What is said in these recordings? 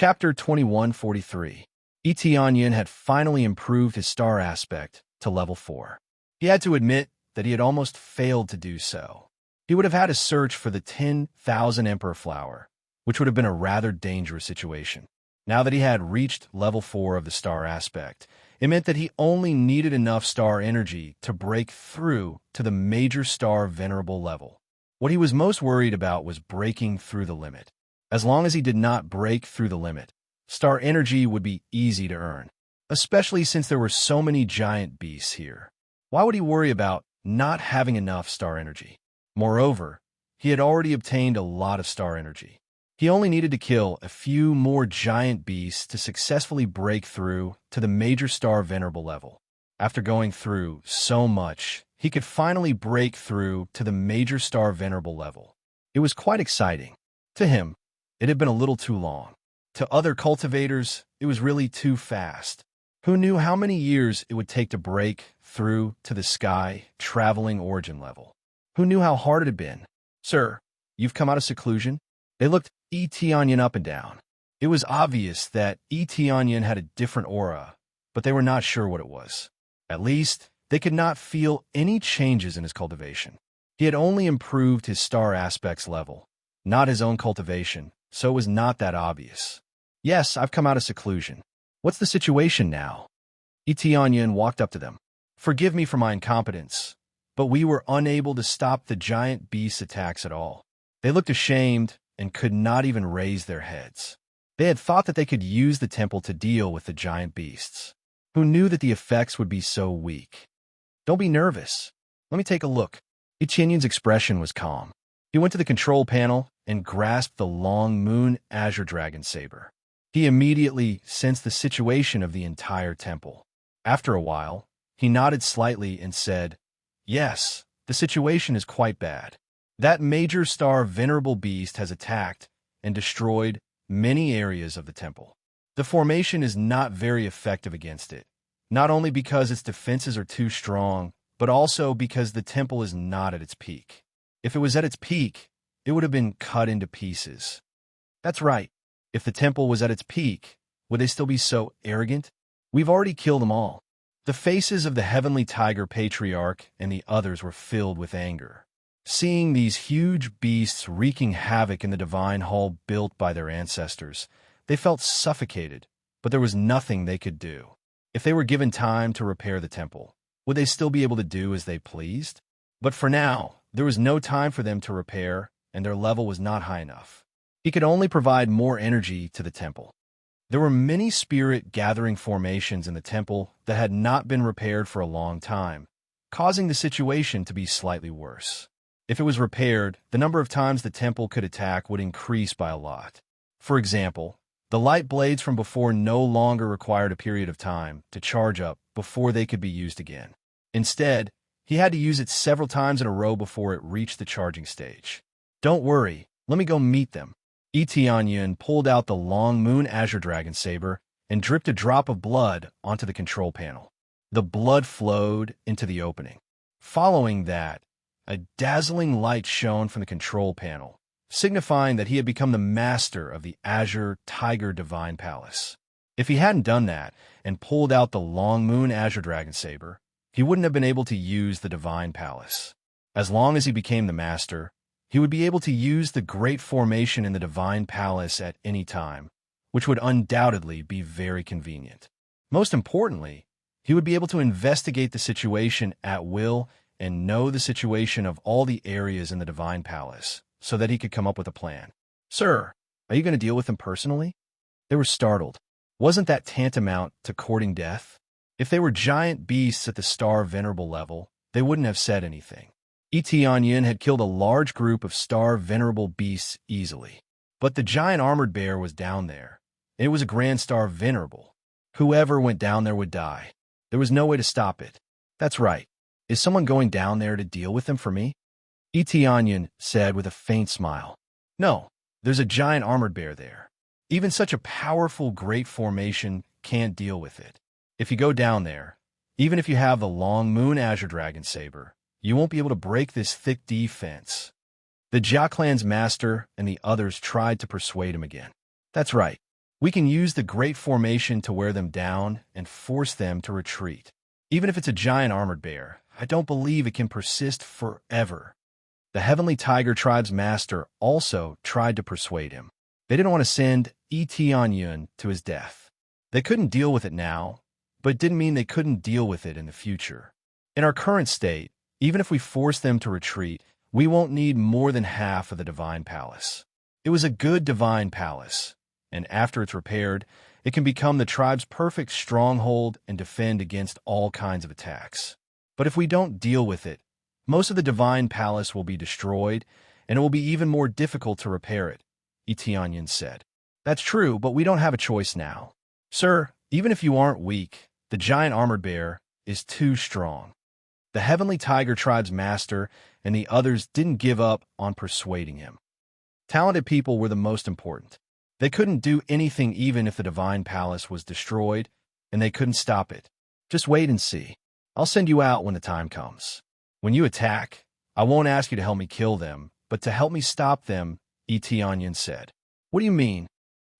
Chapter 2143. Etianyan had finally improved his star aspect to level 4. He had to admit that he had almost failed to do so. He would have had to search for the 10,000 Emperor Flower, which would have been a rather dangerous situation. Now that he had reached level 4 of the star aspect, it meant that he only needed enough star energy to break through to the major star venerable level. What he was most worried about was breaking through the limit. As long as he did not break through the limit, star energy would be easy to earn, especially since there were so many giant beasts here. Why would he worry about not having enough star energy? Moreover, he had already obtained a lot of star energy. He only needed to kill a few more giant beasts to successfully break through to the major star venerable level. After going through so much, he could finally break through to the major star venerable level. It was quite exciting. To him, it had been a little too long. To other cultivators, it was really too fast. Who knew how many years it would take to break through to the sky traveling origin level? Who knew how hard it had been? Sir, you've come out of seclusion? They looked Etianyan up and down. It was obvious that Etianyan had a different aura, but they were not sure what it was. At least, they could not feel any changes in his cultivation. He had only improved his star aspects level, not his own cultivation, so it was not that obvious. Yes, I've come out of seclusion. What's the situation now? Etianyan walked up to them. Forgive me for my incompetence, but we were unable to stop the giant beast's attacks at all. They looked ashamed and could not even raise their heads. They had thought that they could use the temple to deal with the giant beasts. Who knew that the effects would be so weak? Don't be nervous. Let me take a look. Etianyan's expression was calm. He went to the control panel and grasped the long moon azure dragon saber. He immediately sensed the situation of the entire temple. After a while, he nodded slightly and said, "Yes, the situation is quite bad. That major star venerable beast has attacked and destroyed many areas of the temple. The formation is not very effective against it, not only because its defenses are too strong, but also because the temple is not at its peak. If it was at its peak, it would have been cut into pieces." That's right. If the temple was at its peak, would they still be so arrogant? We've already killed them all. The faces of the heavenly tiger patriarch and the others were filled with anger. Seeing these huge beasts wreaking havoc in the divine hall built by their ancestors, they felt suffocated, but there was nothing they could do. If they were given time to repair the temple, would they still be able to do as they pleased? But for now, there was no time for them to repair, and their level was not high enough. He could only provide more energy to the temple. There were many spirit-gathering formations in the temple that had not been repaired for a long time, causing the situation to be slightly worse. If it was repaired, the number of times the temple could attack would increase by a lot. For example, the light blades from before no longer required a period of time to charge up before they could be used again. Instead, he had to use it several times in a row before it reached the charging stage. Don't worry, let me go meet them. Etianyan pulled out the long moon azure dragon saber and dripped a drop of blood onto the control panel. The blood flowed into the opening. Following that, a dazzling light shone from the control panel, signifying that he had become the master of the Azure Tiger Divine Palace. If he hadn't done that and pulled out the long moon azure dragon saber, he wouldn't have been able to use the Divine Palace. As long as he became the master, he would be able to use the great formation in the Divine Palace at any time, which would undoubtedly be very convenient. Most importantly, he would be able to investigate the situation at will and know the situation of all the areas in the Divine Palace, so that he could come up with a plan. Sir, are you going to deal with them personally? They were startled. Wasn't that tantamount to courting death? If they were giant beasts at the star venerable level, they wouldn't have said anything. Etianyan had killed a large group of star venerable beasts easily. But the giant armored bear was down there. It was a grand star venerable. Whoever went down there would die. There was no way to stop it. That's right. Is someone going down there to deal with them for me? Etianyan said with a faint smile. No, there's a giant armored bear there. Even such a powerful great formation can't deal with it. If you go down there, even if you have the long moon azure dragon saber, you won't be able to break this thick defense. The Jia clan's master and the others tried to persuade him again. That's right. We can use the Great Formation to wear them down and force them to retreat. Even if it's a giant armored bear, I don't believe it can persist forever. The Heavenly Tiger Tribe's master also tried to persuade him. They didn't want to send Yun to his death. They couldn't deal with it now, but it didn't mean they couldn't deal with it in the future. In our current state, even if we force them to retreat, we won't need more than half of the Divine Palace. It was a good Divine Palace, and after it's repaired, it can become the tribe's perfect stronghold and defend against all kinds of attacks. But if we don't deal with it, most of the Divine Palace will be destroyed, and it will be even more difficult to repair it, Yun said. That's true, but we don't have a choice now. Sir, even if you aren't weak, the giant armored bear is too strong. The Heavenly Tiger Tribe's master and the others didn't give up on persuading him. Talented people were the most important. They couldn't do anything even if the Divine Palace was destroyed, and they couldn't stop it. Just wait and see. I'll send you out when the time comes. When you attack, I won't ask you to help me kill them, but to help me stop them, Yun said. What do you mean?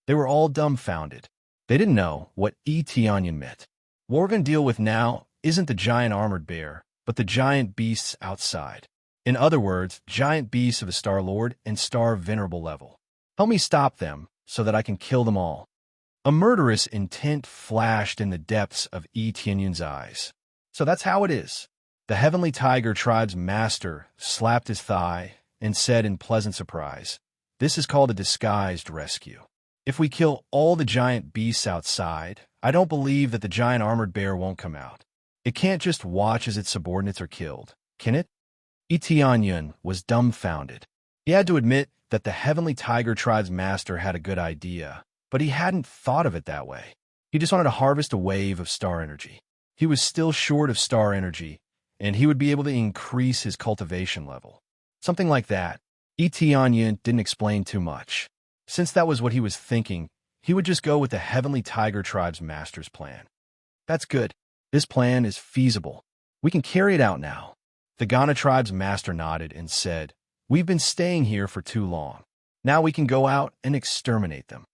They were all dumbfounded. They didn't know what Yun meant. What we're going to deal with now isn't the giant armored bear, but the giant beasts outside. In other words, giant beasts of the Star Lord and Star Venerable level. Help me stop them so that I can kill them all. A murderous intent flashed in the depths of Yun's eyes. So that's how it is. The Heavenly Tiger Tribe's master slapped his thigh and said in pleasant surprise, "This is called a disguised rescue. If we kill all the giant beasts outside, I don't believe that the giant armored bear won't come out. It can't just watch as its subordinates are killed, can it?" Yun was dumbfounded. He had to admit that the Heavenly Tiger Tribe's master had a good idea, but he hadn't thought of it that way. He just wanted to harvest a wave of star energy. He was still short of star energy, and he would be able to increase his cultivation level. Something like that. Yun didn't explain too much. Since that was what he was thinking, he would just go with the Heavenly Tiger Tribe's master's plan. That's good. This plan is feasible. We can carry it out now. The Ghana tribe's master nodded and said, "We've been staying here for too long. Now we can go out and exterminate them."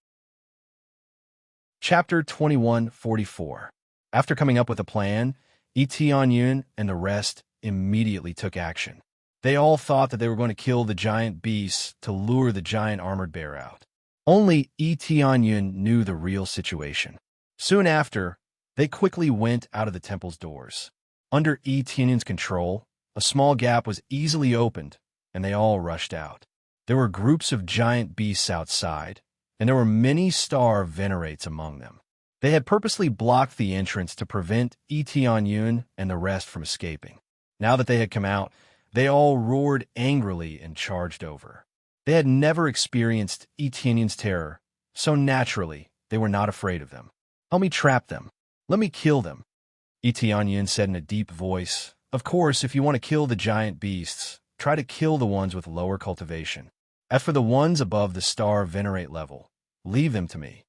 Chapter 21:44. After coming up with a plan, Yun and the rest immediately took action. They all thought that they were going to kill the giant beasts to lure the giant armored bear out. Only Yun knew the real situation. Soon after, they quickly went out of the temple's doors. Under Yun's control, a small gap was easily opened, and they all rushed out. There were groups of giant beasts outside, and there were many star venerates among them. They had purposely blocked the entrance to prevent Yun and the rest from escaping. Now that they had come out, they all roared angrily and charged over. They had never experienced Yun's terror, so naturally, they were not afraid of them. "Help me trap them. Let me kill them," Yun said in a deep voice. "Of course, if you want to kill the giant beasts, try to kill the ones with lower cultivation. As for the ones above the star venerate level, leave them to me."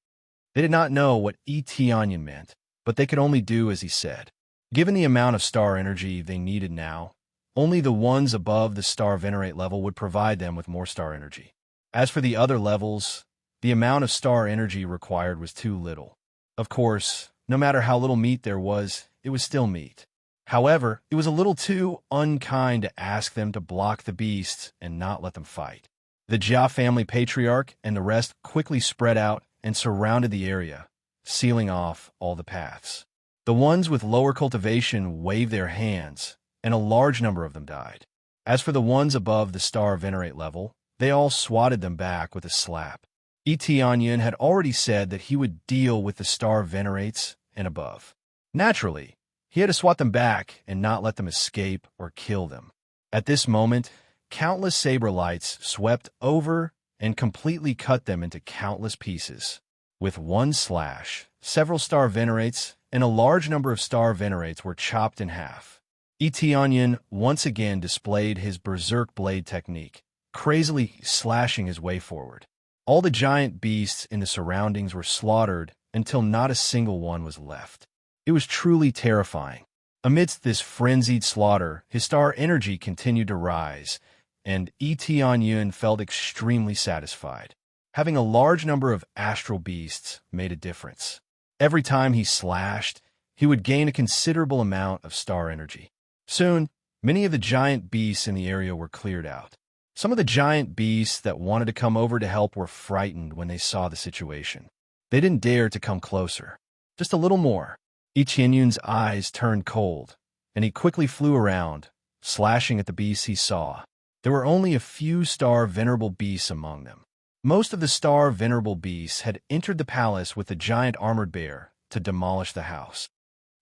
They did not know what Yun meant, but they could only do as he said. Given the amount of star energy they needed now, only the ones above the star venerate level would provide them with more star energy. As for the other levels, the amount of star energy required was too little. Of course, no matter how little meat there was, it was still meat. However, it was a little too unkind to ask them to block the beasts and not let them fight. The Jia family patriarch and the rest quickly spread out and surrounded the area, sealing off all the paths. The ones with lower cultivation waved their hands, and a large number of them died. As for the ones above the star venerate level, they all swatted them back with a slap. Yun had already said that he would deal with the star venerates and above. Naturally, he had to swat them back and not let them escape or kill them. At this moment, countless saber lights swept over and completely cut them into countless pieces. With one slash, several star venerates and a large number of star venerates were chopped in half. Yun once again displayed his berserk blade technique, crazily slashing his way forward. All the giant beasts in the surroundings were slaughtered until not a single one was left. It was truly terrifying. Amidst this frenzied slaughter, his star energy continued to rise, and Yun felt extremely satisfied. Having a large number of astral beasts made a difference. Every time he slashed, he would gain a considerable amount of star energy. Soon, many of the giant beasts in the area were cleared out. Some of the giant beasts that wanted to come over to help were frightened when they saw the situation. They didn't dare to come closer. Just a little more. Etienne's eyes turned cold, and he quickly flew around, slashing at the beasts he saw. There were only a few star venerable beasts among them. Most of the star venerable beasts had entered the palace with the giant armored bear to demolish the house.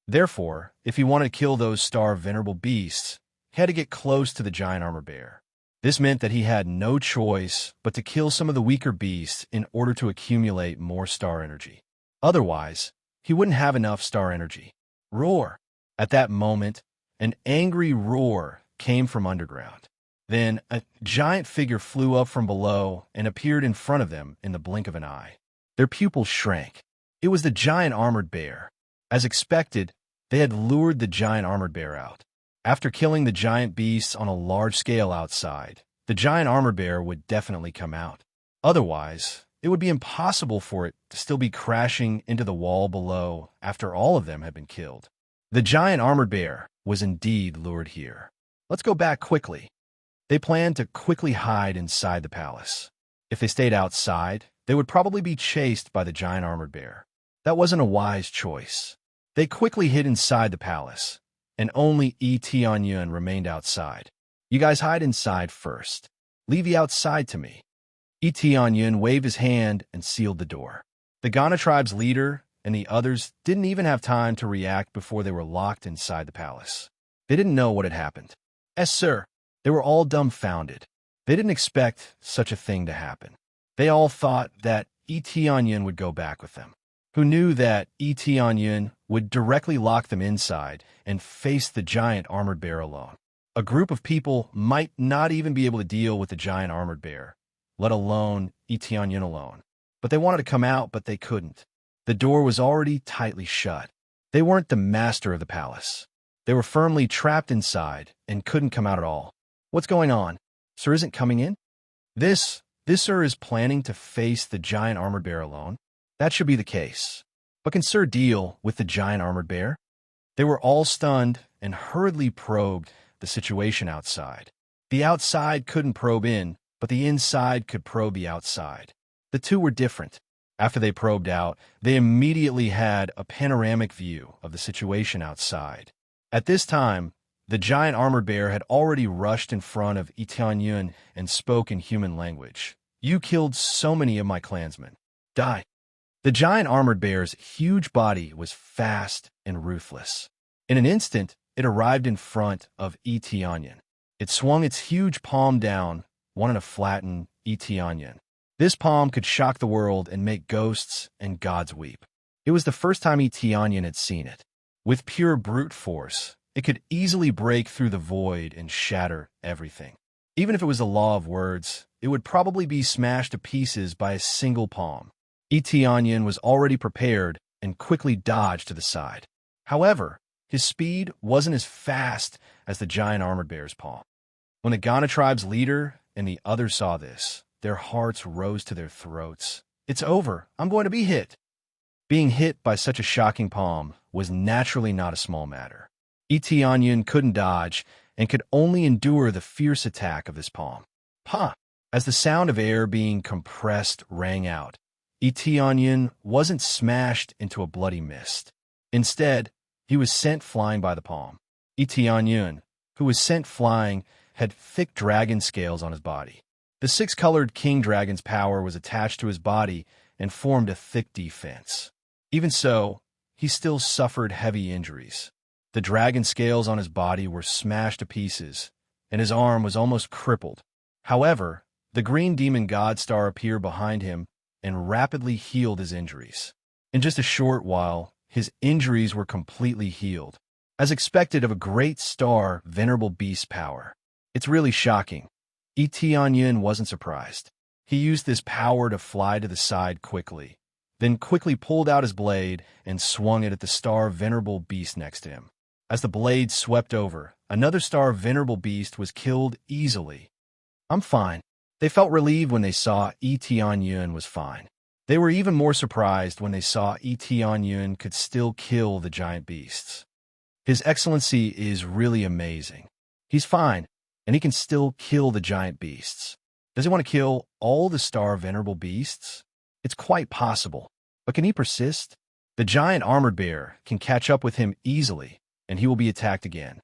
Therefore, if he wanted to kill those star venerable beasts, he had to get close to the giant armored bear. This meant that he had no choice but to kill some of the weaker beasts in order to accumulate more star energy. Otherwise, he wouldn't have enough star energy. Roar! At that moment, an angry roar came from underground. Then, a giant figure flew up from below and appeared in front of them in the blink of an eye. Their pupils shrank. It was the giant armored bear. As expected, they had lured the giant armored bear out. After killing the giant beasts on a large scale outside, the giant armored bear would definitely come out. Otherwise, it would be impossible for it to still be crashing into the wall below after all of them had been killed. The giant armored bear was indeed lured here. Let's go back quickly. They planned to quickly hide inside the palace. If they stayed outside, they would probably be chased by the giant armored bear. That wasn't a wise choice. They quickly hid inside the palace, and only Etienne remained outside. You guys hide inside first. Leave the outside to me. Etienne waved his hand and sealed the door. The Ghana tribe's leader and the others didn't even have time to react before they were locked inside the palace. They didn't know what had happened. Yes, sir. They were all dumbfounded. They didn't expect such a thing to happen. They all thought that Etienne would go back with them. Who knew that Etienne would directly lock them inside and face the giant armored bear alone? A group of people might not even be able to deal with the giant armored bear, let alone Etienne alone. But they wanted to come out, but they couldn't. The door was already tightly shut. They weren't the master of the palace. They were firmly trapped inside and couldn't come out at all. What's going on? Sir isn't coming in? This Sir is planning to face the giant armored bear alone? That should be the case. But can Sir deal with the giant armored bear? They were all stunned and hurriedly probed the situation outside. The outside couldn't probe in, but the inside could probe the outside. The two were different. After they probed out, they immediately had a panoramic view of the situation outside. At this time, the giant armored bear had already rushed in front of Etienne and spoke in human language. You killed so many of my clansmen. Die. The giant armored bear's huge body was fast and ruthless. In an instant, it arrived in front of Etienne. It swung its huge palm down, wanting to flatten Etienne. This palm could shock the world and make ghosts and gods weep. It was the first time Etienne had seen it. With pure brute force, it could easily break through the void and shatter everything. Even if it was the law of words, it would probably be smashed to pieces by a single palm. Etienne was already prepared and quickly dodged to the side. However, his speed wasn't as fast as the giant armored bear's palm. When the Ghana tribe's leader and the others saw this, their hearts rose to their throats. It's over. I'm going to be hit. Being hit by such a shocking palm was naturally not a small matter. Etienne couldn't dodge and could only endure the fierce attack of this palm. Pa! As the sound of air being compressed rang out, Etienne wasn't smashed into a bloody mist. Instead, he was sent flying by the palm. Etienne, who was sent flying, had thick dragon scales on his body. The six-colored king dragon's power was attached to his body and formed a thick defense. Even so, he still suffered heavy injuries. The dragon scales on his body were smashed to pieces, and his arm was almost crippled. However, the green demon god star appeared behind him and rapidly healed his injuries. In just a short while, his injuries were completely healed. As expected of a great star, venerable beast power. It's really shocking. Etienne wasn't surprised. He used this power to fly to the side quickly, then quickly pulled out his blade and swung it at the star venerable beast next to him. As the blade swept over, another star venerable beast was killed easily. I'm fine. They felt relieved when they saw Yun was fine. They were even more surprised when they saw Yun could still kill the giant beasts. His Excellency is really amazing. He's fine, and he can still kill the giant beasts. Does he want to kill all the star venerable beasts? It's quite possible, but can he persist? The giant armored bear can catch up with him easily, and he will be attacked again.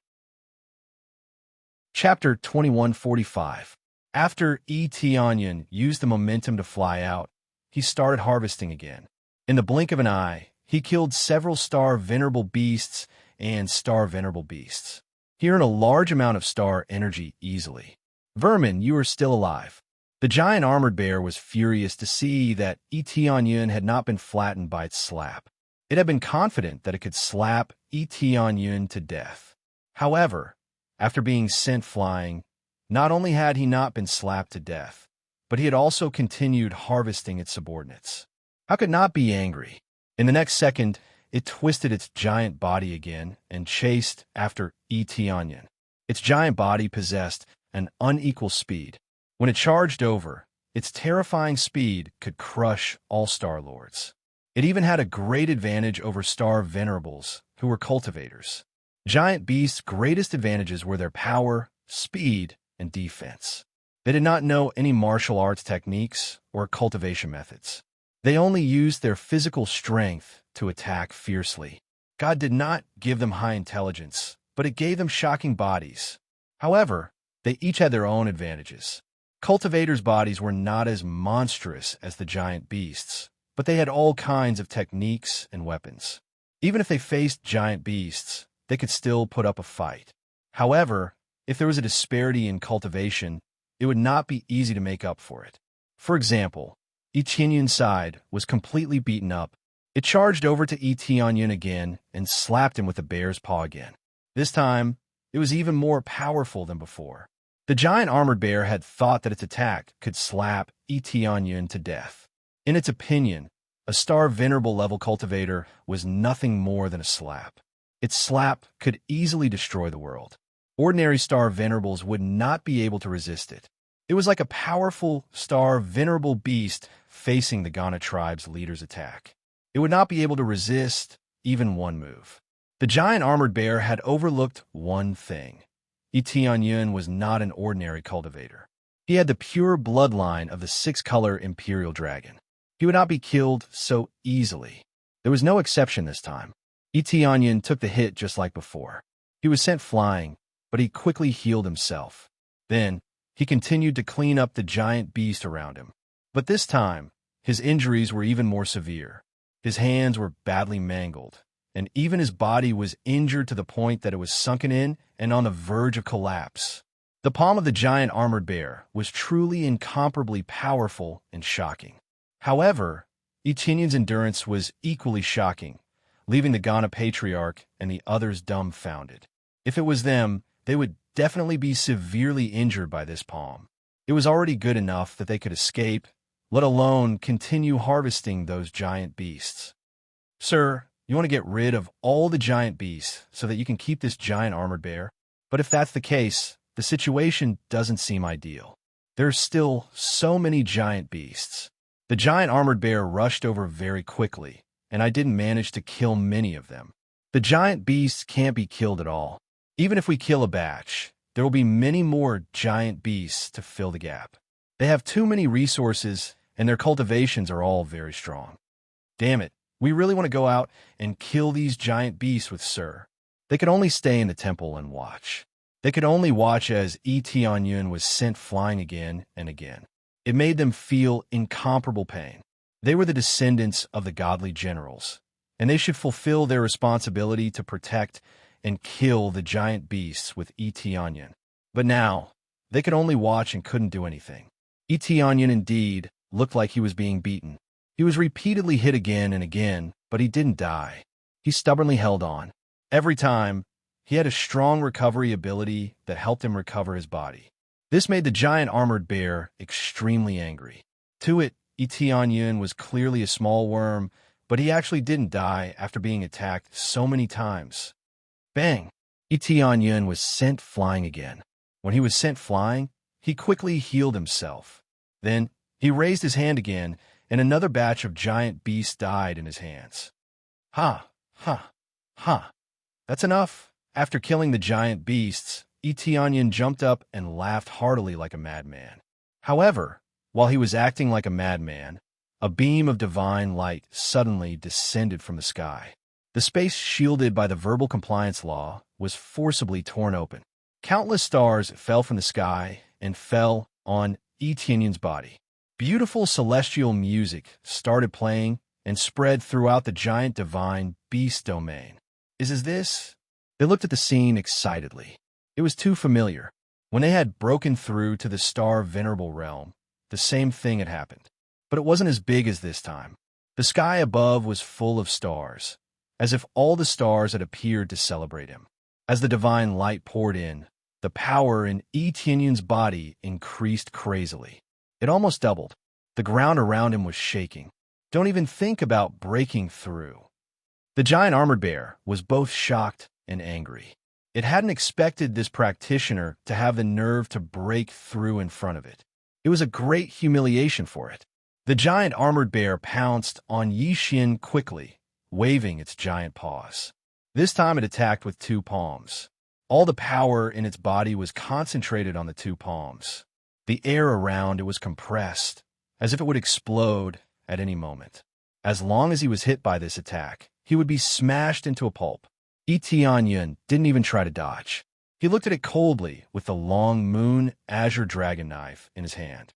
Chapter 2145. After Yun used the momentum to fly out, he started harvesting again. In the blink of an eye, he killed several star venerable beasts and star venerable beasts. He earned a large amount of star energy easily. Vermin, you are still alive. The giant armored bear was furious to see that Yun had not been flattened by its slap. It had been confident that it could slap Yun to death. However, after being sent flying, not only had he not been slapped to death, but he had also continued harvesting its subordinates. How could not be angry? In the next second, it twisted its giant body again and chased after Yun. Its giant body possessed an unequal speed. When it charged over, its terrifying speed could crush all Star Lords. It even had a great advantage over Star Venerables, who were cultivators. Giant beasts' greatest advantages were their power, speed, and defense. They did not know any martial arts techniques or cultivation methods. They only used their physical strength to attack fiercely. God did not give them high intelligence, but it gave them shocking bodies. However, they each had their own advantages. Cultivators' bodies were not as monstrous as the giant beasts, but they had all kinds of techniques and weapons. Even if they faced giant beasts, they could still put up a fight. However, if there was a disparity in cultivation, it would not be easy to make up for it. For example, Yun's side was completely beaten up. It charged over to Yun again and slapped him with a bear's paw again. This time, it was even more powerful than before. The giant armored bear had thought that its attack could slap Yun to death. In its opinion, a star venerable level cultivator was nothing more than a slap. Its slap could easily destroy the world. Ordinary star venerables would not be able to resist it. It was like a powerful star venerable beast facing the Ghana tribe's leader's attack. It would not be able to resist even one move. The giant armored bear had overlooked one thing. Yun was not an ordinary cultivator. He had the pure bloodline of the six-color imperial dragon. He would not be killed so easily. There was no exception this time. Yun took the hit just like before. He was sent flying, but he quickly healed himself. Then, he continued to clean up the giant beast around him. But this time, his injuries were even more severe. His hands were badly mangled, and even his body was injured to the point that it was sunken in and on the verge of collapse. The palm of the giant armored bear was truly incomparably powerful and shocking. However, Yun's endurance was equally shocking, leaving the Ghana patriarch and the others dumbfounded. If it was them, they would definitely be severely injured by this palm. It was already good enough that they could escape, let alone continue harvesting those giant beasts. Sir, you want to get rid of all the giant beasts so that you can keep this giant armored bear? But if that's the case, the situation doesn't seem ideal. There are still so many giant beasts. The giant armored bear rushed over very quickly, and I didn't manage to kill many of them. The giant beasts can't be killed at all. Even if we kill a batch, there will be many more giant beasts to fill the gap. They have too many resources, and their cultivations are all very strong. Damn it, we really want to go out and kill these giant beasts with Sir. They could only stay in the temple and watch. They could only watch as Yun was sent flying again and again. It made them feel incomparable pain. They were the descendants of the godly generals, and they should fulfill their responsibility to protect and kill the giant beasts with Yun. But now, they could only watch and couldn't do anything. Yun indeed looked like he was being beaten. He was repeatedly hit again and again, but he didn't die. He stubbornly held on. Every time, he had a strong recovery ability that helped him recover his body. This made the giant armored bear extremely angry. To it, Yun was clearly a small worm, but he actually didn't die after being attacked so many times. Bang! Yun was sent flying again. When he was sent flying, he quickly healed himself. Then he raised his hand again, and another batch of giant beasts died in his hands. Ha, ha, ha. That's enough. After killing the giant beasts, Etionyan jumped up and laughed heartily like a madman. However, while he was acting like a madman, a beam of divine light suddenly descended from the sky. The space shielded by the verbal compliance law was forcibly torn open. Countless stars fell from the sky and fell on Etionyan's body. Beautiful celestial music started playing and spread throughout the giant divine beast domain. Is this? They looked at the scene excitedly. It was too familiar. When they had broken through to the star venerable realm, the same thing had happened. But it wasn't as big as this time. The sky above was full of stars, as if all the stars had appeared to celebrate him. As the divine light poured in, the power in Etionyan's body increased crazily. It almost doubled. The ground around him was shaking. Don't even think about breaking through. The giant armored bear was both shocked and angry. It hadn't expected this practitioner to have the nerve to break through in front of it. It was a great humiliation for it. The giant armored bear pounced on Yixin quickly, waving its giant paws. This time it attacked with 2 palms. All the power in its body was concentrated on the 2 palms. The air around it was compressed, as if it would explode at any moment. As long as he was hit by this attack, he would be smashed into a pulp. Etionyan didn't even try to dodge. He looked at it coldly with the long moon azure dragon knife in his hand.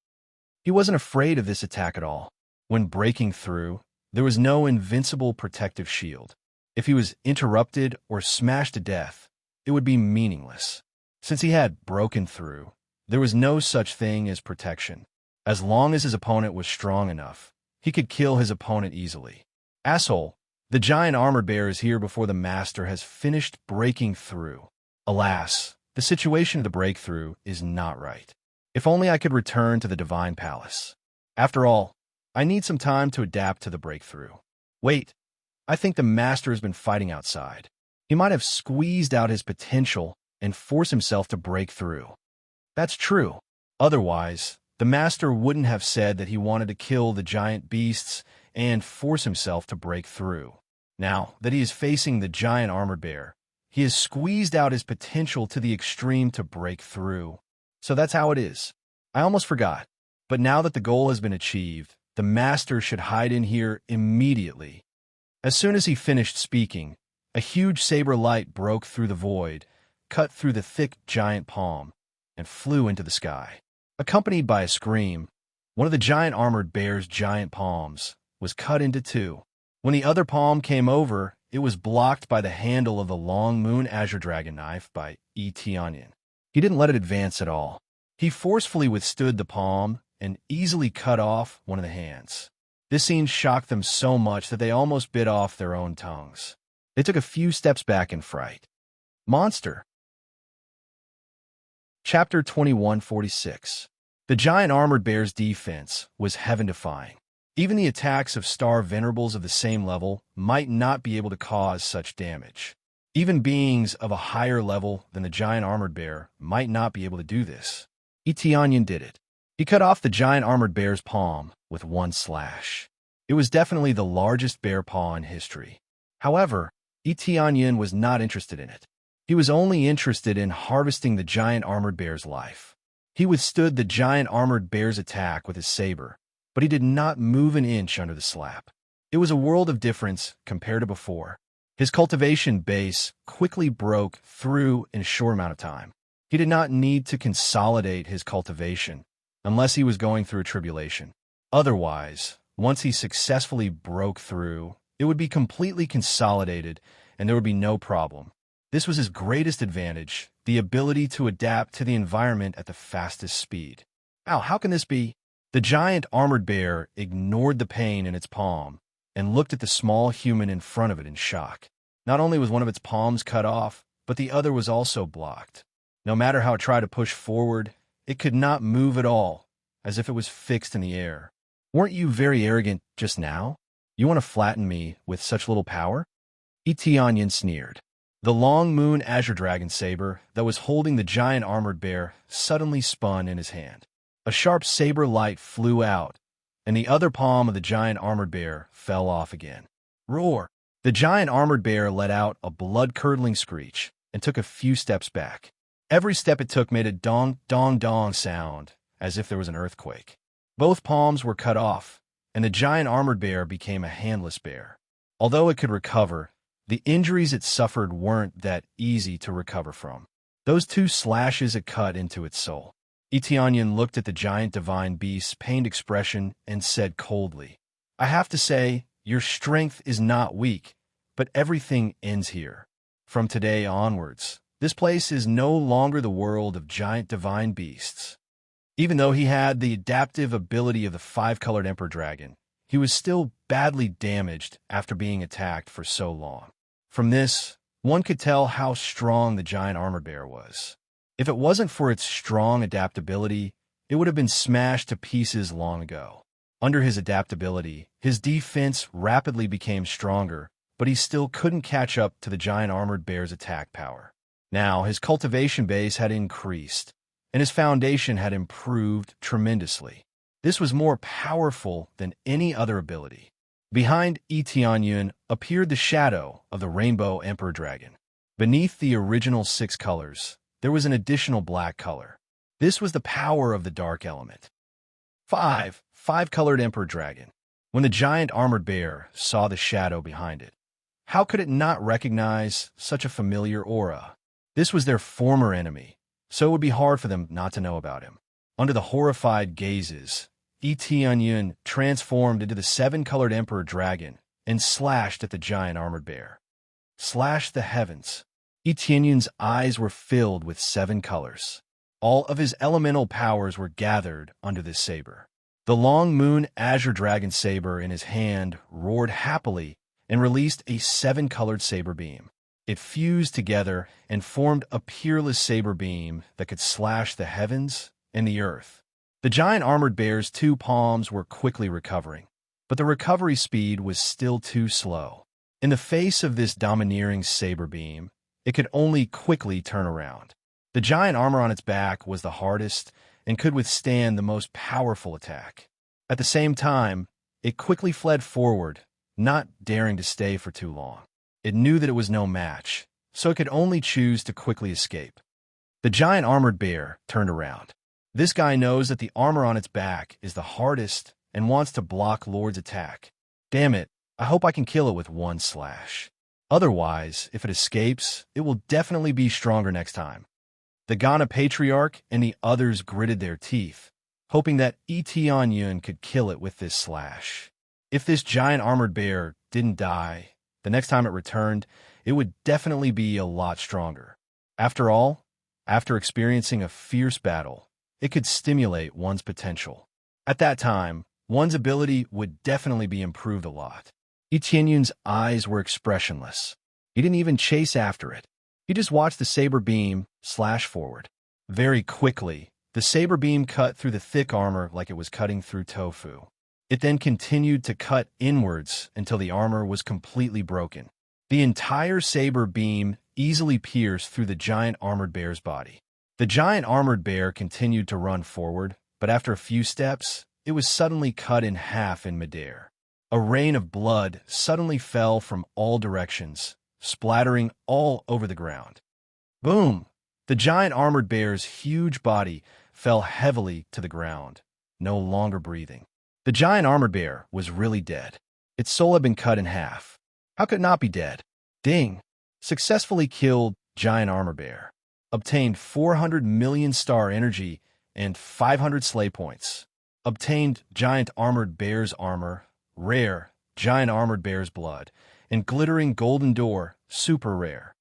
He wasn't afraid of this attack at all. When breaking through, there was no invincible protective shield. If he was interrupted or smashed to death, it would be meaningless. Since he had broken through, there was no such thing as protection. As long as his opponent was strong enough, he could kill his opponent easily. Asshole, the giant armored bear is here before the master has finished breaking through. Alas, the situation of the breakthrough is not right. If only I could return to the divine palace. After all, I need some time to adapt to the breakthrough. Wait, I think the master has been fighting outside. He might have squeezed out his potential and forced himself to break through. That's true. Otherwise, the master wouldn't have said that he wanted to kill the giant beasts and force himself to break through. Now that he is facing the giant armored bear, he has squeezed out his potential to the extreme to break through. So that's how it is. I almost forgot. But now that the goal has been achieved, the master should hide in here immediately. As soon as he finished speaking, a huge saber light broke through the void, cut through the thick giant palm, and flew into the sky. Accompanied by a scream, one of the giant armored bear's giant palms was cut into 2. When the other palm came over, it was blocked by the handle of the long moon azure dragon knife by Etionyan. He didn't let it advance at all. He forcefully withstood the palm and easily cut off one of the hands. This scene shocked them so much that they almost bit off their own tongues. They took a few steps back in fright. Monster. Chapter 2146. The giant armored bear's defense was heaven-defying. Even the attacks of star venerables of the same level might not be able to cause such damage. Even beings of a higher level than the giant armored bear might not be able to do this. Etionyan did it. He cut off the giant armored bear's palm with 1 slash. It was definitely the largest bear paw in history. However, Etionyan was not interested in it. He was only interested in harvesting the giant armored bear's life. He withstood the giant armored bear's attack with his saber, but he did not move an inch under the slap. It was a world of difference compared to before. His cultivation base quickly broke through in a short amount of time. He did not need to consolidate his cultivation unless he was going through a tribulation. Otherwise, once he successfully broke through, it would be completely consolidated and there would be no problem. This was his greatest advantage, the ability to adapt to the environment at the fastest speed. Ow, how can this be? The giant armored bear ignored the pain in its palm and looked at the small human in front of it in shock. Not only was one of its palms cut off, but the other was also blocked. No matter how it tried to push forward, it could not move at all, as if it was fixed in the air. Weren't you very arrogant just now? You want to flatten me with such little power? Etionyan sneered. The long moon azure dragon saber that was holding the giant armored bear suddenly spun in his hand. A sharp saber light flew out, and the other palm of the giant armored bear fell off again. Roar! The giant armored bear let out a blood-curdling screech and took a few steps back. Every step it took made a dong, dong, dong sound, as if there was an earthquake. Both palms were cut off, and the giant armored bear became a handless bear. Although it could recover, the injuries it suffered weren't that easy to recover from. Those 2 slashes it cut into its soul. Etienne looked at the giant divine beast's pained expression and said coldly, "I have to say, your strength is not weak, but everything ends here. From today onwards, this place is no longer the world of giant divine beasts." Even though he had the adaptive ability of the 5-colored emperor dragon, he was still badly damaged after being attacked for so long. From this, one could tell how strong the giant armored bear was. If it wasn't for its strong adaptability, it would have been smashed to pieces long ago. Under his adaptability, his defense rapidly became stronger, but he still couldn't catch up to the giant armored bear's attack power. Now, his cultivation base had increased, and his foundation had improved tremendously. This was more powerful than any other ability. Behind Etienne appeared the shadow of the rainbow emperor dragon. Beneath the original 6 colors, there was an additional black color. This was the power of the dark element. 5-colored emperor dragon. When the giant armored bear saw the shadow behind it, how could it not recognize such a familiar aura? This was their former enemy, so it would be hard for them not to know about him. Under the horrified gazes, Etienne transformed into the 7-colored emperor dragon and slashed at the giant armored bear. Slashed the heavens. Etienne's eyes were filled with 7 colors. All of his elemental powers were gathered under this saber. The long moon azure dragon saber in his hand roared happily and released a 7-colored saber beam. It fused together and formed a peerless saber beam that could slash the heavens and the earth. The giant armored bear's 2 palms were quickly recovering, but the recovery speed was still too slow. In the face of this domineering saber beam, it could only quickly turn around. The giant armor on its back was the hardest and could withstand the most powerful attack. At the same time, it quickly fled forward, not daring to stay for too long. It knew that it was no match, so it could only choose to quickly escape. The giant armored bear turned around. This guy knows that the armor on its back is the hardest and wants to block Lord's attack. Damn it, I hope I can kill it with 1 slash. Otherwise, if it escapes, it will definitely be stronger next time. The Ghana Patriarch and the others gritted their teeth, hoping that Etienne could kill it with this slash. If this giant armored bear didn't die, the next time it returned, it would definitely be a lot stronger. After all, after experiencing a fierce battle, it could stimulate one's potential. At that time, one's ability would definitely be improved a lot. Etienne's eyes were expressionless. He didn't even chase after it. He just watched the saber beam slash forward. Very quickly, the saber beam cut through the thick armor like it was cutting through tofu. It then continued to cut inwards until the armor was completely broken. The entire saber beam easily pierced through the giant armored bear's body. The giant armored bear continued to run forward, but after a few steps, it was suddenly cut in half in midair. A rain of blood suddenly fell from all directions, splattering all over the ground. Boom! The giant armored bear's huge body fell heavily to the ground, no longer breathing. The giant armored bear was really dead. Its soul had been cut in half. How could it not be dead? Ding! Successfully killed giant armor bear. Obtained 400 million star energy and 500 slay points. Obtained giant armored bear's armor, rare, giant armored bear's blood, and glittering golden door, super rare.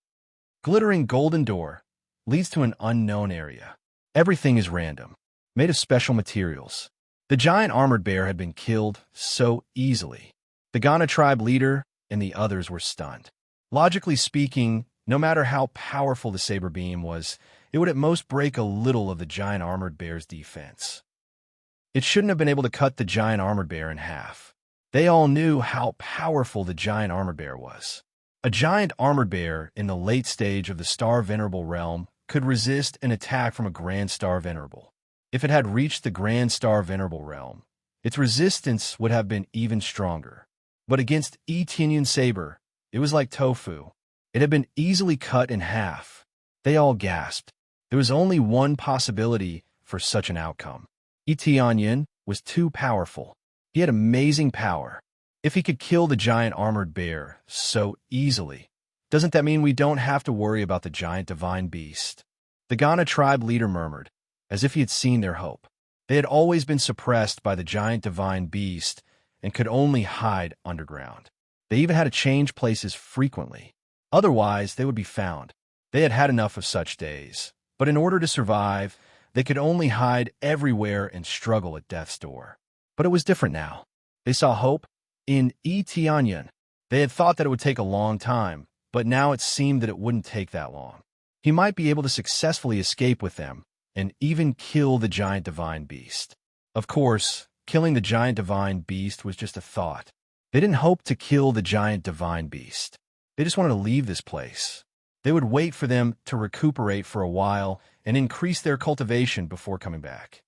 Glittering golden door leads to an unknown area. Everything is random, made of special materials. The giant armored bear had been killed so easily. The Ghana tribe leader and the others were stunned. Logically speaking, no matter how powerful the saber beam was, it would at most break a little of the giant armored bear's defense. It shouldn't have been able to cut the giant armored bear in half. They all knew how powerful the giant armored bear was. A giant armored bear in the late stage of the Star Venerable realm could resist an attack from a Grand Star Venerable. If it had reached the Grand Star Venerable realm, its resistance would have been even stronger. But against Tianyun's saber, it was like tofu. It had been easily cut in half. They all gasped. There was only one possibility for such an outcome. Tianyun was too powerful. He had amazing power. If he could kill the giant armored bear so easily, doesn't that mean we don't have to worry about the giant divine beast? The Ghana tribe leader murmured, as if he had seen their hope. They had always been suppressed by the giant divine beast and could only hide underground. They even had to change places frequently. Otherwise, they would be found. They had had enough of such days. But in order to survive, they could only hide everywhere and struggle at death's door. But it was different now. They saw hope in Tianyun. They had thought that it would take a long time, but now it seemed that it wouldn't take that long. He might be able to successfully escape with them and even kill the giant divine beast. Of course, killing the giant divine beast was just a thought. They didn't hope to kill the giant divine beast. They just wanted to leave this place. They would wait for them to recuperate for a while and increase their cultivation before coming back.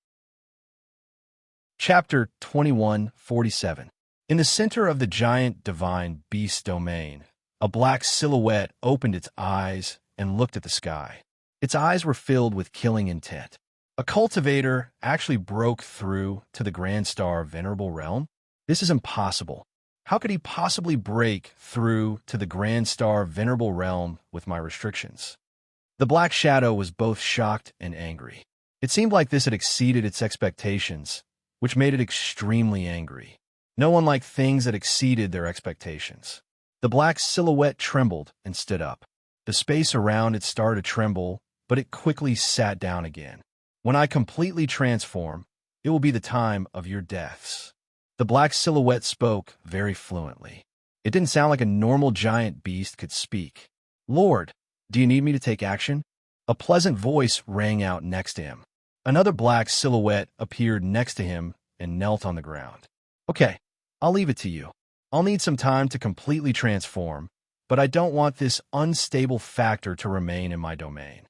Chapter 21:47. In the center of the giant divine beast domain, a black silhouette opened its eyes and looked at the sky. Its eyes were filled with killing intent. A cultivator actually broke through to the Grand Star Venerable realm? This is impossible. How could he possibly break through to the Grand Star Venerable realm with my restrictions? The Black Shadow was both shocked and angry. It seemed like this had exceeded its expectations, which made it extremely angry. No one liked things that exceeded their expectations. The black silhouette trembled and stood up. The space around it started to tremble, but it quickly sat down again. When I completely transform, it will be the time of your deaths. The black silhouette spoke very fluently. It didn't sound like a normal giant beast could speak. Lord, do you need me to take action? A pleasant voice rang out next to him. Another black silhouette appeared next to him and knelt on the ground. Okay, I'll leave it to you. I'll need some time to completely transform, but I don't want this unstable factor to remain in my domain.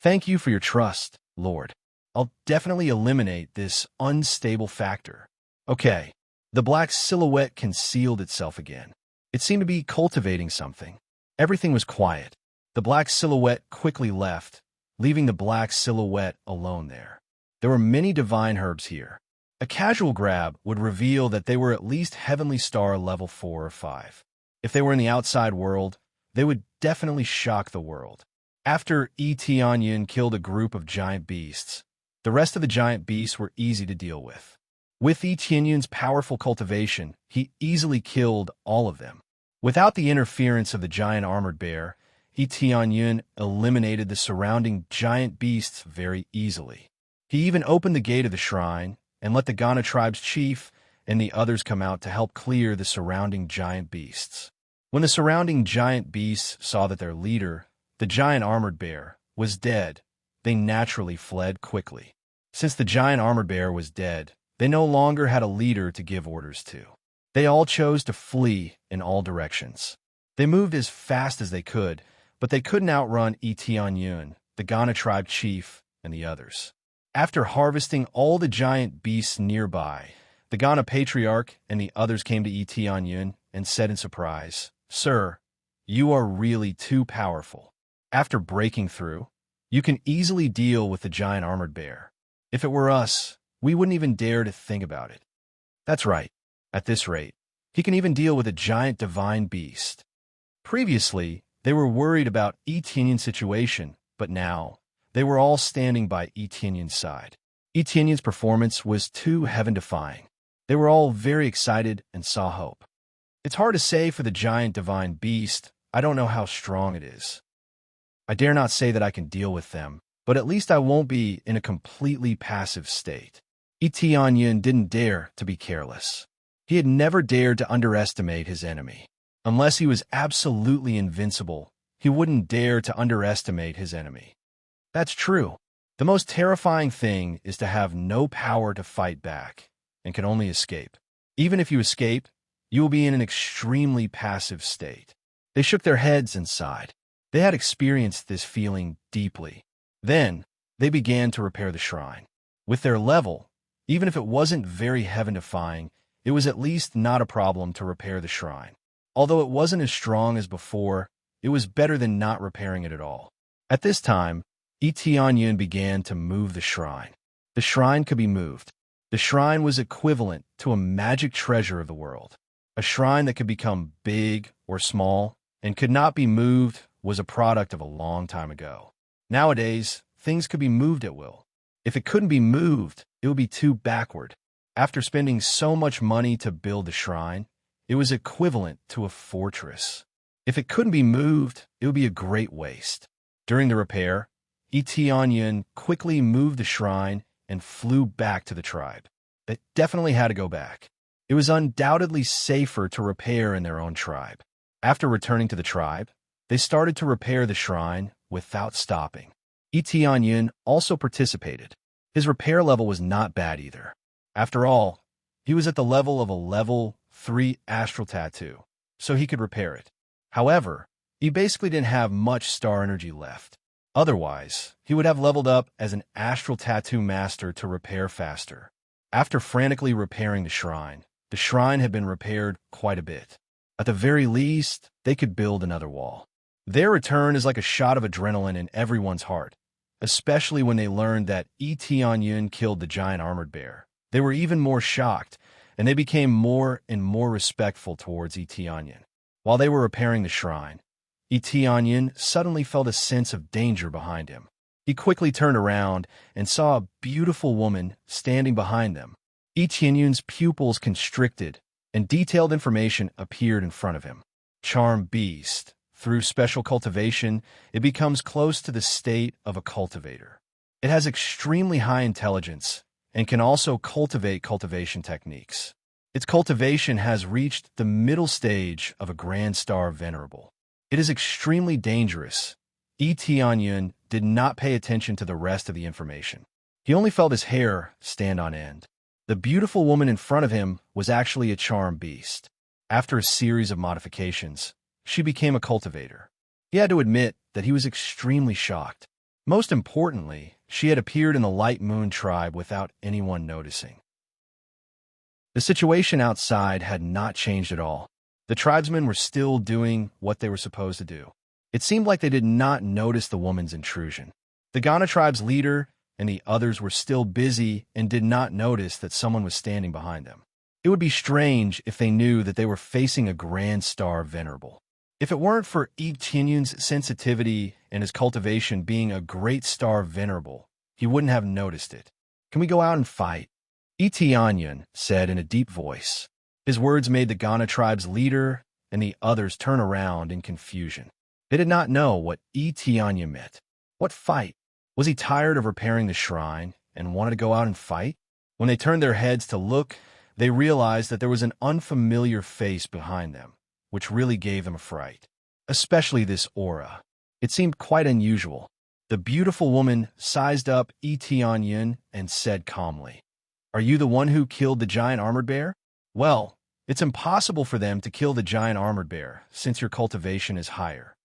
Thank you for your trust, Lord. I'll definitely eliminate this unstable factor. Okay. The black silhouette concealed itself again. It seemed to be cultivating something. Everything was quiet. The black silhouette quickly left, leaving the black silhouette alone there. There were many divine herbs here. A casual grab would reveal that they were at least Heavenly Star level 4 or 5. If they were in the outside world, they would definitely shock the world. After Tianyun killed a group of giant beasts, the rest of the giant beasts were easy to deal with. With Tianyun's powerful cultivation, he easily killed all of them. Without the interference of the giant armored bear, Tianyun eliminated the surrounding giant beasts very easily. He even opened the gate of the shrine and let the Ghana tribe's chief and the others come out to help clear the surrounding giant beasts. When the surrounding giant beasts saw that their leader, the giant armored bear, was dead, they naturally fled quickly. Since the giant armored bear was dead, they no longer had a leader to give orders to. They all chose to flee in all directions. They moved as fast as they could, but they couldn't outrun Tianyun, the Ghana tribe chief, and the others. After harvesting all the giant beasts nearby, the Ghana patriarch and the others came to Tianyun and said in surprise, "Sir, you are really too powerful. After breaking through, you can easily deal with the giant armored bear. If it were us, we wouldn't even dare to think about it." That's right. At this rate, he can even deal with a giant divine beast. Previously, they were worried about Tianyun's situation, but now, they were all standing by Tianyun's side. Tianyun's performance was too heaven-defying. They were all very excited and saw hope. It's hard to say for the giant divine beast. I don't know how strong it is. I dare not say that I can deal with them, but at least I won't be in a completely passive state. Tianyun didn't dare to be careless. He had never dared to underestimate his enemy. Unless he was absolutely invincible, he wouldn't dare to underestimate his enemy. That's true. The most terrifying thing is to have no power to fight back and can only escape. Even if you escape, you will be in an extremely passive state. They shook their heads and sighed. They had experienced this feeling deeply. Then, they began to repair the shrine. With their level, even if it wasn't very heaven-defying, it was at least not a problem to repair the shrine. Although it wasn't as strong as before, it was better than not repairing it at all. At this time, Etianyun began to move the shrine. The shrine could be moved. The shrine was equivalent to a magic treasure of the world. A shrine that could become big or small and could not be moved was a product of a long time ago. Nowadays, things could be moved at will. If it couldn't be moved, it would be too backward. After spending so much money to build the shrine, it was equivalent to a fortress. If it couldn't be moved, it would be a great waste. During the repair, Etianyun quickly moved the shrine and flew back to the tribe. They definitely had to go back. It was undoubtedly safer to repair in their own tribe. After returning to the tribe, they started to repair the shrine without stopping. Etianyun also participated. His repair level was not bad either. After all, he was at the level of a level 3 astral tattoo, so he could repair it. However, he basically didn't have much star energy left. Otherwise, he would have leveled up as an astral tattoo master to repair faster. After frantically repairing the shrine had been repaired quite a bit. At the very least, they could build another wall. Their return is like a shot of adrenaline in everyone's heart, especially when they learned that Etianyun killed the giant armored bear. They were even more shocked, and they became more and more respectful towards Etianyun. While they were repairing the shrine, Etianyun suddenly felt a sense of danger behind him. He quickly turned around and saw a beautiful woman standing behind them. Etianyun's pupils constricted, and detailed information appeared in front of him. Charm beast. Through special cultivation, it becomes close to the state of a cultivator. It has extremely high intelligence and can also cultivate cultivation techniques. Its cultivation has reached the middle stage of a Grand Star Venerable. It is extremely dangerous. Etianyun did not pay attention to the rest of the information. He only felt his hair stand on end. The beautiful woman in front of him was actually a charm beast. After a series of modifications, she became a cultivator. He had to admit that he was extremely shocked. Most importantly, she had appeared in the Light Moon tribe without anyone noticing. The situation outside had not changed at all. The tribesmen were still doing what they were supposed to do. It seemed like they did not notice the woman's intrusion. The Ghana tribe's leader and the others were still busy and did not notice that someone was standing behind them. It would be strange if they knew that they were facing a Grand Star Venerable. If it weren't for Etianyun's sensitivity and his cultivation being a Great Star Venerable, he wouldn't have noticed it. "Can we go out and fight?" Etianyun said in a deep voice. His words made the Ghana tribe's leader and the others turn around in confusion. They did not know what Etianyun meant. What fight? Was he tired of repairing the shrine and wanted to go out and fight? When they turned their heads to look, they realized that there was an unfamiliar face behind them, which really gave them a fright. Especially this aura. It seemed quite unusual. The beautiful woman sized up Etianyun and said calmly, "Are you the one who killed the giant armored bear?" "Well, it's impossible for them to kill the giant armored bear since your cultivation is higher.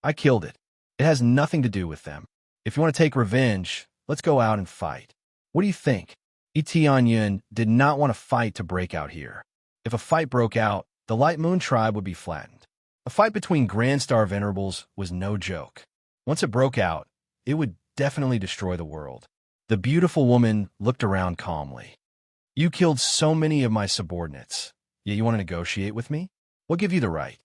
I killed it. It has nothing to do with them. If you want to take revenge, let's go out and fight. What do you think?" Etianyun did not want a fight to break out here. If a fight broke out, the Light Moon tribe would be flattened. A fight between Grand Star Venerables was no joke. Once it broke out, it would definitely destroy the world. The beautiful woman looked around calmly. "You killed so many of my subordinates, yet you want to negotiate with me? What give you the right?"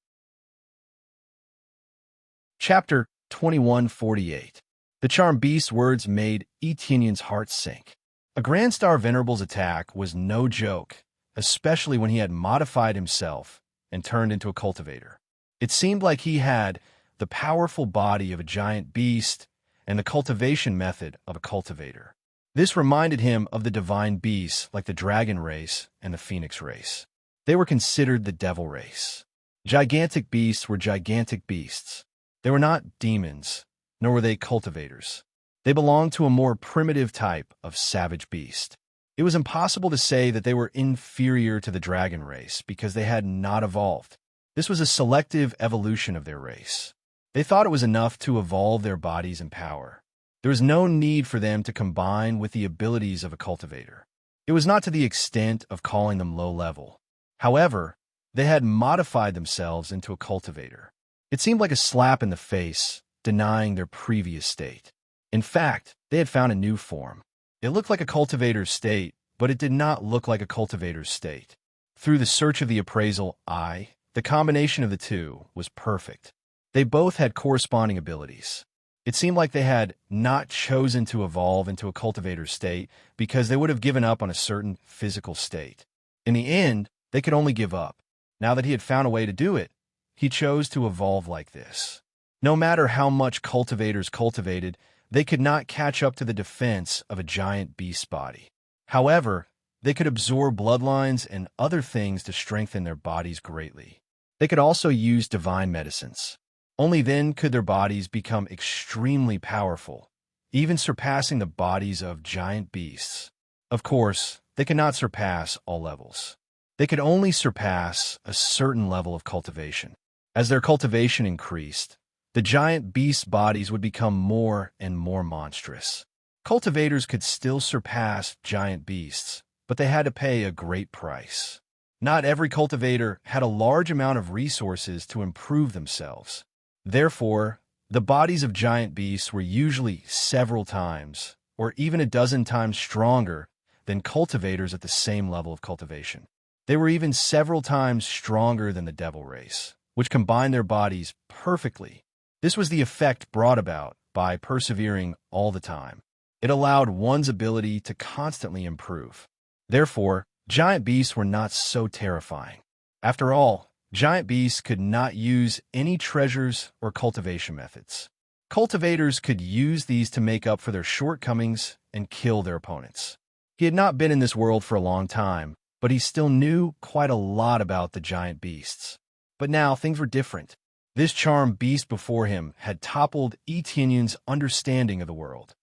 Chapter 2148. The Charm Beast's words made Etianyun's heart sink. A Grand Star Venerable's attack was no joke, especially when he had modified himself and turned into a cultivator. It seemed like he had the powerful body of a giant beast and the cultivation method of a cultivator. This reminded him of the divine beasts like the dragon race and the phoenix race. They were considered the devil race. Gigantic beasts were gigantic beasts. They were not demons, nor were they cultivators. They belonged to a more primitive type of savage beast. It was impossible to say that they were inferior to the dragon race because they had not evolved. This was a selective evolution of their race. They thought it was enough to evolve their bodies and power. There was no need for them to combine with the abilities of a cultivator. It was not to the extent of calling them low-level. However, they had modified themselves into a cultivator. It seemed like a slap in the face, denying their previous state. In fact, they had found a new form. It looked like a cultivator's state, but it did not look like a cultivator's state. Through the search of the appraisal eye, the combination of the two was perfect. They both had corresponding abilities. It seemed like they had not chosen to evolve into a cultivator's state because they would have given up on a certain physical state. In the end, they could only give up. Now that he had found a way to do it, he chose to evolve like this. No matter how much cultivators cultivated, they could not catch up to the defense of a giant beast's body. However, they could absorb bloodlines and other things to strengthen their bodies greatly. They could also use divine medicines. Only then could their bodies become extremely powerful, even surpassing the bodies of giant beasts. Of course, they could not surpass all levels. They could only surpass a certain level of cultivation. As their cultivation increased, the giant beast bodies would become more and more monstrous. Cultivators could still surpass giant beasts, but they had to pay a great price. Not every cultivator had a large amount of resources to improve themselves. Therefore, the bodies of giant beasts were usually several times, or even a dozen times stronger than cultivators at the same level of cultivation. They were even several times stronger than the devil race, which combined their bodies perfectly. This was the effect brought about by persevering all the time. It allowed one's ability to constantly improve. Therefore, giant beasts were not so terrifying. After all, giant beasts could not use any treasures or cultivation methods. Cultivators could use these to make up for their shortcomings and kill their opponents. He had not been in this world for a long time, but he still knew quite a lot about the giant beasts. But now things were different. This charmed beast before him had toppled Etienne's understanding of the world.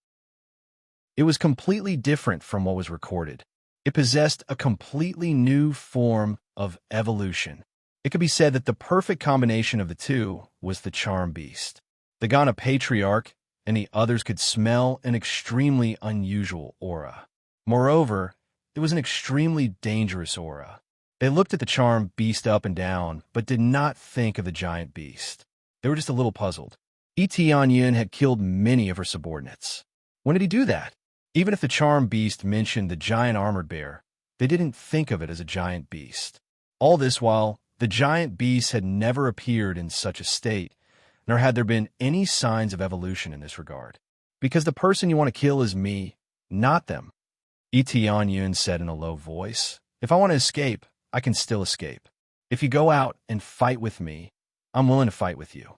It was completely different from what was recorded. It possessed a completely new form of evolution. It could be said that the perfect combination of the two was the charm beast. The Ghana patriarch and the others could smell an extremely unusual aura. Moreover, it was an extremely dangerous aura. They looked at the charm beast up and down, but did not think of the giant beast. They were just a little puzzled. Etienne had killed many of her subordinates. When did he do that? Even if the charm beast mentioned the giant armored bear, they didn't think of it as a giant beast. All this while, the giant beast had never appeared in such a state, nor had there been any signs of evolution in this regard. Because the person you want to kill is me, not them. Etienne said in a low voice, "If I want to escape, I can still escape. If you go out and fight with me, I'm willing to fight with you.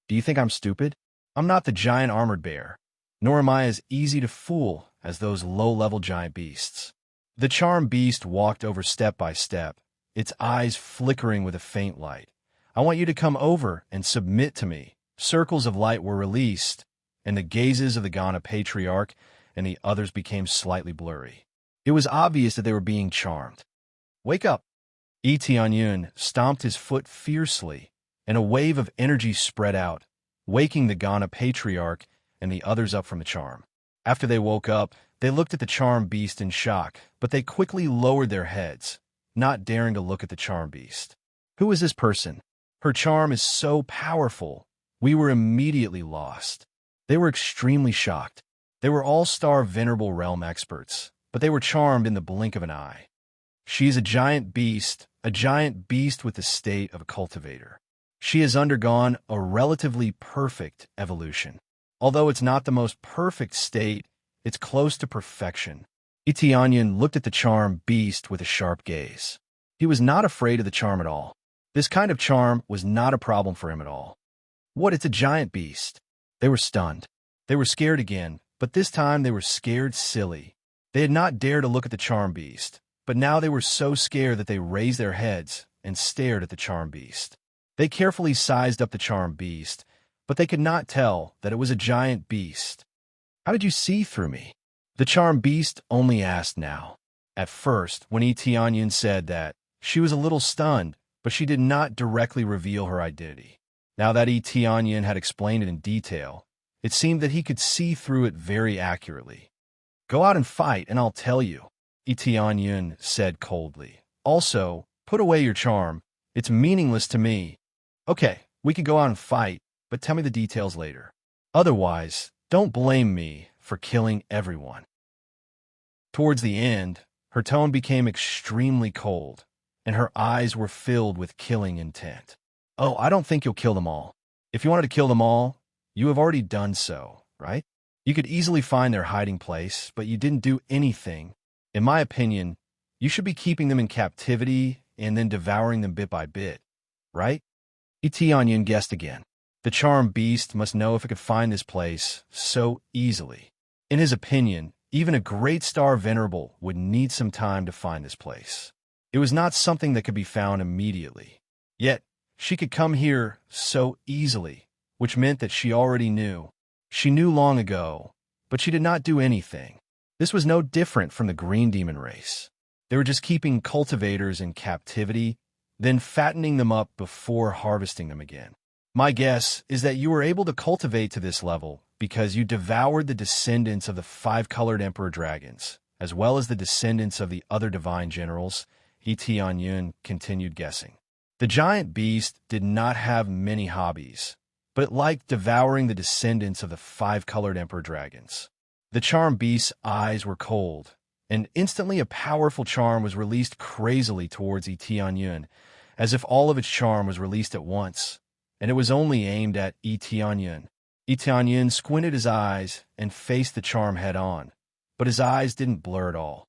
Do you think I'm stupid? I'm not the giant armored bear, nor am I as easy to fool as those low-level giant beasts." The charmed beast walked over step by step, its eyes flickering with a faint light. "I want you to come over and submit to me." Circles of light were released, and the gazes of the Ghana patriarch and the others became slightly blurry. It was obvious that they were being charmed. "Wake up!" Etienne stomped his foot fiercely, and a wave of energy spread out, waking the Ghana patriarch and the others up from the charm. After they woke up, they looked at the charmed beast in shock, but they quickly lowered their heads, not daring to look at the charmed beast. "Who is this person? Her charm is so powerful." We were immediately lost. They were extremely shocked. They were all-star Venerable Realm experts, but they were charmed in the blink of an eye. "She is a giant beast with the state of a cultivator. She has undergone a relatively perfect evolution. Although it's not the most perfect state, it's close to perfection." Etienne looked at the charmed beast with a sharp gaze. He was not afraid of the charm at all. This kind of charm was not a problem for him at all. "What, it's a giant beast?" They were stunned. They were scared again, but this time they were scared silly. They had not dared to look at the charmed beast, but now they were so scared that they raised their heads and stared at the charmed beast. They carefully sized up the charmed beast, but they could not tell that it was a giant beast. "How did you see through me?" The charmed beast only asked now. At first, when Etienne said that, she was a little stunned, but she did not directly reveal her identity. Now that Etienne had explained it in detail, It seemed that he could see through it very accurately. "Go out and fight, and I'll tell you," Yun said coldly. "Also, put away your charm. It's meaningless to me." "Okay, we could go out and fight, but tell me the details later. Otherwise, don't blame me for killing everyone." Towards the end, her tone became extremely cold, and her eyes were filled with killing intent. "Oh, I don't think you'll kill them all. If you wanted to kill them all, you have already done so, right? You could easily find their hiding place, but you didn't do anything. In my opinion, you should be keeping them in captivity and then devouring them bit by bit, right?" Etienne guessed again. The charmed beast must know if it could find this place so easily. In his opinion, even a great star venerable would need some time to find this place. It was not something that could be found immediately. Yet, she could come here so easily, which meant that she already knew. She knew long ago, but she did not do anything. This was no different from the green demon race. They were just keeping cultivators in captivity, then fattening them up before harvesting them again. My guess is that you were able to cultivate to this level because you devoured the descendants of the five-colored emperor dragons, as well as the descendants of the other divine generals, Etienne continued guessing. The giant beast did not have many hobbies, but it liked devouring the descendants of the five-colored emperor dragons. The charmed beast's eyes were cold, and instantly a powerful charm was released crazily towards Etienne, as if all of its charm was released at once, and it was only aimed at Etienne. Etienne squinted his eyes and faced the charm head-on, but his eyes didn't blur at all.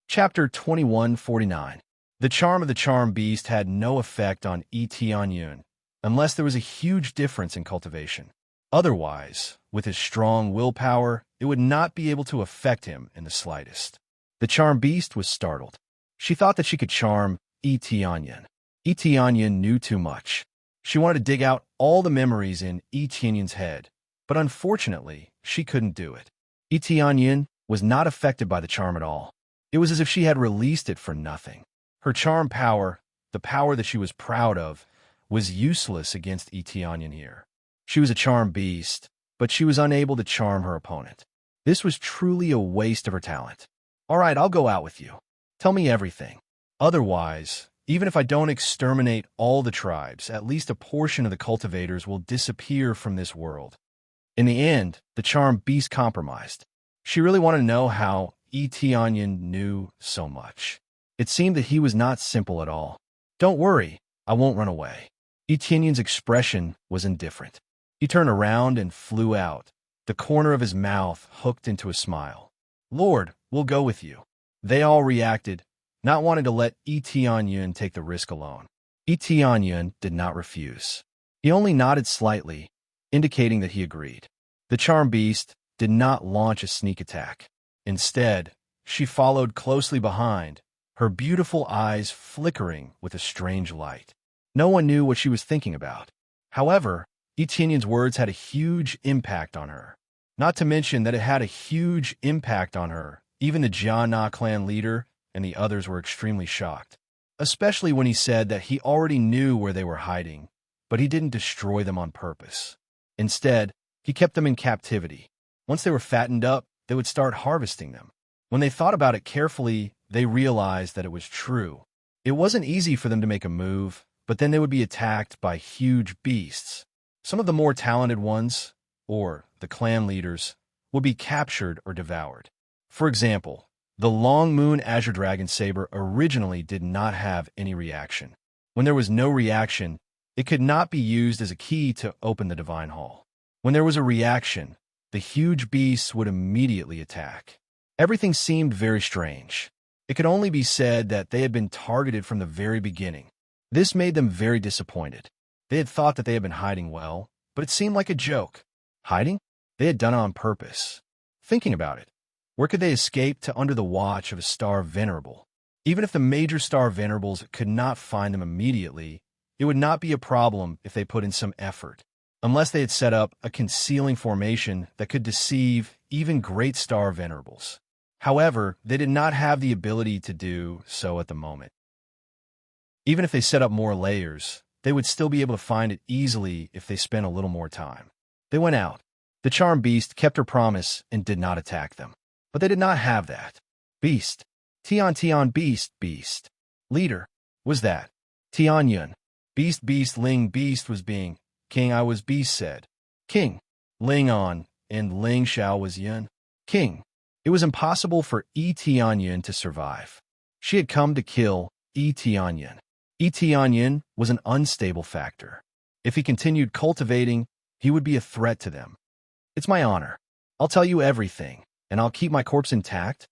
Chapter 2149. The charm of the charmed beast had no effect on Etienne, unless there was a huge difference in cultivation. Otherwise, with his strong willpower, it would not be able to affect him in the slightest. The charmed beast was startled. She thought that she could charm Etienne. Etienne knew too much. She wanted to dig out all the memories in Etienne's head, but unfortunately, she couldn't do it. Etienne was not affected by the charm at all. It was as if she had released it for nothing. Her charm power, the power that she was proud of, was useless against Etienne here. She was a charmed beast, but she was unable to charm her opponent. This was truly a waste of her talent. "All right, I'll go out with you. Tell me everything. Otherwise, even if I don't exterminate all the tribes, at least a portion of the cultivators will disappear from this world." In the end, the charmed beast compromised. She really wanted to know how Etienne knew so much. It seemed that he was not simple at all. "Don't worry, I won't run away." Etienne's expression was indifferent. He turned around and flew out, the corner of his mouth hooked into a smile. "Lord, we'll go with you." They all reacted, not wanting to let Etienne take the risk alone. Etienne did not refuse. He only nodded slightly, indicating that he agreed. The charmed beast did not launch a sneak attack. Instead, she followed closely behind, her beautiful eyes flickering with a strange light. No one knew what she was thinking about. However, Etienne's words had a huge impact on her. Not to mention that it had a huge impact on her. Even the Jianna clan leader and the others were extremely shocked, especially when he said that he already knew where they were hiding, but he didn't destroy them on purpose. Instead, he kept them in captivity. Once they were fattened up, they would start harvesting them. When they thought about it carefully, they realized that it was true. It wasn't easy for them to make a move, but then they would be attacked by huge beasts. Some of the more talented ones, or the clan leaders, would be captured or devoured. For example, the Long Moon Azure Dragon Saber originally did not have any reaction. When there was no reaction, it could not be used as a key to open the Divine Hall. When there was a reaction, the huge beasts would immediately attack. Everything seemed very strange. It could only be said that they had been targeted from the very beginning. This made them very disappointed. They had thought that they had been hiding well, but it seemed like a joke. Hiding? They had done it on purpose. Thinking about it, where could they escape to under the watch of a star venerable? Even if the major star venerables could not find them immediately, it would not be a problem if they put in some effort, unless they had set up a concealing formation that could deceive even great star venerables. However, they did not have the ability to do so at the moment. Even if they set up more layers, they would still be able to find it easily if they spent a little more time. They went out. The charmed beast kept her promise and did not attack them. But they did not have that. Beast. Tian beast, beast. Leader. Was that? Tian Yun. Beast, beast, Ling, beast was being. King, I was beast, said. King. Ling on, and Ling Xiao was Yun. King. It was impossible for Tian Yun to survive. She had come to kill Tian Yun. Tian Yun was an unstable factor. If he continued cultivating, he would be a threat to them. It's my honor. I'll tell you everything, and I'll keep my corpse intact.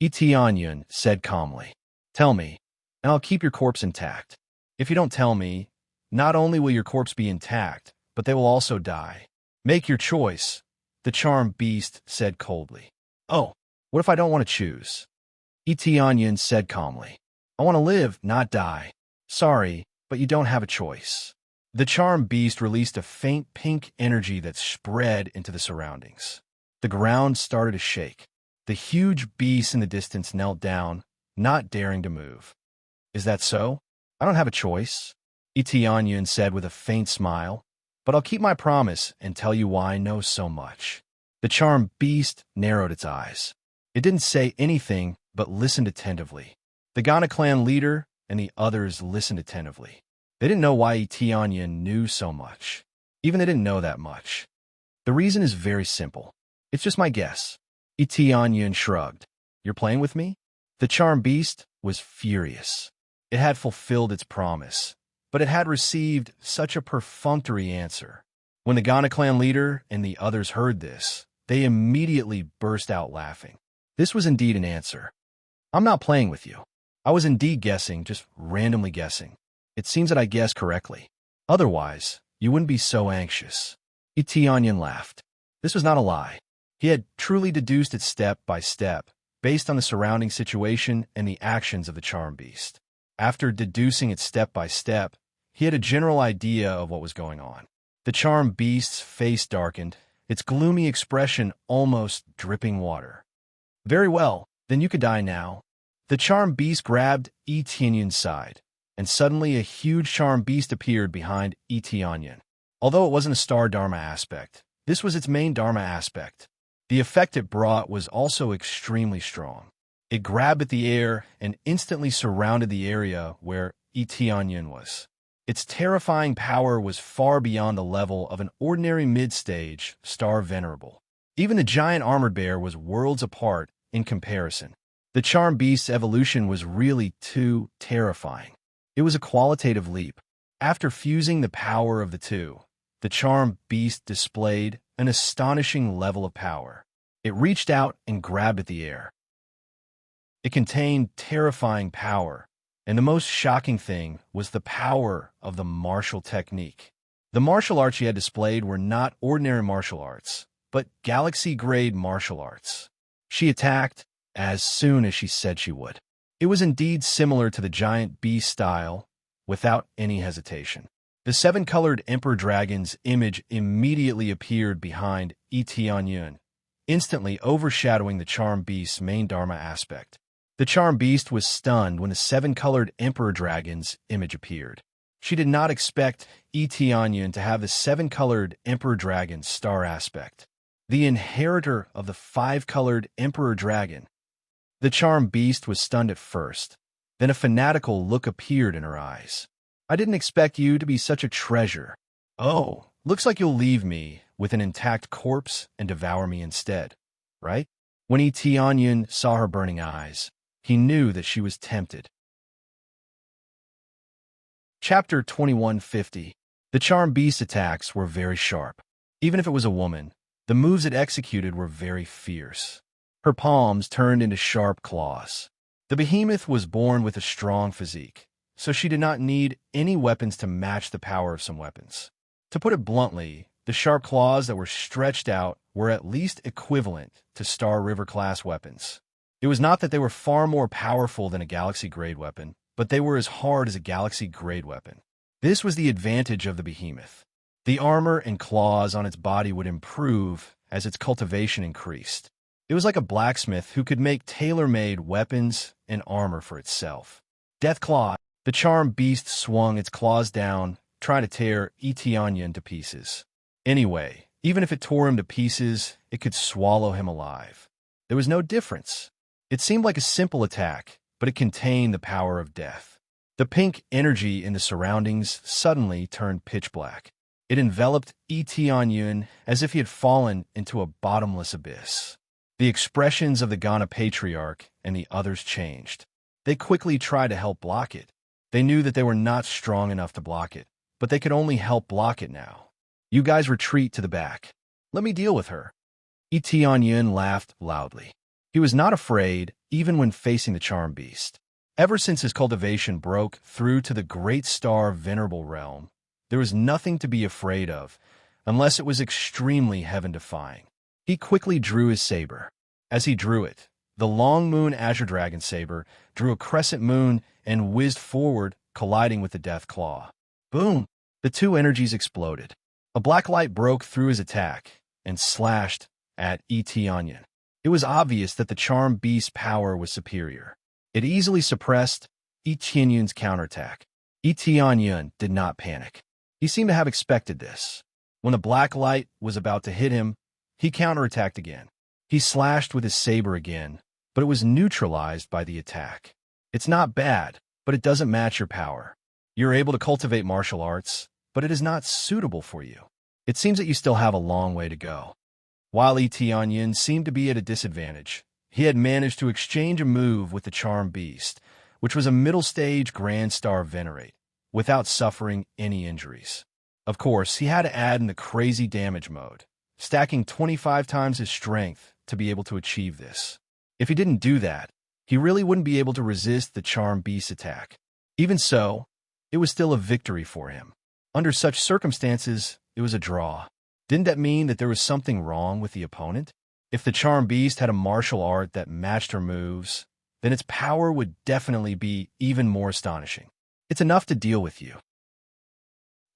Tian Yun said calmly. Tell me, and I'll keep your corpse intact. If you don't tell me, not only will your corpse be intact, but they will also die. Make your choice, the charmed beast said coldly. Oh, what if I don't want to choose? Tian Yun said calmly. I want to live, not die. Sorry, but you don't have a choice. The charmed beast released a faint pink energy that spread into the surroundings. The ground started to shake. The huge beast in the distance knelt down, not daring to move. Is that so? I don't have a choice, Tian Yun said with a faint smile, but I'll keep my promise and tell you why I know so much. The charmed beast narrowed its eyes. It didn't say anything, but listened attentively. The Ghana clan leader and the others listened attentively. They didn't know why Tian Yun knew so much. Even they didn't know that much. The reason is very simple. It's just my guess. Tian Yun shrugged. You're playing with me? The charmed beast was furious. It had fulfilled its promise, but it had received such a perfunctory answer. When the Ghana clan leader and the others heard this, they immediately burst out laughing. This was indeed an answer. I'm not playing with you. I was indeed guessing, just randomly guessing. It seems that I guessed correctly. Otherwise, you wouldn't be so anxious. Tian Yun laughed. This was not a lie. He had truly deduced it step by step, based on the surrounding situation and the actions of the charmed beast. After deducing it step by step, he had a general idea of what was going on. The charmed beast's face darkened, its gloomy expression almost dripping water. Very well, then you could die now. The charmed beast grabbed Tian Yun's side, and suddenly a huge charmed beast appeared behind Tian Yun. Although it wasn't a star Dharma aspect, this was its main Dharma aspect. The effect it brought was also extremely strong. It grabbed at the air and instantly surrounded the area where Tian Yun was. Its terrifying power was far beyond the level of an ordinary mid-stage star venerable. Even the giant armored bear was worlds apart in comparison. The charmed beast's evolution was really too terrifying. It was a qualitative leap. After fusing the power of the two, the charmed beast displayed an astonishing level of power. It reached out and grabbed at the air. It contained terrifying power, and the most shocking thing was the power of the martial technique. The martial arts she had displayed were not ordinary martial arts, but galaxy-grade martial arts. She attacked as soon as she said she would. It was indeed similar to the giant beast style, without any hesitation. The seven-colored Emperor Dragon's image immediately appeared behind Tian Yun, instantly overshadowing the charmed beast's main Dharma aspect. The charmed beast was stunned when the seven-colored Emperor Dragon's image appeared. She did not expect Tian Yun to have the seven-colored Emperor Dragon's star aspect, the inheritor of the five-colored Emperor Dragon. The charmed beast was stunned at first, then a fanatical look appeared in her eyes. I didn't expect you to be such a treasure. Oh, looks like you'll leave me with an intact corpse and devour me instead, right? When Tian Yun saw her burning eyes, he knew that she was tempted. Chapter 2150. The charmed beast's attacks were very sharp. Even if it was a woman, the moves it executed were very fierce. Her palms turned into sharp claws. The behemoth was born with a strong physique, so she did not need any weapons to match the power of some weapons. To put it bluntly, the sharp claws that were stretched out were at least equivalent to Star River-class weapons. It was not that they were far more powerful than a Galaxy-grade weapon, but they were as hard as a Galaxy-grade weapon. This was the advantage of the behemoth. The armor and claws on its body would improve as its cultivation increased. It was like a blacksmith who could make tailor-made weapons and armor for itself. Death Claw. The charmed beast swung its claws down try to tear Etionyan to pieces. Anyway, even if it tore him to pieces, it could swallow him alive. There was no difference. It seemed like a simple attack, but it contained the power of death. The pink energy in the surroundings suddenly turned pitch black. It enveloped Etionyan as if he had fallen into a bottomless abyss. The expressions of the Ghana patriarch and the others changed. They quickly tried to help block it. They knew that they were not strong enough to block it, but they could only help block it now. You guys retreat to the back. Let me deal with her. Etionyan laughed loudly. He was not afraid, even when facing the charm beast. Ever since his cultivation broke through to the great star venerable realm, there was nothing to be afraid of, unless it was extremely heaven-defying. He quickly drew his saber. As he drew it, the long moon azure dragon saber drew a crescent moon and whizzed forward, colliding with the death claw. Boom! The two energies exploded. A black light broke through his attack and slashed at Etionyan. It was obvious that the charm beast's power was superior. It easily suppressed Etionyan's counterattack. Etionyan did not panic. He seemed to have expected this. When the black light was about to hit him, he counterattacked again. He slashed with his saber again, but it was neutralized by the attack. It's not bad, but it doesn't match your power. You're able to cultivate martial arts, but it is not suitable for you. It seems that you still have a long way to go. While Etionyan seemed to be at a disadvantage, he had managed to exchange a move with the charm beast, which was a middle-stage Grand Star Venerate, without suffering any injuries. Of course, he had to add in the crazy damage mode, stacking 25 times his strength to be able to achieve this. If he didn't do that, he really wouldn't be able to resist the charm beast's attack. Even so, it was still a victory for him. Under such circumstances, it was a draw. Didn't that mean that there was something wrong with the opponent? If the charm beast had a martial art that matched her moves, then its power would definitely be even more astonishing. It's enough to deal with you.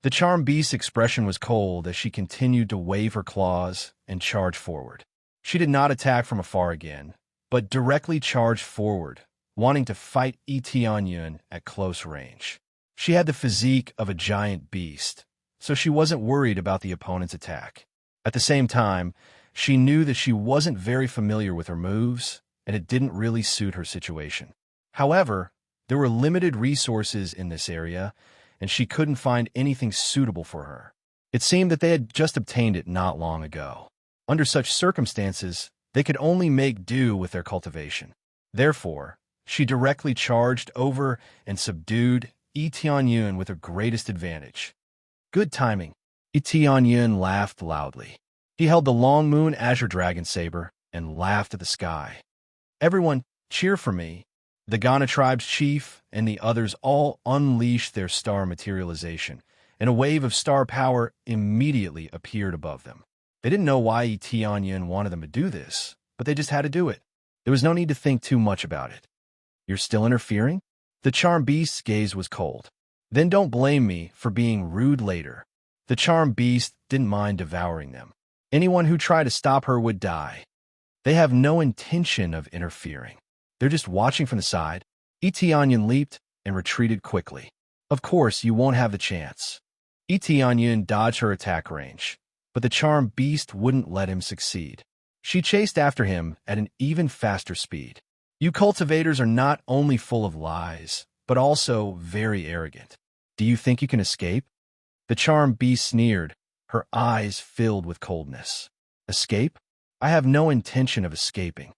The charm beast's expression was cold as she continued to wave her claws and charge forward. She did not attack from afar again, but directly charged forward, wanting to fight Etionyan at close range. She had the physique of a giant beast, so she wasn't worried about the opponent's attack. At the same time, she knew that she wasn't very familiar with her moves, and it didn't really suit her situation. However, there were limited resources in this area, and she couldn't find anything suitable for her. It seemed that they had just obtained it not long ago. Under such circumstances, they could only make do with their cultivation. Therefore, she directly charged over and subdued Etionyan with her greatest advantage. Good timing. Etionyan laughed loudly. He held the long moon azure dragon saber and laughed at the sky. Everyone, cheer for me. The Ghana tribe's chief and the others all unleashed their star materialization, and a wave of star power immediately appeared above them. They didn't know why Etionyan wanted them to do this, but they just had to do it. There was no need to think too much about it. You're still interfering? The charm beast's gaze was cold. Then don't blame me for being rude later. The charm beast didn't mind devouring them. Anyone who tried to stop her would die. They have no intention of interfering. They're just watching from the side. Etionyan leaped and retreated quickly. Of course, you won't have the chance. Etionyan dodged her attack range, but the charm beast wouldn't let him succeed. She chased after him at an even faster speed. You cultivators are not only full of lies, but also very arrogant. Do you think you can escape? The charm beast sneered, her eyes filled with coldness. Escape? I have no intention of escaping.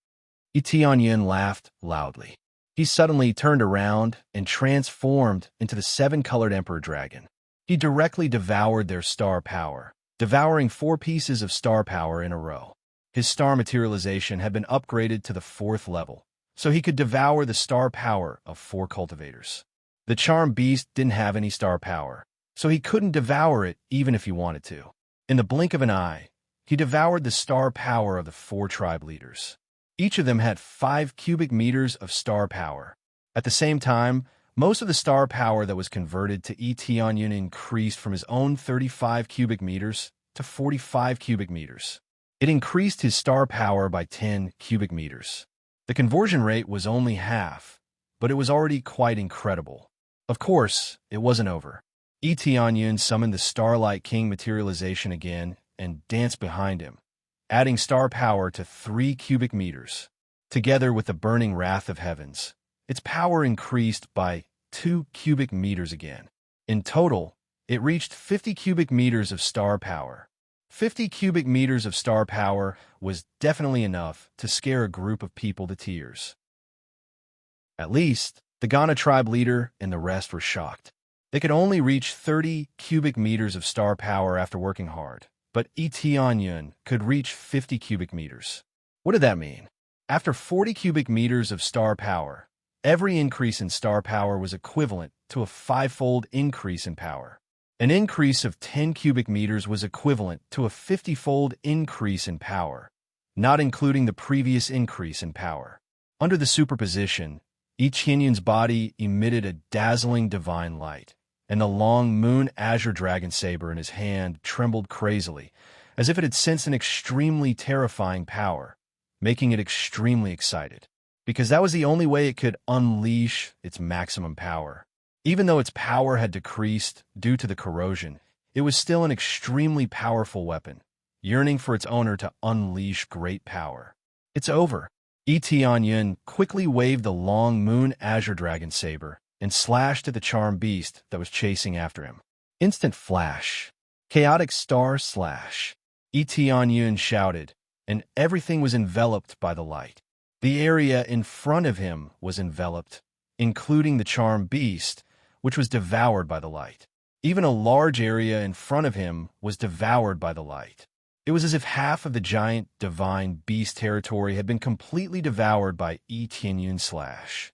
Etionyan laughed loudly. He suddenly turned around and transformed into the seven-colored emperor dragon. He directly devoured their star power, devouring 4 pieces of star power in a row. His star materialization had been upgraded to the 4th level, so he could devour the star power of 4 cultivators. The charm beast didn't have any star power, so he couldn't devour it even if he wanted to. In the blink of an eye, he devoured the star power of the 4 tribe leaders. Each of them had 5 cubic meters of star power. At the same time, most of the star power that was converted to Etionyan increased from his own 35 cubic meters to 45 cubic meters. It increased his star power by 10 cubic meters. The conversion rate was only half, but it was already quite incredible. Of course, it wasn't over. Tianyun summoned the Starlight King materialization again and danced behind him, adding star power to 3 cubic meters. Together with the burning wrath of heavens, its power increased by 2 cubic meters again. In total, it reached 50 cubic meters of star power. 50 cubic meters of star power was definitely enough to scare a group of people to tears. At least, the Ghana tribe leader and the rest were shocked. They could only reach 30 cubic meters of star power after working hard, but Tianyun could reach 50 cubic meters. What did that mean? After 40 cubic meters of star power, every increase in star power was equivalent to a 5-fold increase in power. An increase of 10 cubic meters was equivalent to a 50-fold increase in power, not including the previous increase in power. Under the superposition, Tianyun's body emitted a dazzling divine light, and the long moon azure dragon saber in his hand trembled crazily, as if it had sensed an extremely terrifying power, making it extremely excited, because that was the only way it could unleash its maximum power. Even though its power had decreased due to the corrosion, it was still an extremely powerful weapon, yearning for its owner to unleash great power. It's over. Tianyun quickly waved the long moon azure dragon saber and slashed at the charmed beast that was chasing after him. Instant flash. Chaotic star slash. Tianyun shouted, and everything was enveloped by the light. The area in front of him was enveloped, including the charmed beast, which was devoured by the light. Even a large area in front of him was devoured by the light. It was as if half of the giant divine beast territory had been completely devoured by Tianyun slash.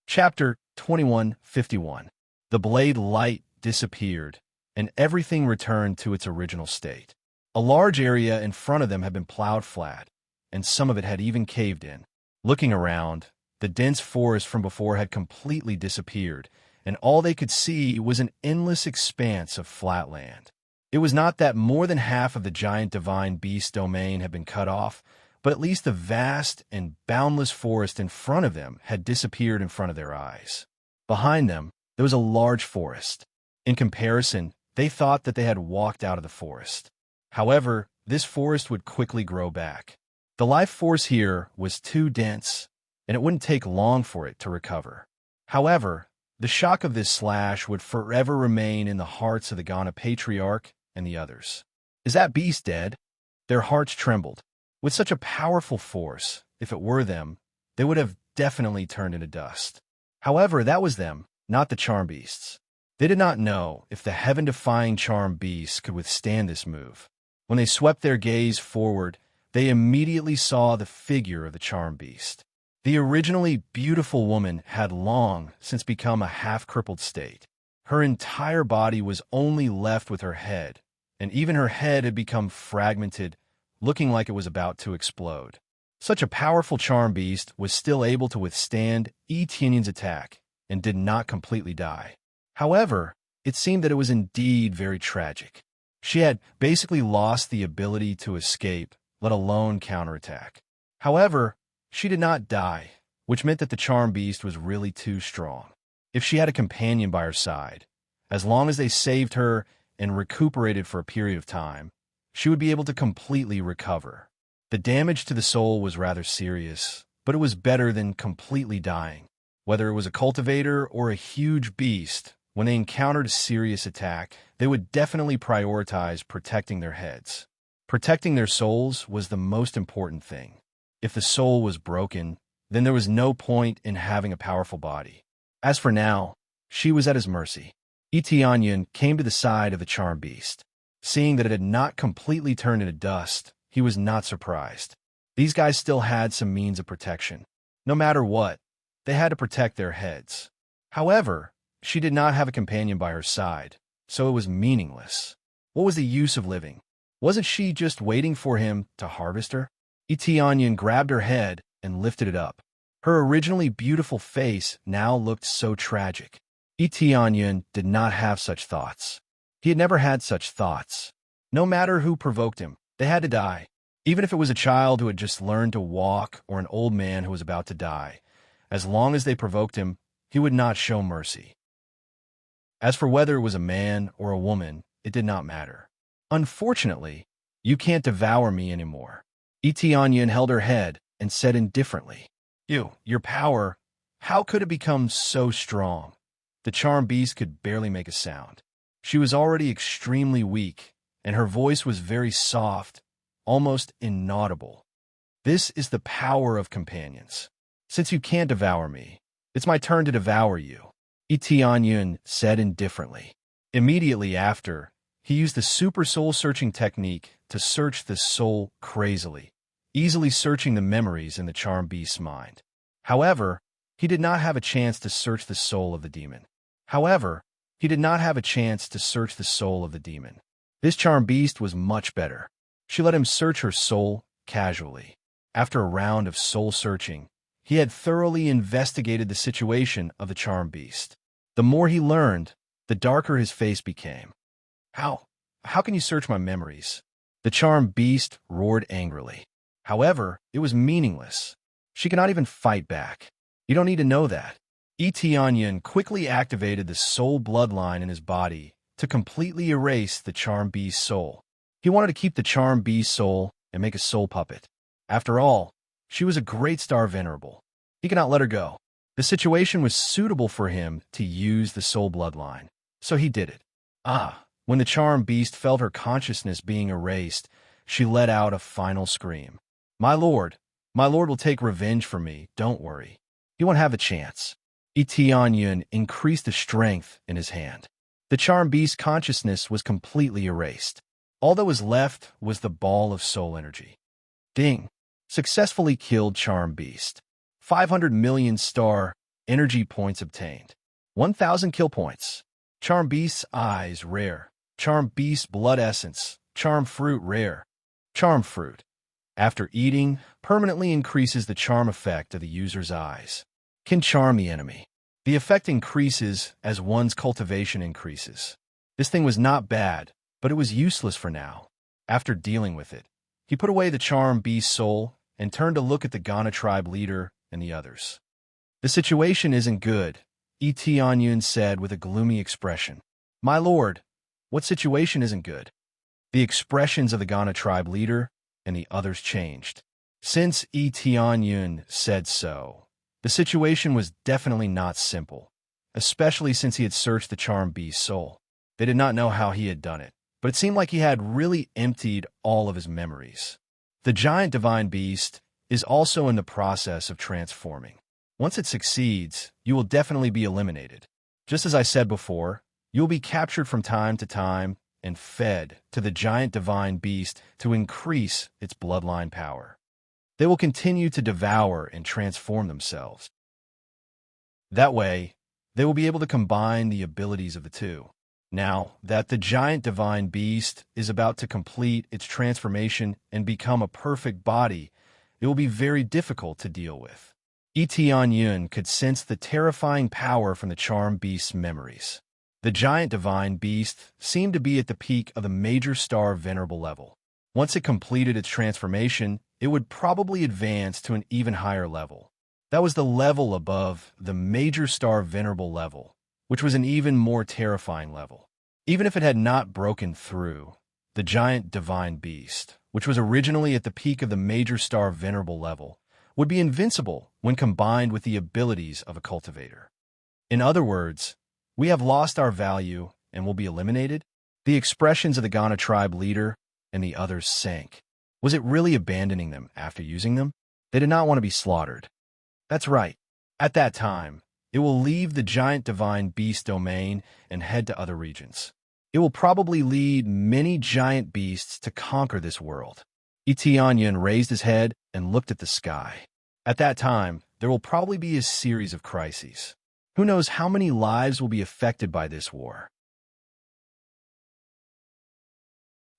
Chapter 2151. The blade light disappeared, and everything returned to its original state. A large area in front of them had been plowed flat, and some of it had even caved in. Looking around, the dense forest from before had completely disappeared, and all they could see was an endless expanse of flat land. It was not that more than half of the giant divine beast domain had been cut off, but at least the vast and boundless forest in front of them had disappeared in front of their eyes. Behind them, there was a large forest. In comparison, they thought that they had walked out of the forest. However, this forest would quickly grow back. The life force here was too dense, and it wouldn't take long for it to recover. However, the shock of this slash would forever remain in the hearts of the Ghana patriarch and the others. Is that beast dead? Their hearts trembled. With such a powerful force, if it were them, they would have definitely turned into dust. However, that was them, not the charm beasts. They did not know if the heaven-defying charm beasts could withstand this move. When they swept their gaze forward, they immediately saw the figure of the charm beast. The originally beautiful woman had long since become a half-crippled state. Her entire body was only left with her head, and even her head had become fragmented, looking like it was about to explode. Such a powerful charm beast was still able to withstand Tianyun's attack and did not completely die. However, it seemed that it was indeed very tragic. She had basically lost the ability to escape, let alone counterattack. However, she did not die, which meant that the charm beast was really too strong. If she had a companion by her side, as long as they saved her and recuperated for a period of time, she would be able to completely recover. The damage to the soul was rather serious, but it was better than completely dying. Whether it was a cultivator or a huge beast, when they encountered a serious attack, they would definitely prioritize protecting their heads. Protecting their souls was the most important thing. If the soul was broken, then there was no point in having a powerful body. As for now, she was at his mercy. Tianyun came to the side of the charm beast. Seeing that it had not completely turned into dust, he was not surprised. These guys still had some means of protection. No matter what, they had to protect their heads. However, she did not have a companion by her side, so it was meaningless. What was the use of living? Wasn't she just waiting for him to harvest her? Tianyun grabbed her head and lifted it up. Her originally beautiful face now looked so tragic. Tianyun did not have such thoughts. He had never had such thoughts. No matter who provoked him, they had to die. Even if it was a child who had just learned to walk or an old man who was about to die, as long as they provoked him, he would not show mercy. As for whether it was a man or a woman, it did not matter. Unfortunately, you can't devour me anymore. Etianyan held her head and said indifferently, Your power, how could it become so strong? The charmed beast could barely make a sound. She was already extremely weak, and her voice was very soft, almost inaudible. This is the power of companions. Since you can't devour me, it's my turn to devour you, Etianyan said indifferently. Immediately after, he used the super soul-searching technique to search the soul crazily, easily searching the memories in the charmed beast's mind. However, he did not have a chance to search the soul of the demon. This charmed beast was much better. She let him search her soul casually. After a round of soul-searching, he had thoroughly investigated the situation of the charmed beast. The more he learned, the darker his face became. How can you search my memories? The charmed beast roared angrily. However, it was meaningless. She cannot even fight back. You don't need to know that. Etianyan quickly activated the soul bloodline in his body to completely erase the charmed beast's soul. He wanted to keep the charmed beast's soul and make a soul puppet. After all, she was a great star venerable. He cannot let her go. The situation was suitable for him to use the soul bloodline, so he did it. When the charmed beast felt her consciousness being erased, she let out a final scream. My lord will take revenge for me, don't worry. He won't have a chance. Etianyan increased the strength in his hand. The charmed beast's consciousness was completely erased. All that was left was the ball of soul energy. Ding! Successfully killed charmed beast. 500 million star energy points obtained. 1,000 kill points. Charmed beast's eyes rare. Charmed beast blood essence. Charmed fruit rare. Charmed fruit. After eating, permanently increases the charm effect of the user's eyes. Can charm the enemy. The effect increases as one's cultivation increases. This thing was not bad, but it was useless for now. After dealing with it, he put away the charmed beast's soul and turned to look at the Ghana tribe leader and the others. The situation isn't good, Etianyan said with a gloomy expression. My lord, what situation isn't good? The expressions of the Ghana tribe leader and the others changed. Since Etianyan said so, the situation was definitely not simple, especially since he had searched the charmed beast's soul. They did not know how he had done it, but it seemed like he had really emptied all of his memories. The giant divine beast is also in the process of transforming. Once it succeeds, you will definitely be eliminated. Just as I said before, you will be captured from time to time and fed to the giant divine beast to increase its bloodline power. They will continue to devour and transform themselves. That way, they will be able to combine the abilities of the two. Now that the giant divine beast is about to complete its transformation and become a perfect body, it will be very difficult to deal with. Etianyan could sense the terrifying power from the charmed beast's memories. The giant divine beast seemed to be at the peak of the major star venerable level. Once it completed its transformation, it would probably advance to an even higher level. That was the level above the major star venerable level, which was an even more terrifying level. Even if it had not broken through, the giant divine beast, which was originally at the peak of the major star venerable level, would be invincible when combined with the abilities of a cultivator. In other words, we have lost our value and will be eliminated? The expressions of the Ghana tribe leader and the others sank. Was it really abandoning them after using them? They did not want to be slaughtered. That's right. At that time, it will leave the giant divine beast domain and head to other regions. It will probably lead many giant beasts to conquer this world. Etianyan raised his head and looked at the sky. At that time, there will probably be a series of crises. Who knows how many lives will be affected by this war?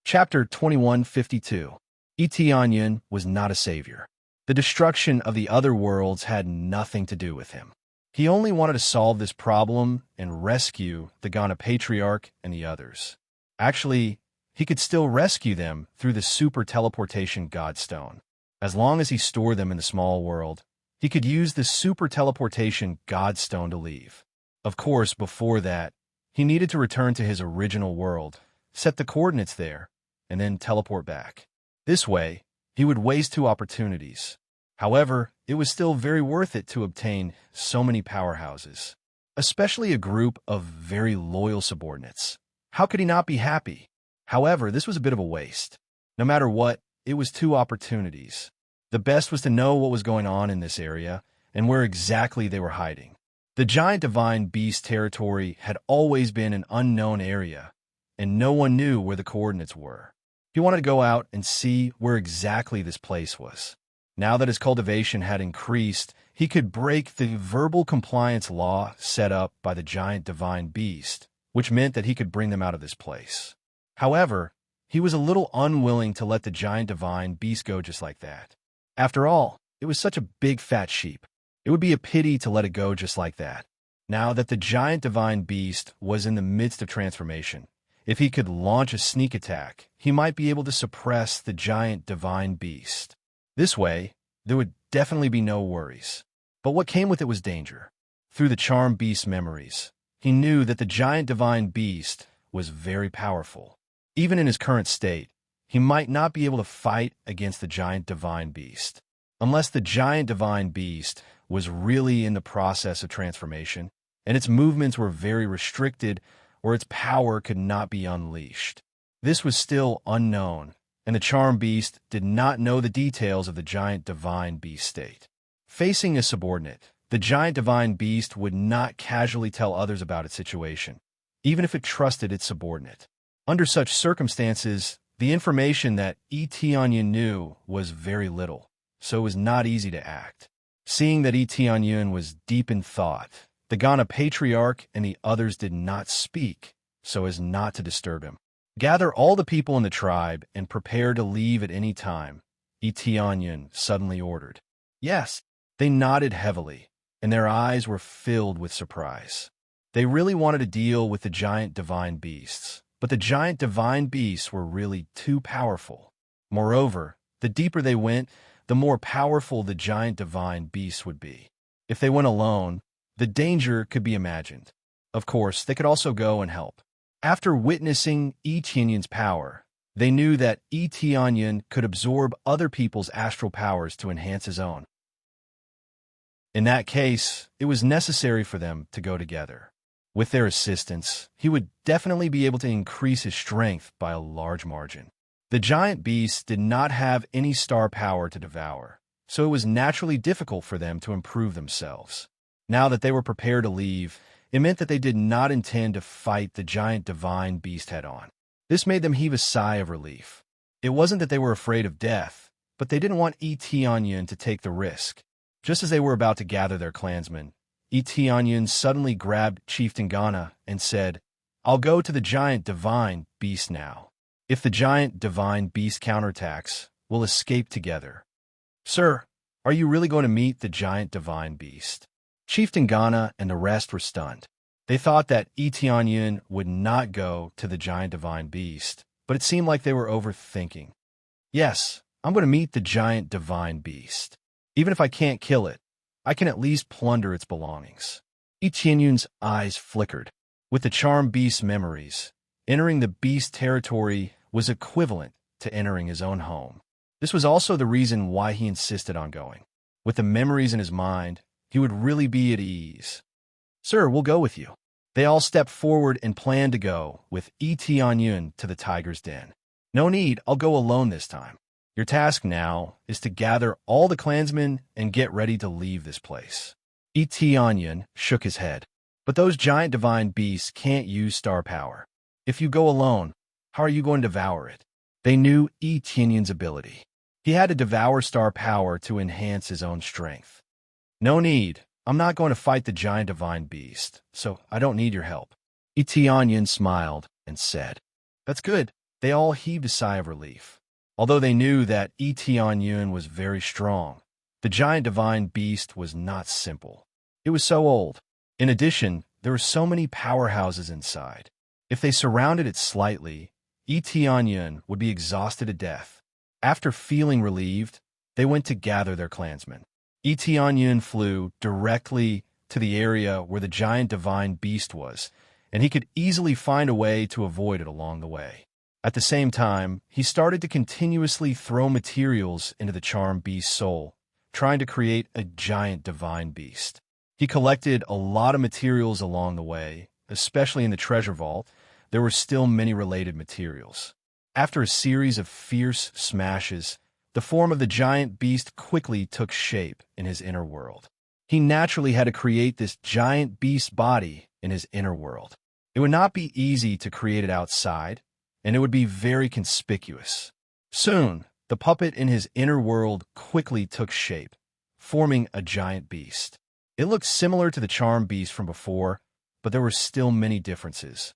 Chapter 2152. Etianyan was not a savior. The destruction of the other worlds had nothing to do with him. He only wanted to solve this problem and rescue the Ghana Patriarch and the others. Actually, he could still rescue them through the super teleportation Godstone. As long as he stored them in the small world, he could use the super teleportation Godstone to leave. Of course, before that, He needed to return to his original world, set the coordinates there, and then teleport back. This way, he would waste two opportunities. However, it was still very worth it to obtain so many powerhouses, especially a group of very loyal subordinates. How could he not be happy? However, this was a bit of a waste. No matter what, it was two opportunities. The best was to know what was going on in this area and where exactly they were hiding. The giant divine beast territory had always been an unknown area, and no one knew where the coordinates were. He wanted to go out and see where exactly this place was. Now that his cultivation had increased, he could break the verbal compliance law set up by the giant divine beast, which meant that he could bring them out of this place. However, he was a little unwilling to let the giant divine beast go just like that. After all, it was such a big fat sheep. It would be a pity to let it go just like that. Now that the giant divine beast was in the midst of transformation, if he could launch a sneak attack, he might be able to suppress the giant divine beast. This way, there would definitely be no worries. But what came with it was danger. Through the charm beast's memories, he knew that the giant divine beast was very powerful. Even in his current state, he might not be able to fight against the giant divine beast. Unless the giant divine beast was really in the process of transformation, and its movements were very restricted, or its power could not be unleashed. This was still unknown, and the charm beast did not know the details of the giant divine beast state. Facing a subordinate, the giant divine beast would not casually tell others about its situation, even if it trusted its subordinate. Under such circumstances, the information that Etienne knew was very little, so it was not easy to act. Seeing that Etienne was deep in thought, the Ghana patriarch and the others did not speak, so as not to disturb him. Gather all the people in the tribe and prepare to leave at any time, Etienne suddenly ordered. Yes, they nodded heavily, and their eyes were filled with surprise. They really wanted to deal with the giant divine beasts, but the giant divine beasts were really too powerful. Moreover, the deeper they went, the more powerful the giant divine beasts would be. If they went alone, the danger could be imagined. Of course, they could also go and help. After witnessing Etienne's power, they knew that Etienne could absorb other people's astral powers to enhance his own. In that case, it was necessary for them to go together. With their assistance, he would definitely be able to increase his strength by a large margin. The giant beasts did not have any star power to devour, so it was naturally difficult for them to improve themselves. Now that they were prepared to leave, it meant that they did not intend to fight the giant divine beast head-on. This made them heave a sigh of relief. It wasn't that they were afraid of death, but they didn't want Etienne to take the risk. Just as they were about to gather their clansmen, Etienne suddenly grabbed Chieftain Ghana and said, "I'll go to the giant divine beast now. If the giant divine beast counterattacks, we'll escape together." "Sir, are you really going to meet the giant divine beast?" Chieftain Ghana and the rest were stunned. They thought that Etienne would not go to the giant divine beast, but it seemed like they were overthinking. "Yes, I'm going to meet the giant divine beast. Even if I can't kill it, I can at least plunder its belongings." Etienne's eyes flickered. With the charm beast's memories, entering the beast territory was equivalent to entering his own home. This was also the reason why he insisted on going. With the memories in his mind, he would really be at ease. "Sir, we'll go with you." They all stepped forward and planned to go with Etienne to the tiger's den. "No need, I'll go alone this time. Your task now is to gather all the clansmen and get ready to leave this place." Etienne shook his head. "But those giant divine beasts can't use star power. If you go alone, how are you going to devour it?" They knew Etienne's ability. He had to devour star power to enhance his own strength. "No need. I'm not going to fight the giant divine beast, so I don't need your help." Etienne smiled and said, "That's good." They all heaved a sigh of relief. Although they knew that Etienne was very strong, the giant divine beast was not simple. It was so old. In addition, there were so many powerhouses inside. If they surrounded it slightly, Etienne would be exhausted to death. After feeling relieved, they went to gather their clansmen. Etienne flew directly to the area where the giant divine beast was, and he could easily find a way to avoid it along the way. At the same time, he started to continuously throw materials into the charmed beast's soul, trying to create a giant divine beast. He collected a lot of materials along the way, especially in the treasure vault. There were still many related materials. After a series of fierce smashes, the form of the giant beast quickly took shape in his inner world. He naturally had to create this giant beast body in his inner world. It would not be easy to create it outside, and it would be very conspicuous. Soon, the puppet in his inner world quickly took shape, forming a giant beast. It looked similar to the charmed beast from before, but there were still many differences.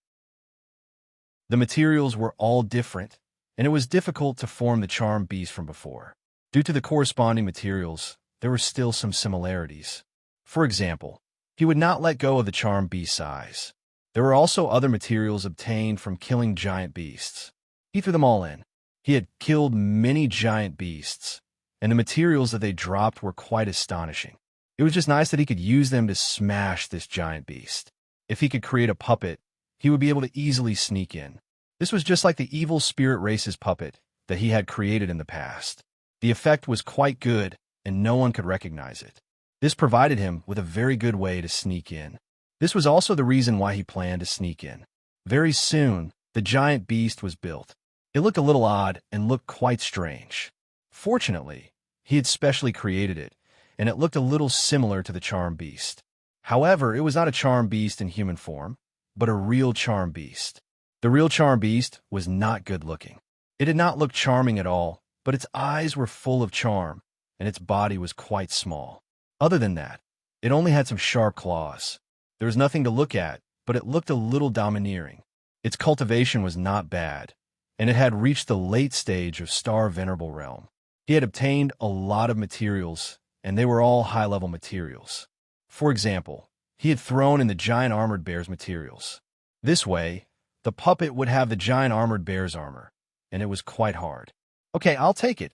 The materials were all different, and it was difficult to form the charmed beast from before. Due to the corresponding materials, there were still some similarities. For example, he would not let go of the charmed beast's eyes. There were also other materials obtained from killing giant beasts. He threw them all in. He had killed many giant beasts, and the materials that they dropped were quite astonishing. It was just nice that he could use them to smash this giant beast. If he could create a puppet, he would be able to easily sneak in. This was just like the evil spirit race's puppet that he had created in the past. The effect was quite good, and no one could recognize it. This provided him with a very good way to sneak in. This was also the reason why he planned to sneak in. Very soon, the giant beast was built. It looked a little odd and looked quite strange. Fortunately, he had specially created it, and it looked a little similar to the charmed beast. However, it was not a charmed beast in human form, but a real charmed beast. The real charmed beast was not good looking. It did not look charming at all, but its eyes were full of charm, and its body was quite small. Other than that, it only had some sharp claws. There was nothing to look at, but it looked a little domineering. Its cultivation was not bad, and it had reached the late stage of Star Venerable Realm. He had obtained a lot of materials, and they were all high-level materials. For example, he had thrown in the giant armored bear's materials. This way, the puppet would have the giant armored bear's armor, and it was quite hard. Okay, I'll take it.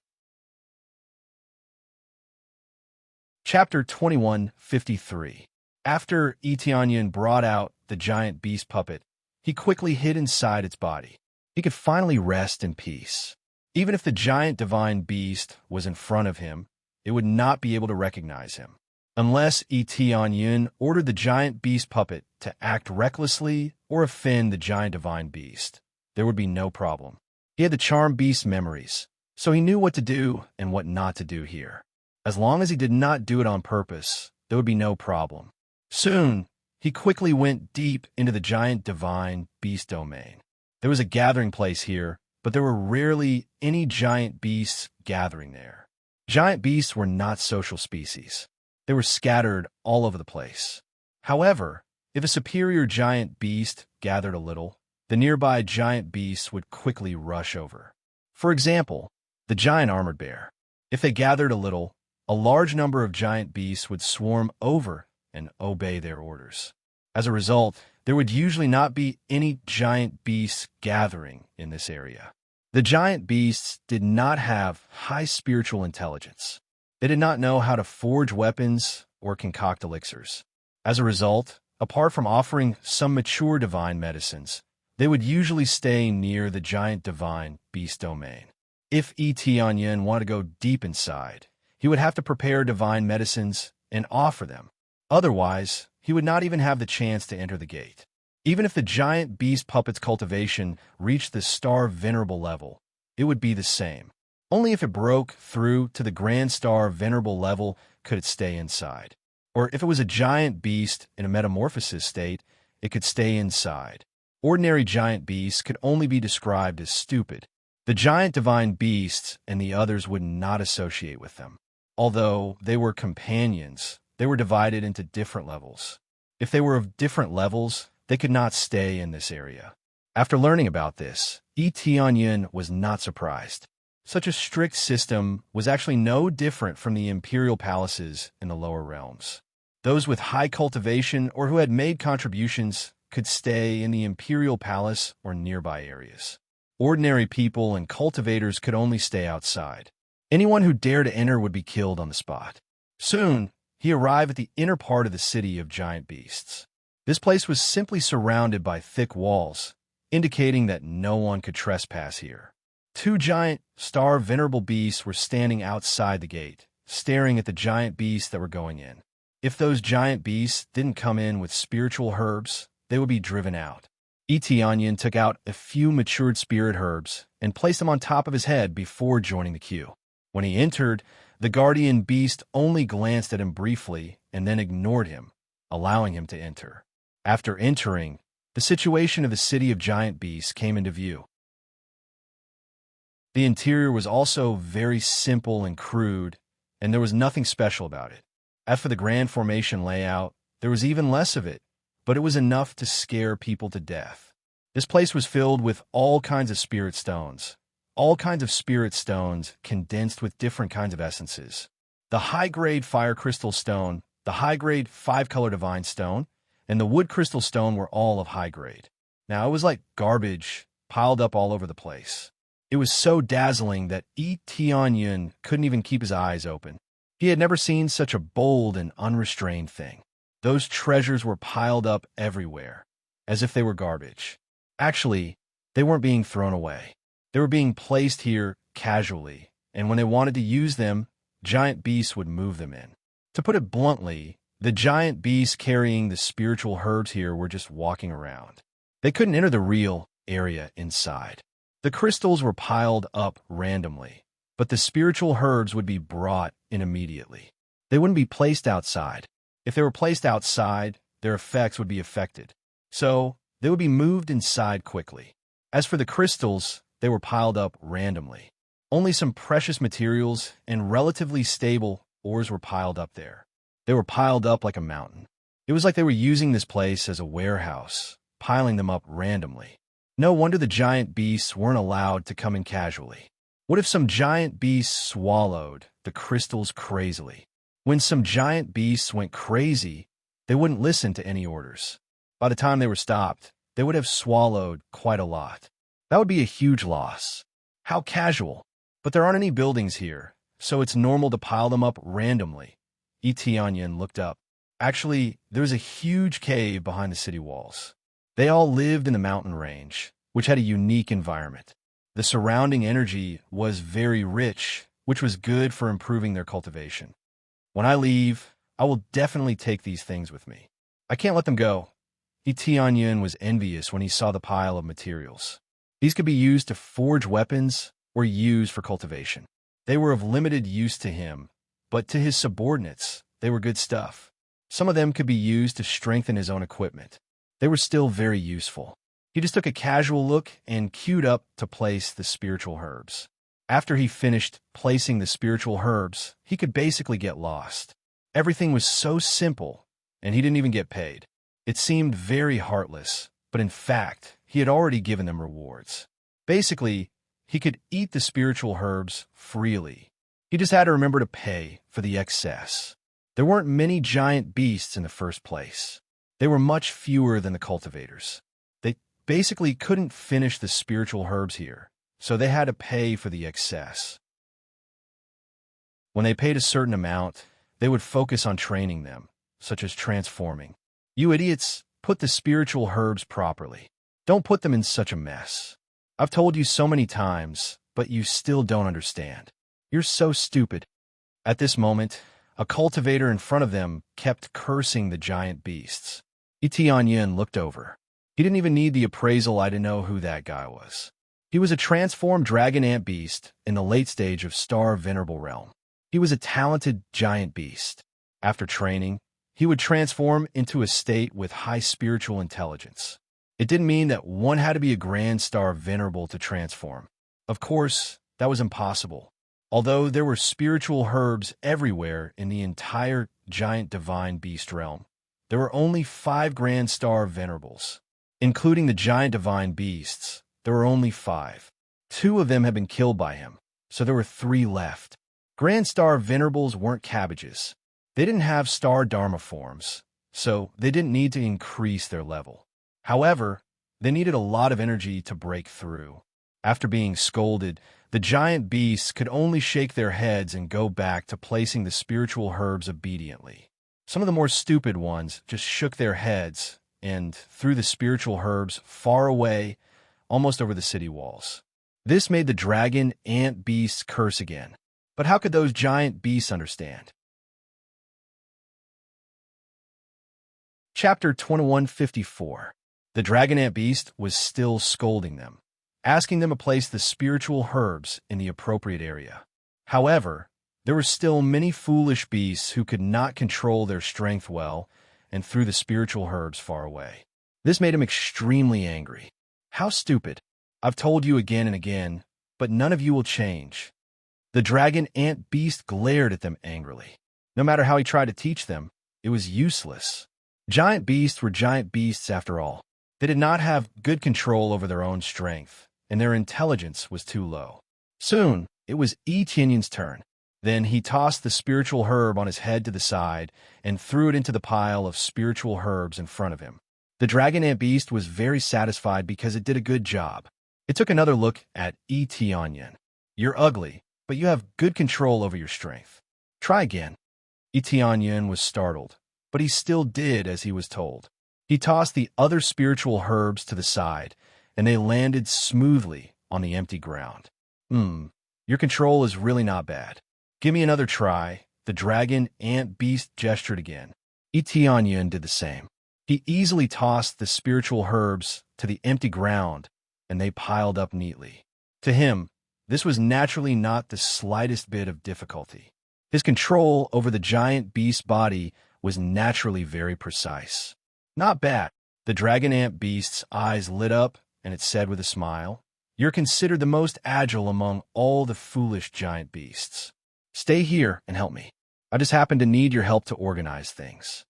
Chapter 2153. After Etienne brought out the giant beast puppet, he quickly hid inside its body. He could finally rest in peace. Even if the giant divine beast was in front of him, it would not be able to recognize him. Unless Etienne ordered the giant beast puppet to act recklessly or offend the giant divine beast, there would be no problem. He had the charmed beast memories, so he knew what to do and what not to do here. As long as he did not do it on purpose, there would be no problem. Soon, he quickly went deep into the giant divine beast domain. There was a gathering place here, but there were rarely any giant beasts gathering there. Giant beasts were not social species. They were scattered all over the place. However, if a superior giant beast gathered a little, the nearby giant beasts would quickly rush over. For example, the giant armored bear. If they gathered a little, a large number of giant beasts would swarm over and obey their orders. As a result, there would usually not be any giant beasts gathering in this area. The giant beasts did not have high spiritual intelligence. They did not know how to forge weapons or concoct elixirs. As a result, apart from offering some mature divine medicines, they would usually stay near the giant divine beast domain. If Etienne wanted to go deep inside, he would have to prepare divine medicines and offer them. Otherwise, he would not even have the chance to enter the gate. Even if the giant beast puppet's cultivation reached the Star Venerable level, it would be the same. Only if it broke through to the Grand Star Venerable level could it stay inside. Or if it was a giant beast in a metamorphosis state, it could stay inside. Ordinary giant beasts could only be described as stupid. The giant divine beasts and the others would not associate with them. Although they were companions, they were divided into different levels. If they were of different levels, they could not stay in this area. After learning about this, Etienne was not surprised. Such a strict system was actually no different from the imperial palaces in the lower realms. Those with high cultivation or who had made contributions could stay in the imperial palace or nearby areas. Ordinary people and cultivators could only stay outside. Anyone who dared to enter would be killed on the spot. Soon, he arrived at the inner part of the city of giant beasts. This place was simply surrounded by thick walls, indicating that no one could trespass here. Two giant, star-venerable beasts were standing outside the gate, staring at the giant beasts that were going in. If those giant beasts didn't come in with spiritual herbs, they would be driven out. Etionyan took out a few matured spirit herbs and placed them on top of his head before joining the queue. When he entered, the guardian beast only glanced at him briefly and then ignored him, allowing him to enter. After entering, the situation of the city of giant beasts came into view. The interior was also very simple and crude, and there was nothing special about it. As for the grand formation layout, there was even less of it, but it was enough to scare people to death. This place was filled with all kinds of spirit stones, condensed with different kinds of essences. The high-grade fire crystal stone, the high-grade 5-color divine stone, and the wood crystal stone were all of high grade. Now, it was like garbage piled up all over the place. It was so dazzling that Etionyan couldn't even keep his eyes open. He had never seen such a bold and unrestrained thing. Those treasures were piled up everywhere, as if they were garbage. Actually, they weren't being thrown away. They were being placed here casually, and when they wanted to use them, giant beasts would move them in. To put it bluntly, the giant beasts carrying the spiritual herbs here were just walking around. They couldn't enter the real area inside. The crystals were piled up randomly, but the spiritual herbs would be brought in immediately. They wouldn't be placed outside. If they were placed outside, their effects would be affected. So, they would be moved inside quickly. As for the crystals, they were piled up randomly. Only some precious materials and relatively stable ores were piled up there. They were piled up like a mountain. It was like they were using this place as a warehouse, piling them up randomly. No wonder the giant beasts weren't allowed to come in casually. What if some giant beasts swallowed the crystals crazily? When some giant beasts went crazy, they wouldn't listen to any orders. By the time they were stopped, they would have swallowed quite a lot. That would be a huge loss. How casual. But there aren't any buildings here, so it's normal to pile them up randomly. Etionyan looked up. Actually, there was a huge cave behind the city walls. They all lived in the mountain range, which had a unique environment. The surrounding energy was very rich, which was good for improving their cultivation. When I leave, I will definitely take these things with me. I can't let them go. Etionyan was envious when he saw the pile of materials. These could be used to forge weapons or used for cultivation. They were of limited use to him, but to his subordinates, they were good stuff. Some of them could be used to strengthen his own equipment. They were still very useful. He just took a casual look and queued up to place the spiritual herbs. After he finished placing the spiritual herbs, he could basically get lost. Everything was so simple, and he didn't even get paid. It seemed very heartless, but in fact, he had already given them rewards. Basically, he could eat the spiritual herbs freely. He just had to remember to pay for the excess. There weren't many giant beasts in the first place. They were much fewer than the cultivators. They basically couldn't finish the spiritual herbs here, so they had to pay for the excess. When they paid a certain amount, they would focus on training them, such as transforming. You idiots, put the spiritual herbs properly. Don't put them in such a mess. I've told you so many times, but you still don't understand. You're so stupid. At this moment, a cultivator in front of them kept cursing the giant beasts. Etionyan looked over. He didn't even need the appraisal eye to know who that guy was. He was a transformed dragon ant beast in the late stage of Star Venerable Realm. He was a talented giant beast. After training, he would transform into a state with high spiritual intelligence. It didn't mean that one had to be a Grand Star Venerable to transform. Of course, that was impossible. Although there were spiritual herbs everywhere in the entire giant divine beast realm, there were only 5 Grand Star Venerables. Including the giant divine beasts, there were only 5. 2 of them had been killed by him, so there were 3 left. Grand Star Venerables weren't cabbages. They didn't have Star Dharma forms, so they didn't need to increase their level. However, they needed a lot of energy to break through. After being scolded, the giant beasts could only shake their heads and go back to placing the spiritual herbs obediently. Some of the more stupid ones just shook their heads and threw the spiritual herbs far away, almost over the city walls. This made the dragon ant beasts curse again. But how could those giant beasts understand? Chapter 2154. The dragon ant beast was still scolding them, asking them to place the spiritual herbs in the appropriate area. However, there were still many foolish beasts who could not control their strength well and threw the spiritual herbs far away. This made him extremely angry. How stupid! I've told you again and again, but none of you will change. The dragon ant beast glared at them angrily. No matter how he tried to teach them, it was useless. Giant beasts were giant beasts after all. They did not have good control over their own strength, and their intelligence was too low. Soon, it was Etienne's turn. Then he tossed the spiritual herb on his head to the side and threw it into the pile of spiritual herbs in front of him. The dragon ant beast was very satisfied because it did a good job. It took another look at Etienne. You're ugly, but you have good control over your strength. Try again. Etienne was startled, but he still did as he was told. He tossed the other spiritual herbs to the side, and they landed smoothly on the empty ground. Your control is really not bad. Give me another try. The dragon ant beast gestured again. Etienne did the same. He easily tossed the spiritual herbs to the empty ground, and they piled up neatly. To him, this was naturally not the slightest bit of difficulty. His control over the giant beast's body was naturally very precise. Not bad. The dragon ant beast's eyes lit up, and it said with a smile, You're considered the most agile among all the foolish giant beasts. Stay here and help me. I just happen to need your help to organize things.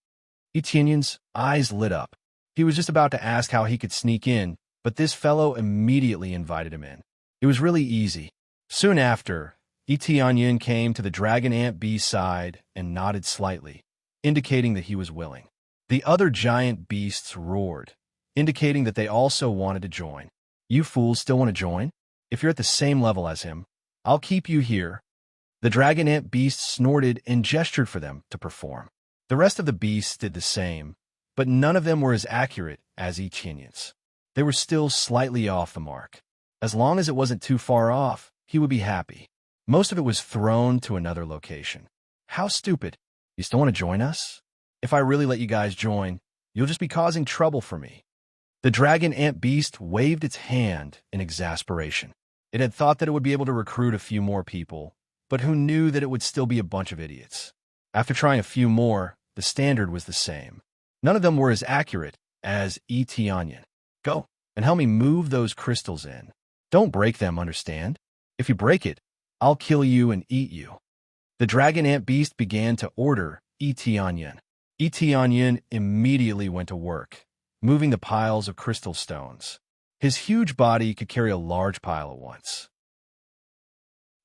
Etienne's eyes lit up. He was just about to ask how he could sneak in, but this fellow immediately invited him in. It was really easy. Soon after, Etienne came to the dragon ant beast's side and nodded slightly, indicating that he was willing. The other giant beasts roared, indicating that they also wanted to join. You fools still want to join? If you're at the same level as him, I'll keep you here. The dragon ant beast snorted and gestured for them to perform. The rest of the beasts did the same, but none of them were as accurate as Etienne's. They were still slightly off the mark. As long as it wasn't too far off, he would be happy. Most of it was thrown to another location. How stupid. You still want to join us? If I really let you guys join, you'll just be causing trouble for me. The dragon ant beast waved its hand in exasperation. It had thought that it would be able to recruit a few more people, but who knew that it would still be a bunch of idiots? After trying a few more, the standard was the same. None of them were as accurate as Etienne. Go and help me move those crystals in. Don't break them, understand? If you break it, I'll kill you and eat you. The dragon ant beast began to order Etienne. Etienne immediately went to work, moving the piles of crystal stones. His huge body could carry a large pile at once.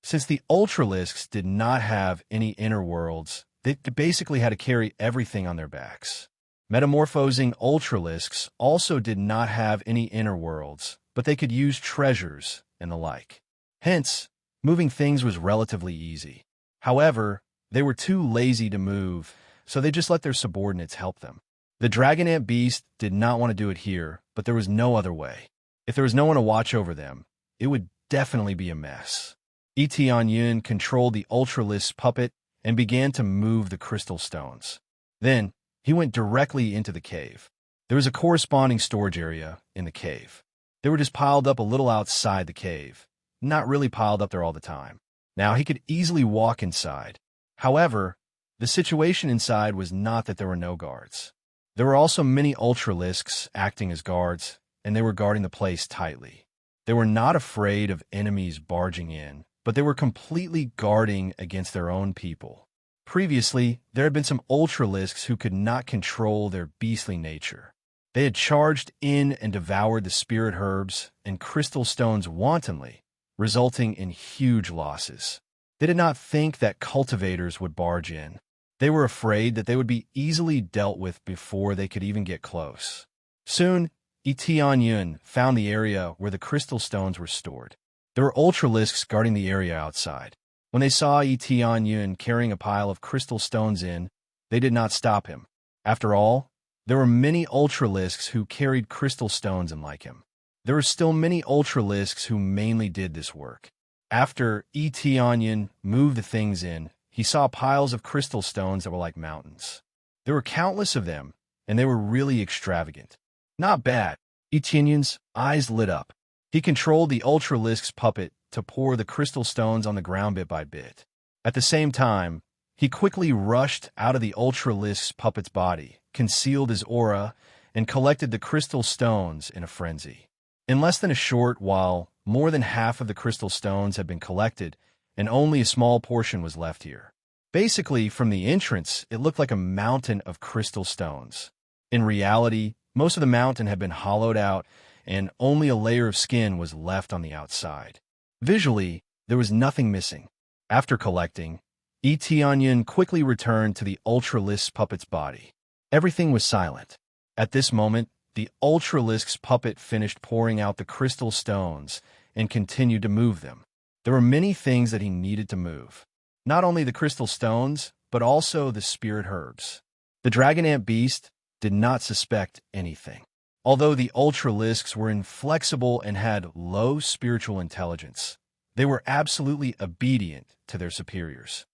Since the Ultralisks did not have any inner worlds, they basically had to carry everything on their backs. Metamorphosing Ultralisks also did not have any inner worlds, but they could use treasures and the like. Hence, moving things was relatively easy. However, they were too lazy to move, so they just let their subordinates help them. The dragon ant beast did not want to do it here, but there was no other way. If there was no one to watch over them, it would definitely be a mess. Etienne controlled the Ultralisk puppet and began to move the crystal stones. Then, he went directly into the cave. There was a corresponding storage area in the cave. They were just piled up a little outside the cave, not really piled up there all the time. Now he could easily walk inside. However, the situation inside was not that there were no guards. There were also many Ultralisks acting as guards, and they were guarding the place tightly. They were not afraid of enemies barging in, but they were completely guarding against their own people. Previously, there had been some Ultralisks who could not control their beastly nature. They had charged in and devoured the spirit herbs and crystal stones wantonly, resulting in huge losses. They did not think that cultivators would barge in. They were afraid that they would be easily dealt with before they could even get close. Soon, Etienne found the area where the crystal stones were stored. There were Ultralisks guarding the area outside. When they saw Etienne carrying a pile of crystal stones in, they did not stop him. After all, There were many ultralisks who carried crystal stones unlike him. There were still many ultralisks who mainly did this work. After Eteonian moved the things in, he saw piles of crystal stones that were like mountains. There were countless of them, and they were really extravagant. Not bad. Eteonian's eyes lit up. He controlled the ultralisk's puppet to pour the crystal stones on the ground bit by bit. At the same time, he quickly rushed out of the ultralisk's puppet's body, concealed his aura, and collected the crystal stones in a frenzy. In less than a short while, more than half of the crystal stones had been collected, and only a small portion was left here. Basically, from the entrance, it looked like a mountain of crystal stones. In reality, most of the mountain had been hollowed out, and only a layer of skin was left on the outside. Visually, there was nothing missing. After collecting, Eteonian quickly returned to the ultralisk's puppet's body. Everything was silent. At this moment, the ultralisk's puppet finished pouring out the crystal stones and continued to move them. There were many things that he needed to move. Not only the crystal stones, but also the spirit herbs. The dragon ant beast did not suspect anything. Although the ultralisks were inflexible and had low spiritual intelligence, they were absolutely obedient to their superiors.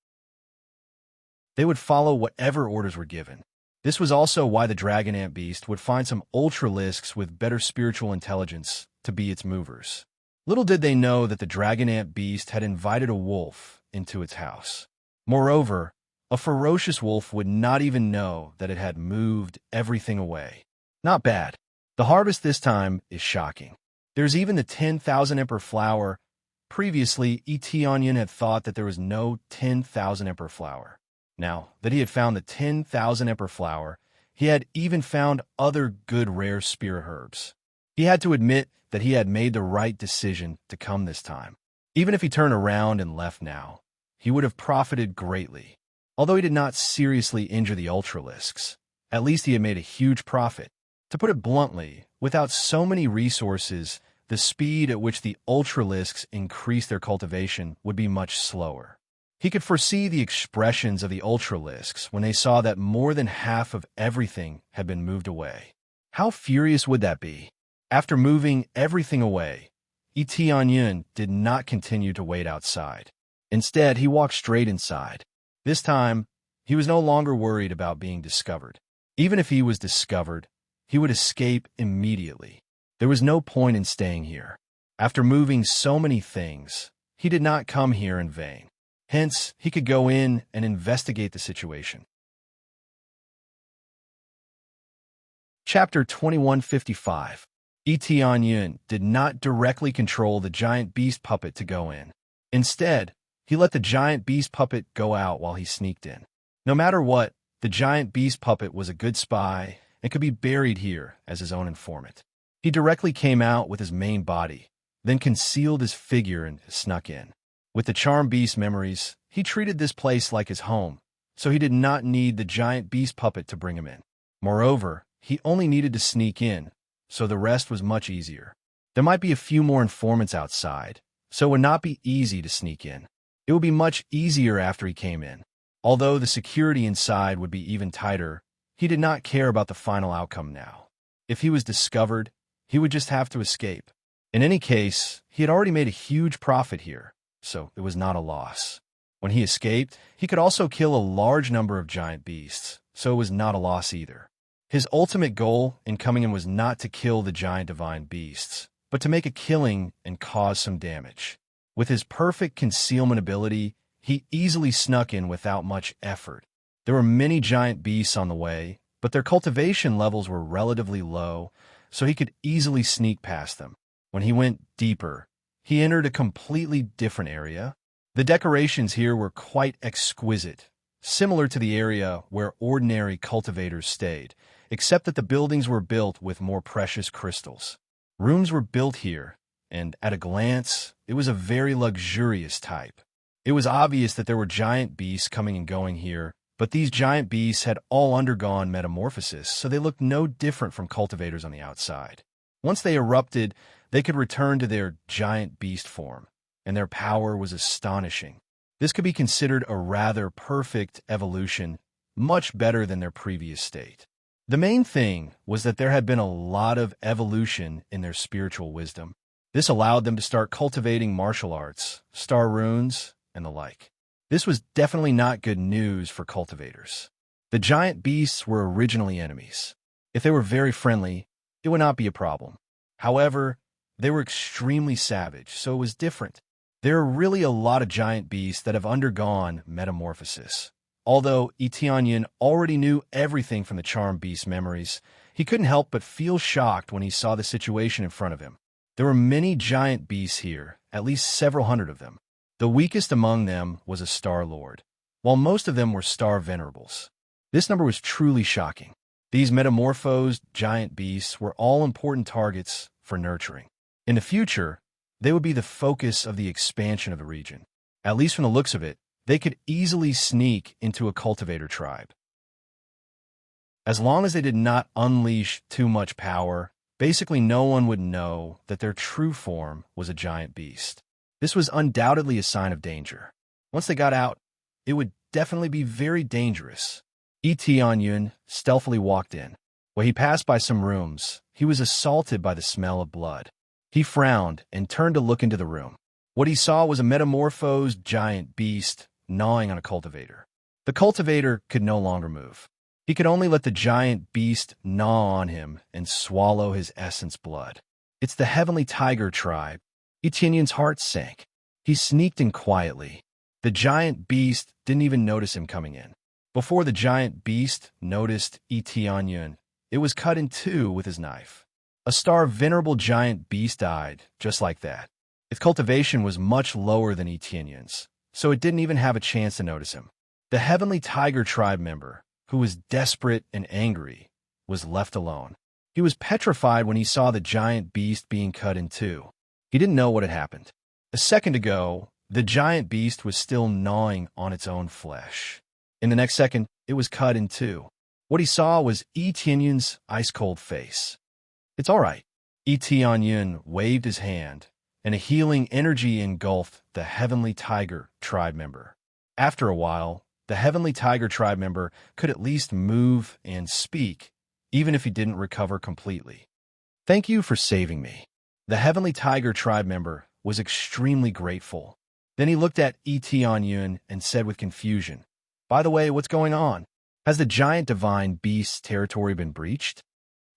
They would follow whatever orders were given. This was also why the dragon ant beast would find some ultralisks with better spiritual intelligence to be its movers. Little did they know that the dragon ant beast had invited a wolf into its house. Moreover, a ferocious wolf would not even know that it had moved everything away. Not bad. The harvest this time is shocking. There's even the 10,000 emperor flower. Previously, Eteonian had thought that there was no 10,000 emperor flower. Now that he had found the 10,000 emperor flower, he had even found other good rare spirit herbs. He had to admit that he had made the right decision to come this time. Even if he turned around and left now, he would have profited greatly. Although he did not seriously injure the ultralisks, at least he had made a huge profit. To put it bluntly, without so many resources, the speed at which the ultralisks increased their cultivation would be much slower. He could foresee the expressions of the ultralisks when they saw that more than half of everything had been moved away. How furious would that be? After moving everything away, Eteonian did not continue to wait outside. Instead, he walked straight inside. This time, he was no longer worried about being discovered. Even if he was discovered, he would escape immediately. There was no point in staying here. After moving so many things, he did not come here in vain. Hence, he could go in and investigate the situation. Chapter 2155. Eteonian did not directly control the giant beast puppet to go in. Instead, he let the giant beast puppet go out while he sneaked in. No matter what, the giant beast puppet was a good spy and could be buried here as his own informant. He directly came out with his main body, then concealed his figure and snuck in. With the charm beast memories, he treated this place like his home, so he did not need the giant beast puppet to bring him in. Moreover, he only needed to sneak in, so the rest was much easier. There might be a few more informants outside, so it would not be easy to sneak in. It would be much easier after he came in. Although the security inside would be even tighter, he did not care about the final outcome now. If he was discovered, he would just have to escape. In any case, he had already made a huge profit here, so it was not a loss. When he escaped, he could also kill a large number of giant beasts, so it was not a loss either. His ultimate goal in coming in was not to kill the giant divine beasts, but to make a killing and cause some damage. With his perfect concealment ability, he easily snuck in without much effort. There were many giant beasts on the way, but their cultivation levels were relatively low, so he could easily sneak past them. When he went deeper, he entered a completely different area. The decorations here were quite exquisite, similar to the area where ordinary cultivators stayed, except that the buildings were built with more precious crystals. Rooms were built here, and at a glance, it was a very luxurious type. It was obvious that there were giant beasts coming and going here, but these giant beasts had all undergone metamorphosis, so they looked no different from cultivators on the outside. Once they erupted, they could return to their giant beast form, and their power was astonishing. This could be considered a rather perfect evolution, much better than their previous state. The main thing was that there had been a lot of evolution in their spiritual wisdom. This allowed them to start cultivating martial arts, star runes, and the like. This was definitely not good news for cultivators. The giant beasts were originally enemies. If they were very friendly, it would not be a problem. However, they were extremely savage, so it was different. There are really a lot of giant beasts that have undergone metamorphosis. Although Etienne already knew everything from the charmed beast memories, he couldn't help but feel shocked when he saw the situation in front of him. There were many giant beasts here, at least several hundred of them. The weakest among them was a Star Lord, while most of them were Star Venerables. This number was truly shocking. These metamorphosed giant beasts were all important targets for nurturing. In the future, they would be the focus of the expansion of the region. At least from the looks of it, they could easily sneak into a cultivator tribe. As long as they did not unleash too much power, basically no one would know that their true form was a giant beast. This was undoubtedly a sign of danger. Once they got out, it would definitely be very dangerous. Etienne stealthily walked in. When he passed by some rooms, he was assaulted by the smell of blood. He frowned and turned to look into the room. What he saw was a metamorphosed giant beast gnawing on a cultivator. The cultivator could no longer move. He could only let the giant beast gnaw on him and swallow his essence blood. It's the heavenly tiger tribe. Etienne's heart sank. He sneaked in quietly. The giant beast didn't even notice him coming in. Before the giant beast noticed Etienne, it was cut in two with his knife. A star venerable giant beast died just like that. Its cultivation was much lower than Etienne's, so it didn't even have a chance to notice him. The heavenly tiger tribe member, who was desperate and angry, was left alone. He was petrified when he saw the giant beast being cut in two. He didn't know what had happened. A second ago, the giant beast was still gnawing on its own flesh. In the next second, it was cut in two. What he saw was Etienne's ice-cold face. "It's all right." Etienne waved his hand, and a healing energy engulfed the heavenly tiger tribe member. After a while, the heavenly tiger tribe member could at least move and speak, even if he didn't recover completely. "Thank you for saving me." The heavenly tiger tribe member was extremely grateful. Then he looked at Etienne and said with confusion, "By the way, what's going on? Has the giant divine beast's territory been breached?"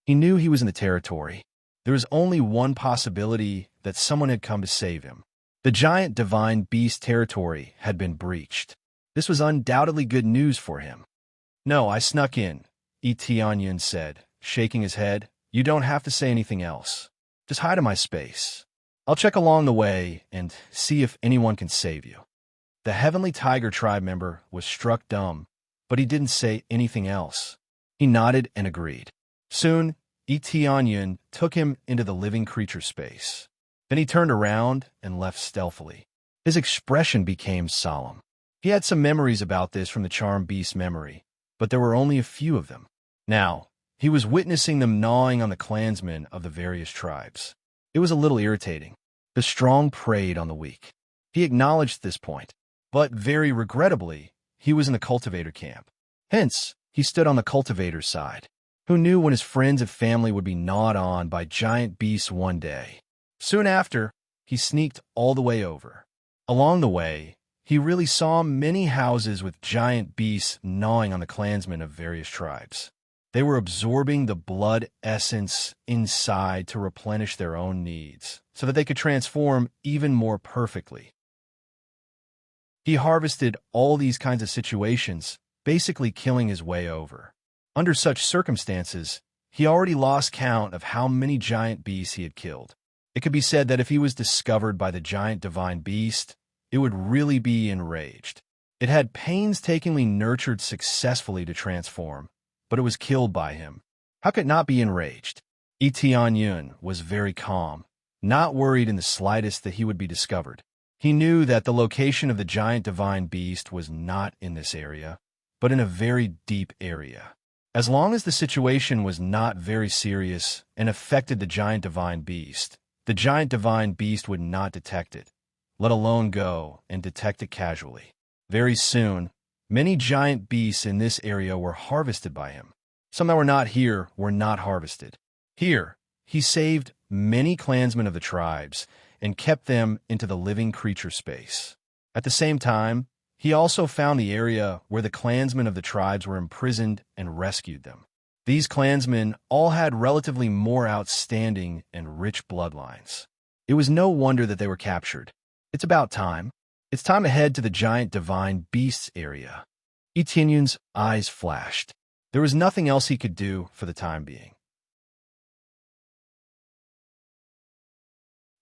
He knew he was in the territory. There was only one possibility that someone had come to save him. The giant divine beast territory had been breached. This was undoubtedly good news for him. "No, I snuck in," Etienne said, shaking his head. "You don't have to say anything else. Just hide in my space. I'll check along the way and see if anyone can save you." The heavenly tiger tribe member was struck dumb, but he didn't say anything else. He nodded and agreed. Soon, Etienne took him into the living creature space. Then he turned around and left stealthily. His expression became solemn. He had some memories about this from the charmed beast memory, but there were only a few of them. Now, he was witnessing them gnawing on the clansmen of the various tribes. It was a little irritating. The strong preyed on the weak. He acknowledged this point, but very regrettably, he was in the cultivator camp. Hence, he stood on the cultivator's side. Who knew when his friends and family would be gnawed on by giant beasts one day? Soon after, he sneaked all the way over. Along the way, he really saw many houses with giant beasts gnawing on the clansmen of various tribes. They were absorbing the blood essence inside to replenish their own needs, so that they could transform even more perfectly. He harvested all these kinds of situations, basically killing his way over. Under such circumstances, he already lost count of how many giant beasts he had killed. It could be said that if he was discovered by the giant divine beast, it would really be enraged. It had painstakingly nurtured successfully to transform, but it was killed by him. How could it not be enraged? Etienne was very calm, not worried in the slightest that he would be discovered. He knew that the location of the giant divine beast was not in this area, but in a very deep area. As long as the situation was not very serious and affected the giant divine beast would not detect it, let alone go and detect it casually. Very soon, many giant beasts in this area were harvested by him. Some that were not here were not harvested. Here, he saved many clansmen of the tribes and kept them into the living creature space. At the same time, he also found the area where the clansmen of the tribes were imprisoned and rescued them. These clansmen all had relatively more outstanding and rich bloodlines. It was no wonder that they were captured. It's about time. It's time to head to the giant divine beasts area. Etienne's eyes flashed. There was nothing else he could do for the time being.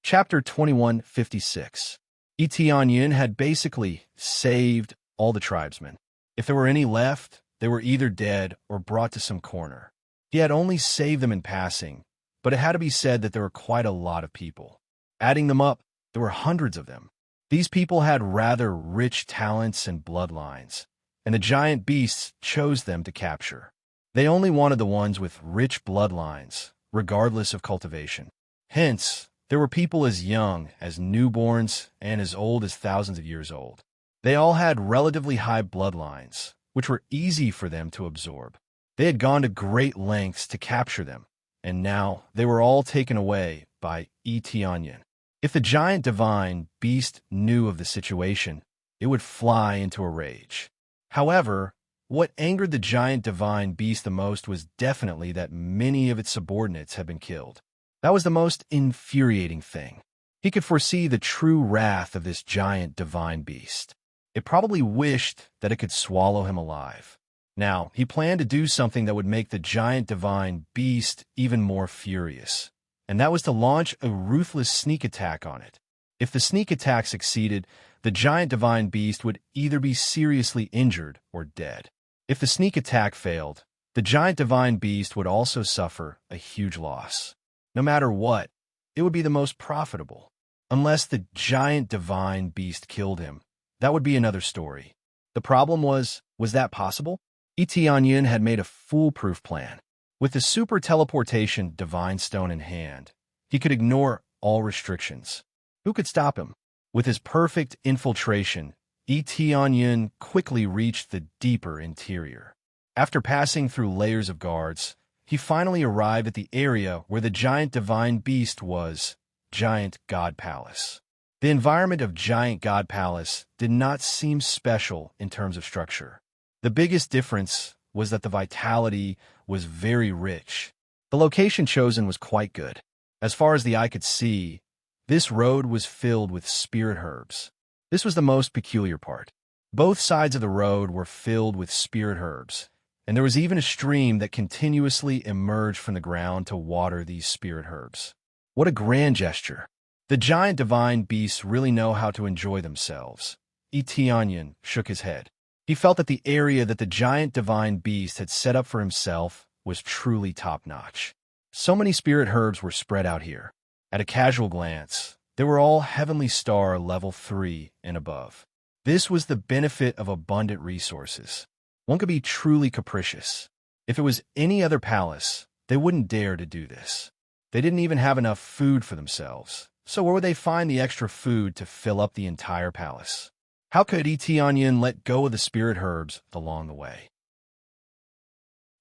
Chapter 2156. Etienne had basically saved all the tribesmen. If there were any left, they were either dead or brought to some corner. He had only saved them in passing, but it had to be said that there were quite a lot of people. Adding them up, there were hundreds of them. These people had rather rich talents and bloodlines, and the giant beasts chose them to capture. They only wanted the ones with rich bloodlines, regardless of cultivation. Hence, there were people as young as newborns and as old as thousands of years old. They all had relatively high bloodlines, which were easy for them to absorb. They had gone to great lengths to capture them, and now they were all taken away by Etienne. If the giant divine beast knew of the situation, it would fly into a rage. However, what angered the giant divine beast the most was definitely that many of its subordinates had been killed. That was the most infuriating thing. He could foresee the true wrath of this giant divine beast. It probably wished that it could swallow him alive. Now, he planned to do something that would make the giant divine beast even more furious, and that was to launch a ruthless sneak attack on it. If the sneak attack succeeded, the giant divine beast would either be seriously injured or dead. If the sneak attack failed, the giant divine beast would also suffer a huge loss. No matter what, it would be the most profitable. Unless the giant divine beast killed him, that would be another story. The problem was that possible? Etienne had made a foolproof plan. With the super teleportation divine stone in hand, he could ignore all restrictions. Who could stop him? With his perfect infiltration, Etienne quickly reached the deeper interior. After passing through layers of guards, he finally arrived at the area where the giant divine beast was, Giant God Palace. The environment of Giant God Palace did not seem special in terms of structure. The biggest difference was that the vitality was very rich. The location chosen was quite good. As far as the eye could see, this road was filled with spirit herbs. This was the most peculiar part. Both sides of the road were filled with spirit herbs, and there was even a stream that continuously emerged from the ground to water these spirit herbs. What a grand gesture. The giant divine beasts really know how to enjoy themselves. Etienne shook his head. He felt that the area that the giant divine beast had set up for himself was truly top-notch. So many spirit herbs were spread out here. At a casual glance, they were all Heavenly Star level 3 and above. This was the benefit of abundant resources. One could be truly capricious. If it was any other palace, they wouldn't dare to do this. They didn't even have enough food for themselves, so where would they find the extra food to fill up the entire palace? How could Etienne let go of the spirit herbs along the way?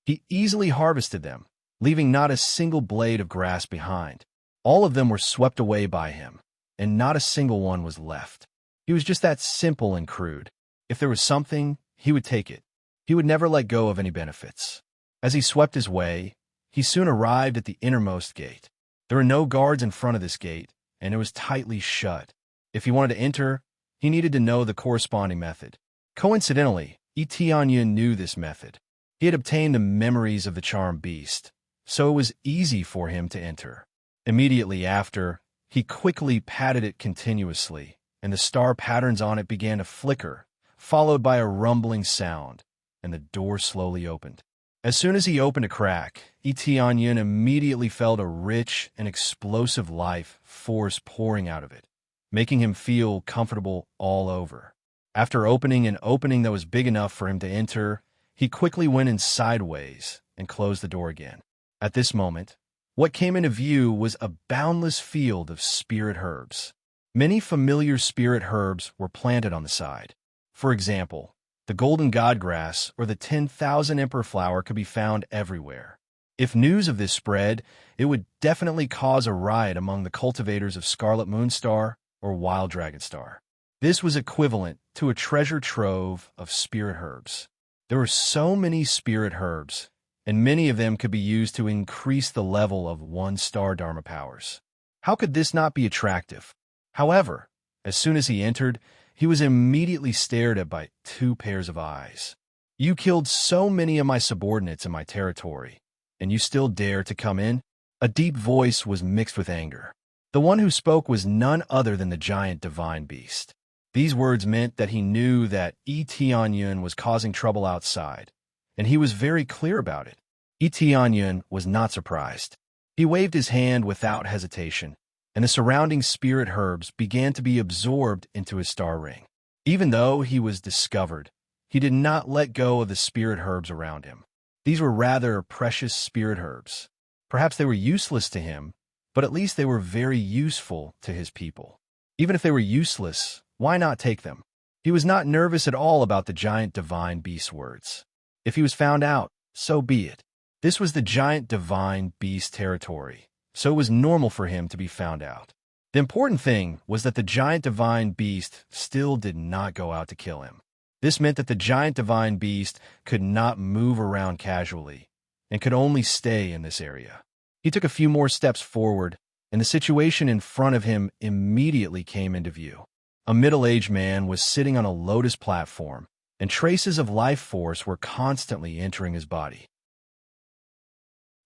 He easily harvested them, leaving not a single blade of grass behind. All of them were swept away by him, and not a single one was left. He was just that simple and crude. If there was something, he would take it. He would never let go of any benefits. As he swept his way, he soon arrived at the innermost gate. There were no guards in front of this gate, and it was tightly shut. If he wanted to enter, he needed to know the corresponding method. Coincidentally, Etienne knew this method. He had obtained the memories of the charmed beast, so it was easy for him to enter. Immediately after, he quickly patted it continuously, and the star patterns on it began to flicker, followed by a rumbling sound, and the door slowly opened. As soon as he opened a crack, Etienne immediately felt a rich and explosive life force pouring out of it, making him feel comfortable all over. After opening an opening that was big enough for him to enter, he quickly went in sideways and closed the door again. At this moment, what came into view was a boundless field of spirit herbs. Many familiar spirit herbs were planted on the side. For example, The golden godgrass or the 10,000 emperor flower could be found everywhere. If news of this spread, it would definitely cause a riot among the cultivators of scarlet moonstar or wild dragonstar. This was equivalent to a treasure trove of spirit herbs. There were so many spirit herbs, and many of them could be used to increase the level of one-star Dharma powers. How could this not be attractive? However, as soon as he entered, he was immediately stared at by two pairs of eyes. "You killed so many of my subordinates in my territory, and you still dare to come in?" A deep voice was mixed with anger. The one who spoke was none other than the giant divine beast. These words meant that he knew that Tianyun was causing trouble outside, and he was very clear about it. Tianyun was not surprised. He waved his hand without hesitation, and the surrounding spirit herbs began to be absorbed into his star ring. Even though he was discovered, he did not let go of the spirit herbs around him. These were rather precious spirit herbs. Perhaps they were useless to him, but at least they were very useful to his people. Even if they were useless, why not take them? He was not nervous at all about the giant divine beast's words. If he was found out, so be it. This was the giant divine beast territory, so it was normal for him to be found out. The important thing was that the giant divine beast still did not go out to kill him. This meant that the giant divine beast could not move around casually and could only stay in this area. He took a few more steps forward, and the situation in front of him immediately came into view. A middle-aged man was sitting on a lotus platform, and traces of life force were constantly entering his body.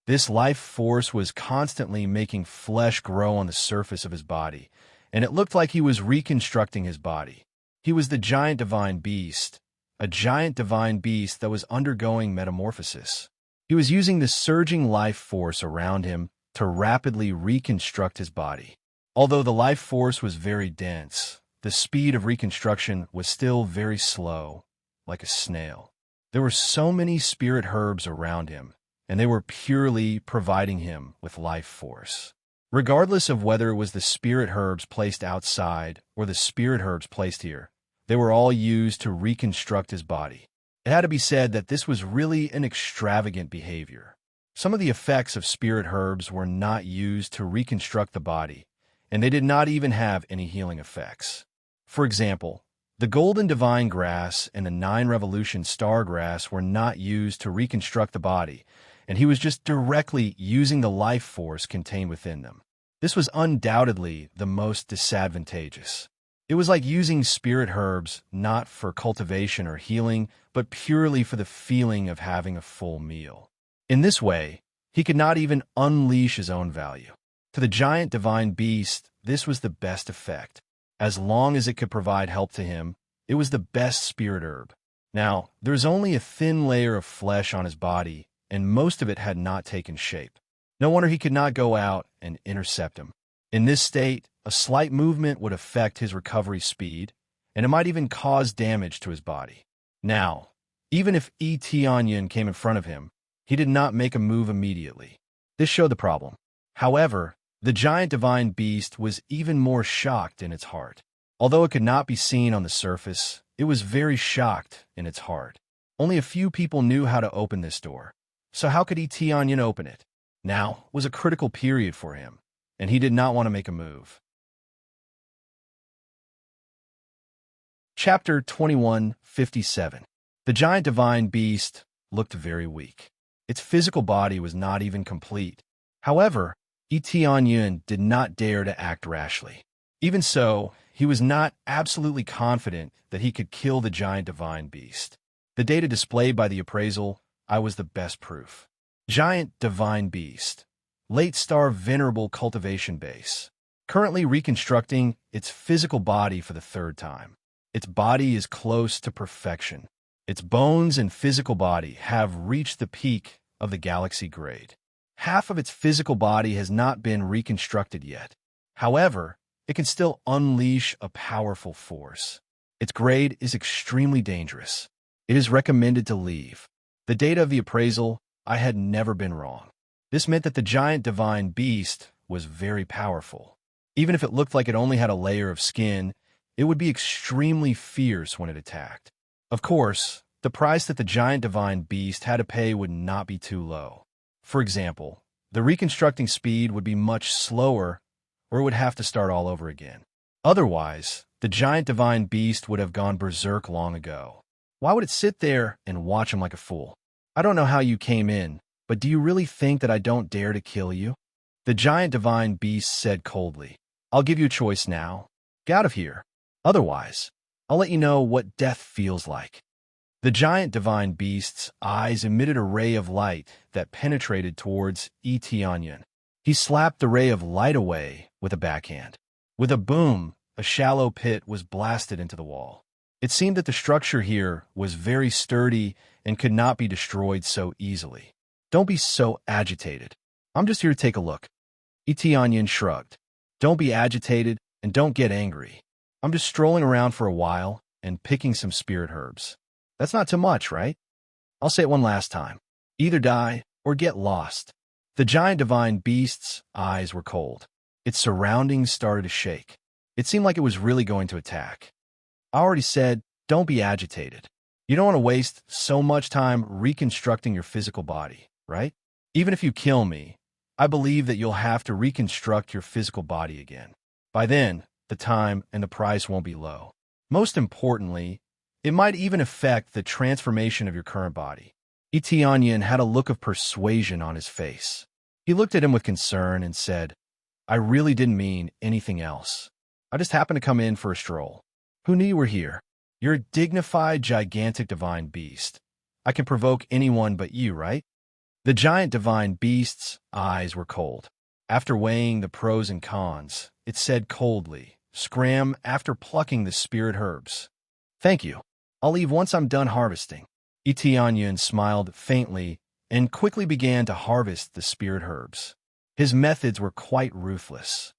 This life force was constantly making flesh grow on the surface of his body, and it looked like he was reconstructing his body. He was the giant divine beast, a giant divine beast that was undergoing metamorphosis. He was using the surging life force around him to rapidly reconstruct his body. Although the life force was very dense, the speed of reconstruction was still very slow, like a snail. There were so many spirit herbs around him, and they were purely providing him with life force. Regardless of whether it was the spirit herbs placed outside or the spirit herbs placed here, they were all used to reconstruct his body. It had to be said that this was really an extravagant behavior. Some of the effects of spirit herbs were not used to reconstruct the body, and they did not even have any healing effects. For example, the golden divine grass and the 9 revolution star grass were not used to reconstruct the body, and he was just directly using the life force contained within them. This was undoubtedly the most disadvantageous. It was like using spirit herbs not for cultivation or healing, but purely for the feeling of having a full meal. In this way, he could not even unleash his own value. To the giant divine beast, this was the best effect. As long as it could provide help to him, it was the best spirit herb. Now, there's only a thin layer of flesh on his body, and most of it had not taken shape. No wonder he could not go out and intercept him. In this state, a slight movement would affect his recovery speed, and it might even cause damage to his body. Now, even if Tianyun came in front of him, he did not make a move immediately. This showed the problem. However, the giant divine beast was even more shocked in its heart. Although it could not be seen on the surface, it was very shocked in its heart. Only a few people knew how to open this door. So how could Tianyun open it? Now was a critical period for him, and he did not want to make a move. Chapter 21:57. The giant divine beast looked very weak. Its physical body was not even complete. However, Tianyun did not dare to act rashly. Even so, he was not absolutely confident that he could kill the giant divine beast. The data displayed by the appraisal, I was the best proof. Giant divine beast. Late star venerable cultivation base. Currently reconstructing its physical body for the 3rd time. Its body is close to perfection. Its bones and physical body have reached the peak of the galaxy grade. Half of its physical body has not been reconstructed yet. However, it can still unleash a powerful force. Its grade is extremely dangerous. It is recommended to leave. The data of the appraisal, I had never been wrong. This meant that the giant divine beast was very powerful. Even if it looked like it only had a layer of skin, it would be extremely fierce when it attacked. Of course, the price that the giant divine beast had to pay would not be too low. For example, the reconstructing speed would be much slower, or it would have to start all over again. Otherwise, the giant divine beast would have gone berserk long ago. Why would it sit there and watch him like a fool? I don't know how you came in, but do you really think that I don't dare to kill you? The giant divine beast said coldly. I'll give you a choice now. Get out of here. Otherwise, I'll let you know what death feels like. The giant divine beast's eyes emitted a ray of light that penetrated towards Etienne. He slapped the ray of light away with a backhand. With a boom, a shallow pit was blasted into the wall. It seemed that the structure here was very sturdy and could not be destroyed so easily. Don't be so agitated. I'm just here to take a look. Etienne shrugged. Don't be agitated and don't get angry. I'm just strolling around for a while and picking some spirit herbs. That's not too much, right? I'll say it one last time. Either die or get lost. The giant divine beast's eyes were cold. Its surroundings started to shake. It seemed like it was really going to attack. I already said, don't be agitated. You don't want to waste so much time reconstructing your physical body, right? Even if you kill me, I believe that you'll have to reconstruct your physical body again. By then, the time and the price won't be low. Most importantly, it might even affect the transformation of your current body. Etienne had a look of persuasion on his face. He looked at him with concern and said, I really didn't mean anything else. I just happened to come in for a stroll. Who knew you were here? You're a dignified, gigantic divine beast. I can provoke anyone but you, right? The giant divine beast's eyes were cold. After weighing the pros and cons, it said coldly, Scram after plucking the spirit herbs. Thank you. I'll leave once I'm done harvesting. Etienne smiled faintly and quickly began to harvest the spirit herbs. His methods were quite ruthless.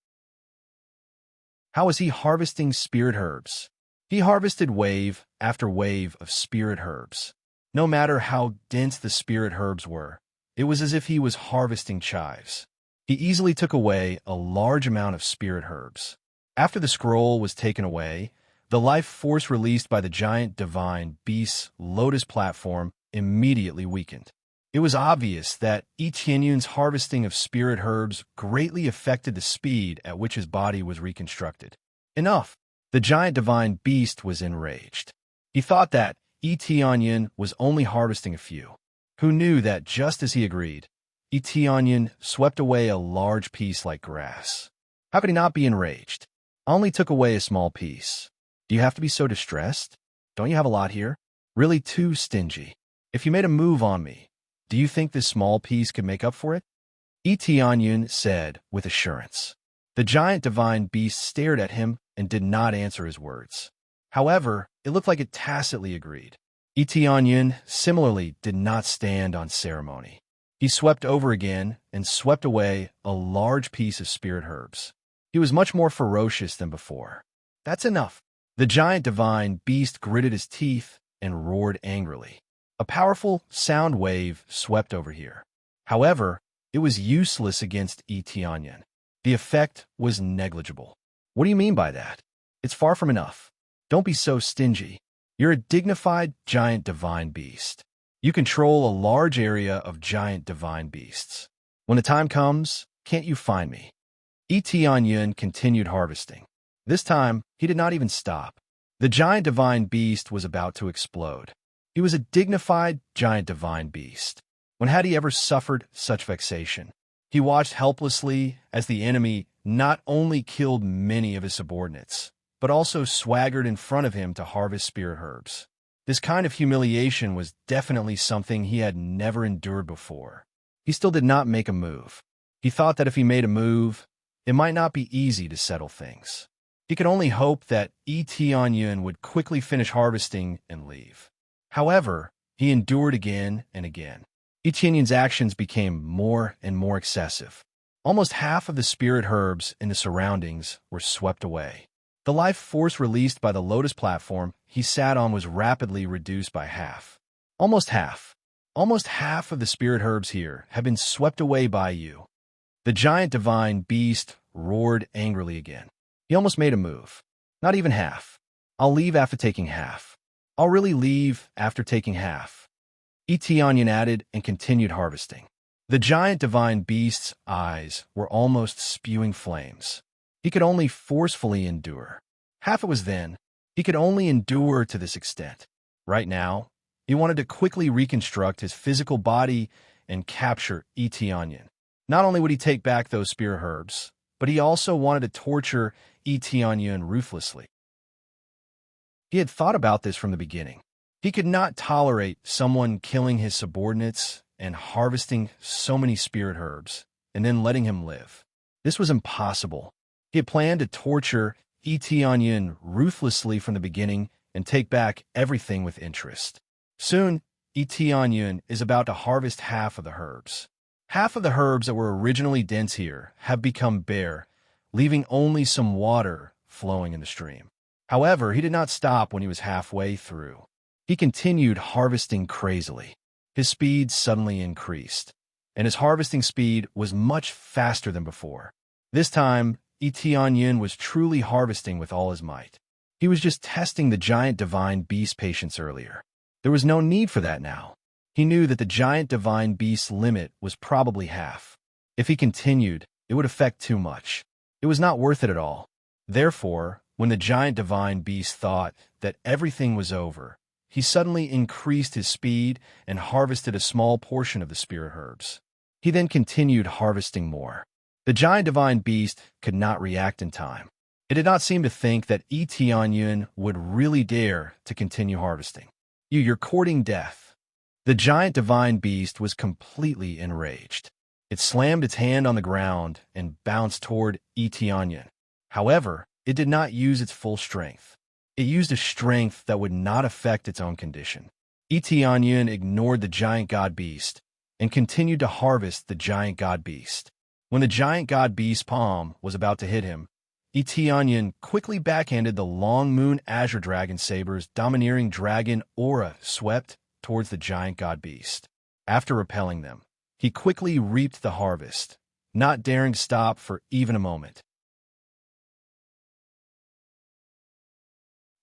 How was he harvesting spirit herbs? He harvested wave after wave of spirit herbs. No matter how dense the spirit herbs were, it was as if he was harvesting chives. He easily took away a large amount of spirit herbs. After the scroll was taken away, the life force released by the giant divine beast's lotus platform immediately weakened. It was obvious that Etienne's harvesting of spirit herbs greatly affected the speed at which his body was reconstructed. Enough! The giant divine beast was enraged. He thought that Etienne was only harvesting a few. Who knew that just as he agreed, Etienne swept away a large piece like grass. How could he not be enraged? I only took away a small piece. Do you have to be so distressed? Don't you have a lot here? Really too stingy. If you made a move on me, do you think this small piece could make up for it? Etienne said with assurance. The giant divine beast stared at him and did not answer his words. However, it looked like it tacitly agreed. Etienne similarly did not stand on ceremony. He swept over again and swept away a large piece of spirit herbs. He was much more ferocious than before. That's enough. The giant divine beast gritted his teeth and roared angrily. A powerful sound wave swept over here. However, it was useless against Etienne. The effect was negligible. What do you mean by that? It's far from enough. Don't be so stingy. You're a dignified giant divine beast. You control a large area of giant divine beasts. When the time comes, can't you find me? Etienne continued harvesting. This time, he did not even stop. The giant divine beast was about to explode. He was a dignified giant divine beast. When had he ever suffered such vexation? He watched helplessly as the enemy not only killed many of his subordinates, but also swaggered in front of him to harvest spirit herbs. This kind of humiliation was definitely something he had never endured before. He still did not make a move. He thought that if he made a move, it might not be easy to settle things. He could only hope that Etienne would quickly finish harvesting and leave. However, he endured again and again. Etienne's actions became more and more excessive. Almost half of the spirit herbs in the surroundings were swept away. The life force released by the lotus platform he sat on was rapidly reduced by half. Almost half. Almost half of the spirit herbs here have been swept away by you. The giant divine beast roared angrily again. He almost made a move. Not even half. I'll leave after taking half. I'll really leave after taking half, Eteonian added and continued harvesting. The giant divine beast's eyes were almost spewing flames. He could only forcefully endure. Half it was then. He could only endure to this extent. Right now, he wanted to quickly reconstruct his physical body and capture Eteonian. Not only would he take back those spirit herbs, but he also wanted to torture Eteonian ruthlessly. He had thought about this from the beginning. He could not tolerate someone killing his subordinates and harvesting so many spirit herbs, and then letting him live. This was impossible. He had planned to torture Eteonian ruthlessly from the beginning and take back everything with interest. Soon, Eteonian is about to harvest half of the herbs. Half of the herbs that were originally dense here have become bare, leaving only some water flowing in the stream. However, he did not stop when he was halfway through. He continued harvesting crazily. His speed suddenly increased, and his harvesting speed was much faster than before. This time, Eteonian was truly harvesting with all his might. He was just testing the giant divine beast patience earlier. There was no need for that now. He knew that the giant divine beast's limit was probably half. If he continued, it would affect too much. It was not worth it at all. Therefore, when the giant divine beast thought that everything was over, he suddenly increased his speed and harvested a small portion of the spirit herbs. He then continued harvesting more. The giant divine beast could not react in time. It did not seem to think that Eteonian would really dare to continue harvesting. You're courting death. The giant divine beast was completely enraged. It slammed its hand on the ground and bounced toward Eteonian. However, it did not use its full strength. It used a strength that would not affect its own condition. Eteonian ignored the giant god beast and continued to harvest the giant god beast. When the giant god beast's palm was about to hit him, Eteonian quickly backhanded the long moon azure dragon saber's domineering dragon aura swept towards the giant god beast. After repelling them, he quickly reaped the harvest, not daring to stop for even a moment.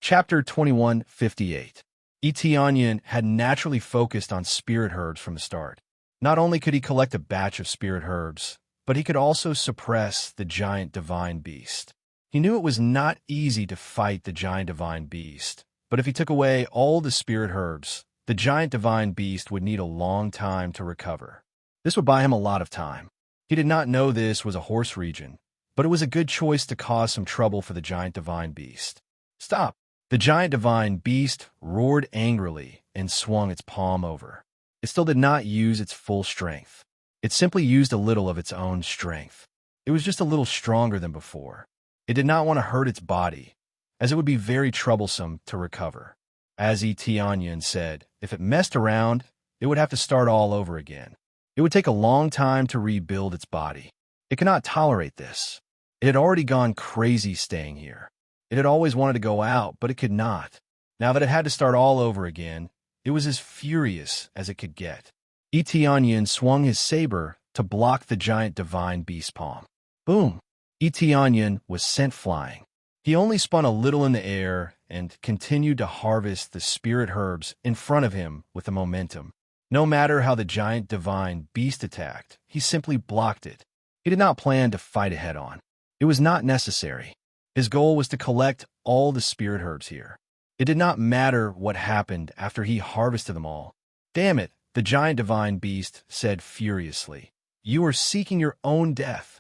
Chapter 21:58. Eteonian had naturally focused on spirit herbs from the start. Not only could he collect a batch of spirit herbs, but he could also suppress the giant divine beast. He knew it was not easy to fight the giant divine beast, but if he took away all the spirit herbs, the giant divine beast would need a long time to recover. This would buy him a lot of time. He did not know this was a horse region, but it was a good choice to cause some trouble for the giant divine beast. Stop! The giant divine beast roared angrily and swung its palm over. It still did not use its full strength. It simply used a little of its own strength. It was just a little stronger than before. It did not want to hurt its body, as it would be very troublesome to recover. As Eteonian said, if it messed around, it would have to start all over again. It would take a long time to rebuild its body. It could not tolerate this. It had already gone crazy staying here. It had always wanted to go out, but it could not. Now that it had to start all over again, it was as furious as it could get. Eteonian swung his saber to block the giant divine beast palm. Boom! Eteonian was sent flying. He only spun a little in the air and continued to harvest the spirit herbs in front of him with the momentum. No matter how the giant divine beast attacked, he simply blocked it. He did not plan to fight it head-on. It was not necessary. His goal was to collect all the spirit herbs here. It did not matter what happened after he harvested them all. Damn it, the giant divine beast said furiously. You are seeking your own death.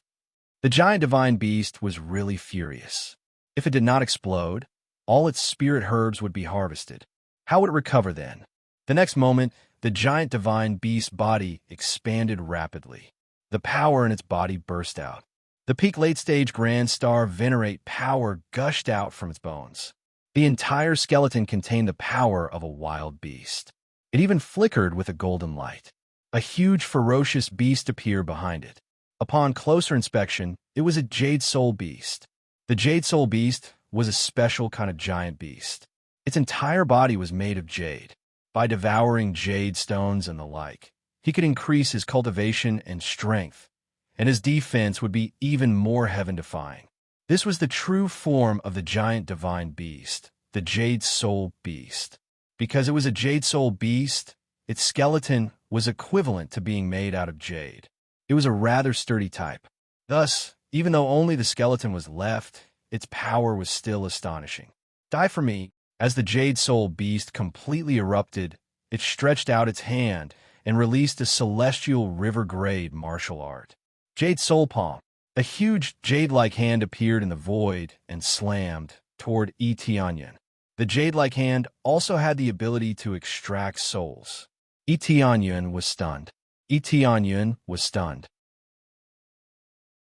The giant divine beast was really furious. If it did not explode, all its spirit herbs would be harvested. How would it recover then? The next moment, the giant divine beast's body expanded rapidly. The power in its body burst out. The peak late-stage Grand Star Venerate power gushed out from its bones. The entire skeleton contained the power of a wild beast. It even flickered with a golden light. A huge, ferocious beast appeared behind it. Upon closer inspection, it was a Jade Soul beast. The Jade Soul beast was a special kind of giant beast. Its entire body was made of jade. By devouring jade stones and the like, he could increase his cultivation and strength, and his defense would be even more heaven-defying. This was the true form of the giant divine beast, the Jade Soul beast. Because it was a Jade Soul beast, its skeleton was equivalent to being made out of jade. It was a rather sturdy type. Thus, even though only the skeleton was left, its power was still astonishing. Die for me. As the Jade Soul beast completely erupted, it stretched out its hand and released a celestial river-grade martial art. Jade Soul Palm. A huge jade-like hand appeared in the void and slammed toward Etianyan. The jade-like hand also had the ability to extract souls. Etianyan was stunned. Etianyan was stunned.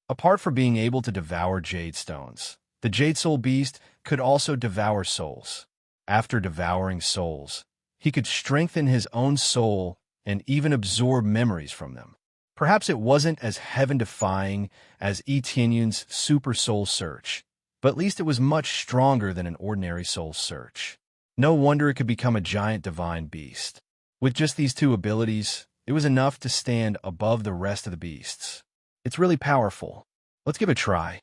Apart from being able to devour jade stones, the Jade Soul beast could also devour souls. After devouring souls, he could strengthen his own soul and even absorb memories from them. Perhaps it wasn't as heaven-defying as Etianyan's Super Soul Search, but at least it was much stronger than an ordinary soul search. No wonder it could become a giant divine beast. With just these two abilities, it was enough to stand above the rest of the beasts. It's really powerful. Let's give it a try.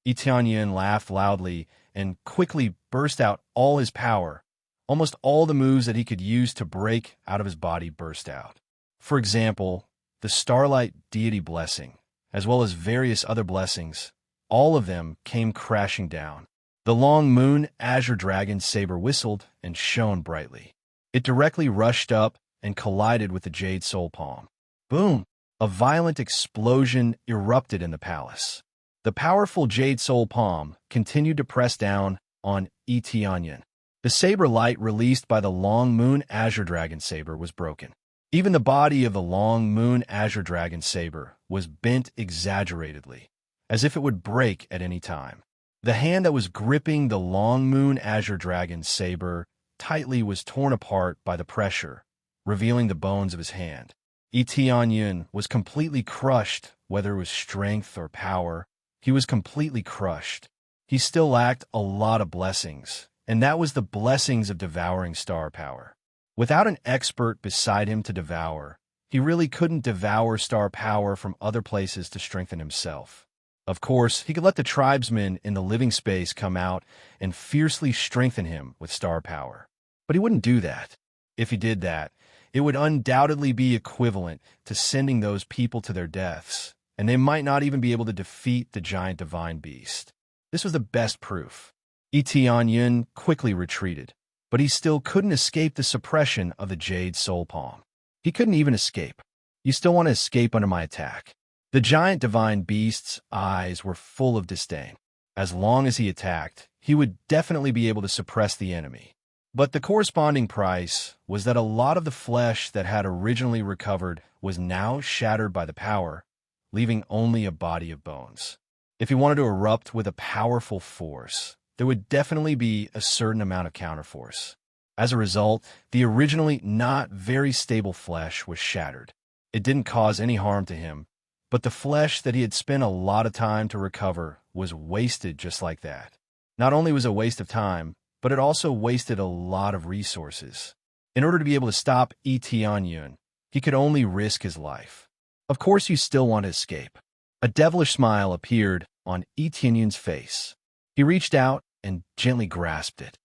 Etianyan laughed loudly and quickly burst out all his power. Almost all the moves that he could use to break out of his body burst out. For example, the Starlight Deity Blessing, as well as various other blessings, all of them came crashing down. The long moon azure dragon saber whistled and shone brightly. It directly rushed up and collided with the Jade Soul Palm. Boom! A violent explosion erupted in the palace. The powerful Jade Soul Palm continued to press down on Etianyan. The saber light released by the long moon azure dragon saber was broken. Even the body of the long moon azure dragon saber was bent exaggeratedly, as if it would break at any time. The hand that was gripping the long moon azure dragon saber tightly was torn apart by the pressure, revealing the bones of his hand. Etianyan was completely crushed, whether it was strength or power. He was completely crushed. He still lacked a lot of blessings, and that was the blessings of devouring star power. Without an expert beside him to devour, he really couldn't devour star power from other places to strengthen himself. Of course, he could let the tribesmen in the living space come out and fiercely strengthen him with star power. But he wouldn't do that. If he did that, it would undoubtedly be equivalent to sending those people to their deaths, and they might not even be able to defeat the giant divine beast. This was the best proof. Etianyan quickly retreated, but he still couldn't escape the suppression of the Jade Soul Palm. He couldn't even escape. You still want to escape under my attack. The giant divine beast's eyes were full of disdain. As long as he attacked, he would definitely be able to suppress the enemy. But the corresponding price was that a lot of the flesh that had originally recovered was now shattered by the power, leaving only a body of bones. If he wanted to erupt with a powerful force, there would definitely be a certain amount of counterforce. As a result, the originally not very stable flesh was shattered. It didn't cause any harm to him, but the flesh that he had spent a lot of time to recover was wasted just like that. Not only was it a waste of time, but it also wasted a lot of resources. In order to be able to stop Etianyan, he could only risk his life. Of course you still want to escape. A devilish smile appeared on Etianyan's face. He reached out and gently grasped it.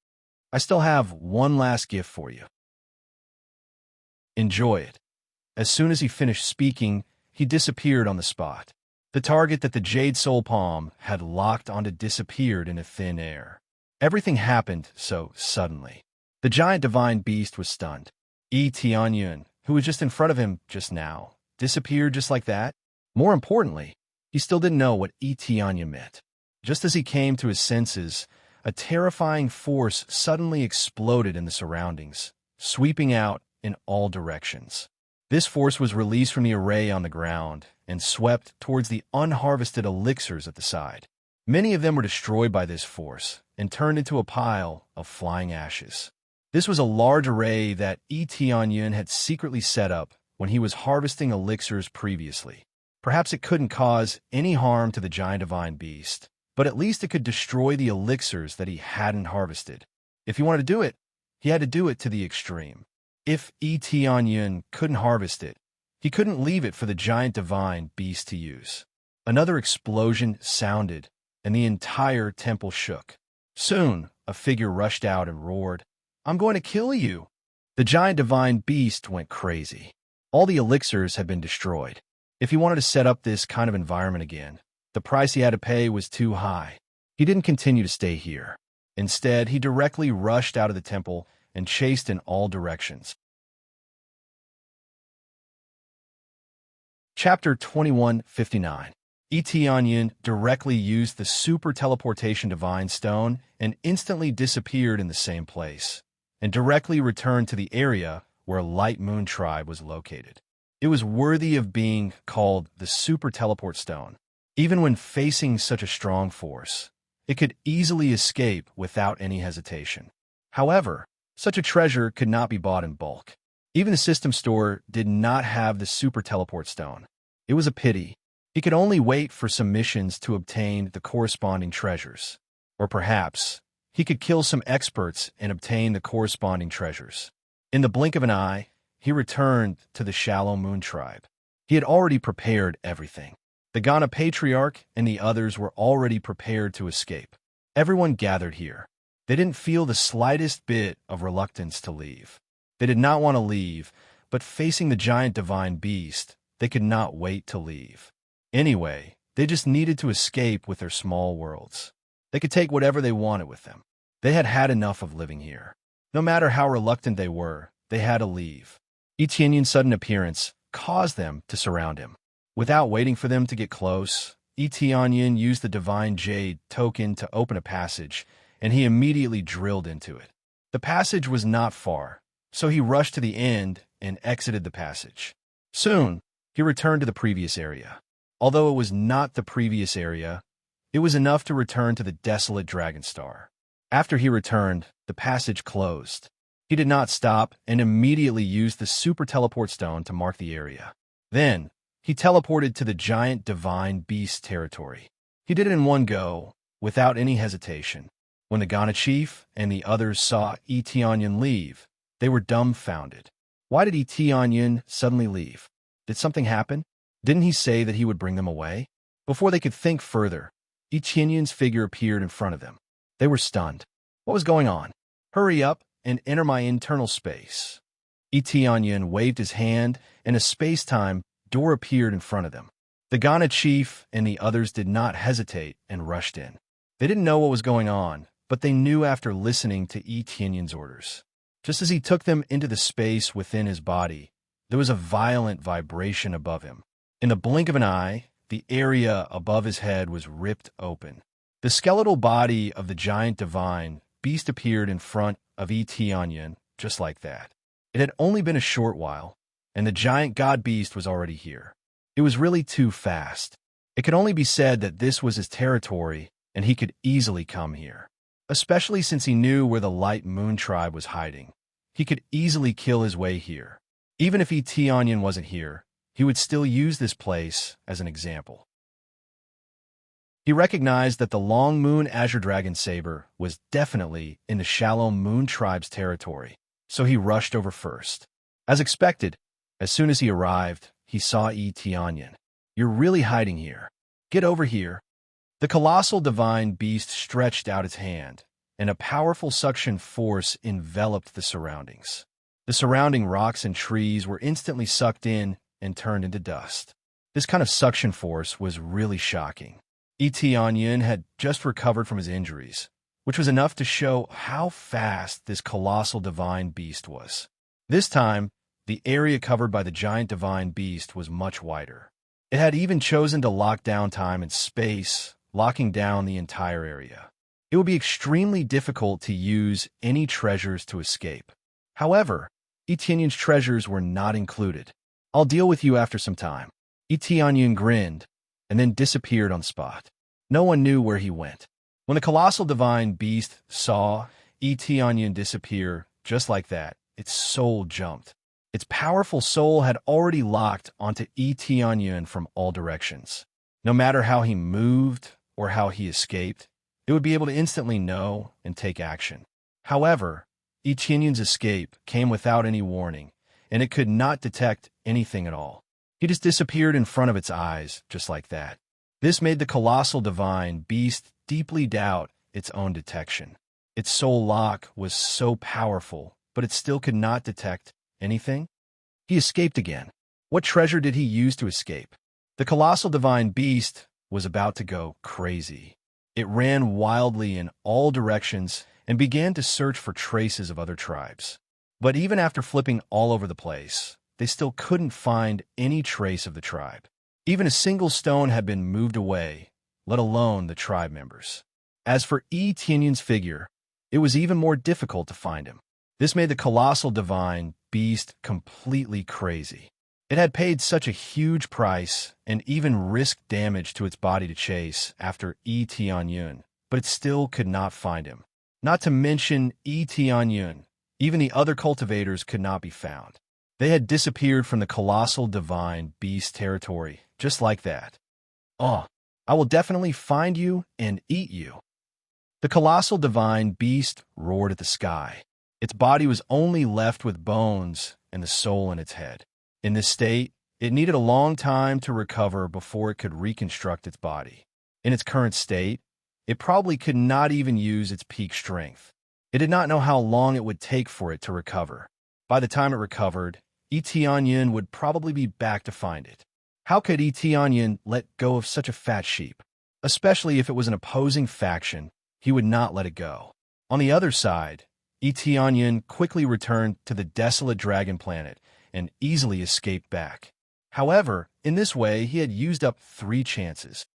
I still have one last gift for you. Enjoy it. As soon as he finished speaking, he disappeared on the spot. The target that the Jade Soul Palm had locked onto disappeared into thin air. Everything happened so suddenly. The giant divine beast was stunned. Etianyan, who was just in front of him just now, disappeared just like that. More importantly, he still didn't know what Etianyan meant. Just as he came to his senses, a terrifying force suddenly exploded in the surroundings, sweeping out in all directions. This force was released from the array on the ground and swept towards the unharvested elixirs at the side. Many of them were destroyed by this force and turned into a pile of flying ashes. This was a large array that Etianyan had secretly set up when he was harvesting elixirs previously. Perhaps it couldn't cause any harm to the giant divine beast, but at least it could destroy the elixirs that he hadn't harvested. If he wanted to do it, he had to do it to the extreme. If Etianyan couldn't harvest it, he couldn't leave it for the giant divine beast to use. Another explosion sounded, and the entire temple shook. Soon, a figure rushed out and roared, "I'm going to kill you!" The giant divine beast went crazy. All the elixirs had been destroyed. If he wanted to set up this kind of environment again, the price he had to pay was too high. He didn't continue to stay here. Instead, he directly rushed out of the temple and chased in all directions. Chapter 2159. Etionyan directly used the super teleportation divine stone and instantly disappeared in the same place, and directly returned to the area where Light Moon Tribe was located. It was worthy of being called the super teleport stone. Even when facing such a strong force, it could easily escape without any hesitation. However, such a treasure could not be bought in bulk. Even the system store did not have the super teleport stone. It was a pity. He could only wait for some missions to obtain the corresponding treasures. Or perhaps, he could kill some experts and obtain the corresponding treasures. In the blink of an eye, he returned to the shallow moon tribe. He had already prepared everything. The Ghana Patriarch and the others were already prepared to escape. Everyone gathered here. They didn't feel the slightest bit of reluctance to leave. They did not want to leave, but facing the giant divine beast, they could not wait to leave. Anyway, they just needed to escape with their small worlds. They could take whatever they wanted with them. They had had enough of living here. No matter how reluctant they were, they had to leave. Etionyan's sudden appearance caused them to surround him. Without waiting for them to get close, Etionyan used the Divine Jade token to open a passage, and he immediately drilled into it. The passage was not far, so he rushed to the end and exited the passage. Soon, he returned to the previous area. Although it was not the previous area, it was enough to return to the desolate Dragon Star. After he returned, the passage closed. He did not stop and immediately used the super teleport stone to mark the area. Then, he teleported to the giant divine beast territory. He did it in one go, without any hesitation. When the Ghana chief and the others saw Etionyan leave, they were dumbfounded. Why did Etionyan suddenly leave? Did something happen? Didn't he say that he would bring them away? Before they could think further, Etionyan's figure appeared in front of them. They were stunned. What was going on? Hurry up and enter my internal space. Etionyan waved his hand, and a space-time door appeared in front of them. The Ghana chief and the others did not hesitate and rushed in. They didn't know what was going on, but they knew after listening to Etionyan's orders. Just as he took them into the space within his body, there was a violent vibration above him. In the blink of an eye, the area above his head was ripped open. The skeletal body of the giant divine beast appeared in front of Etionyan, just like that. It had only been a short while, and the giant god beast was already here. It was really too fast. It could only be said that this was his territory, and he could easily come here. Especially since he knew where the Light Moon Tribe was hiding. He could easily kill his way here. Even if Etionyan wasn't here, he would still use this place as an example. He recognized that the Long Moon Azure Dragon Saber was definitely in the Shallow Moon Tribe's territory, so he rushed over first. As expected, as soon as he arrived, he saw Etionyan. You're really hiding here. Get over here. The colossal divine beast stretched out its hand, and a powerful suction force enveloped the surroundings. The surrounding rocks and trees were instantly sucked in and turned into dust. This kind of suction force was really shocking. Etionyan had just recovered from his injuries, which was enough to show how fast this colossal divine beast was. This time, the area covered by the giant divine beast was much wider. It had even chosen to lock down time and space, locking down the entire area. It would be extremely difficult to use any treasures to escape. However, Etionyan's treasures were not included. I'll deal with you after some time. Etionyan grinned, and then disappeared on the spot. No one knew where he went. When the colossal divine beast saw Etionyan disappear just like that, its soul jumped. Its powerful soul had already locked onto Etionyan from all directions. No matter how he moved or how he escaped, it would be able to instantly know and take action. However, Etionyan's escape came without any warning, and it could not detect anything at all. He just disappeared in front of its eyes, just like that. This made the colossal divine beast deeply doubt its own detection. Its soul lock was so powerful, but it still could not detect anything. He escaped again. What treasure did he use to escape? The colossal divine beast was about to go crazy. It ran wildly in all directions and began to search for traces of other tribes. But even after flipping all over the place, they still couldn't find any trace of the tribe. Even a single stone had been moved away, let alone the tribe members. As for Tianyun's figure, it was even more difficult to find him. This made the colossal divine beast completely crazy. It had paid such a huge price and even risked damage to its body to chase after Tianyun, but it still could not find him. Not to mention Tianyun, even the other cultivators could not be found. They had disappeared from the colossal divine beast territory, just like that. Oh, I will definitely find you and eat you. The colossal divine beast roared at the sky. Its body was only left with bones and the soul in its head. In this state, it needed a long time to recover before it could reconstruct its body. In its current state, it probably could not even use its peak strength. It did not know how long it would take for it to recover. By the time it recovered, Tianyun would probably be back to find it. How could Tianyun let go of such a fat sheep? Especially if it was an opposing faction, he would not let it go. On the other side, Tianyun quickly returned to the desolate dragon planet and easily escaped back. However, in this way, he had used up 3 chances.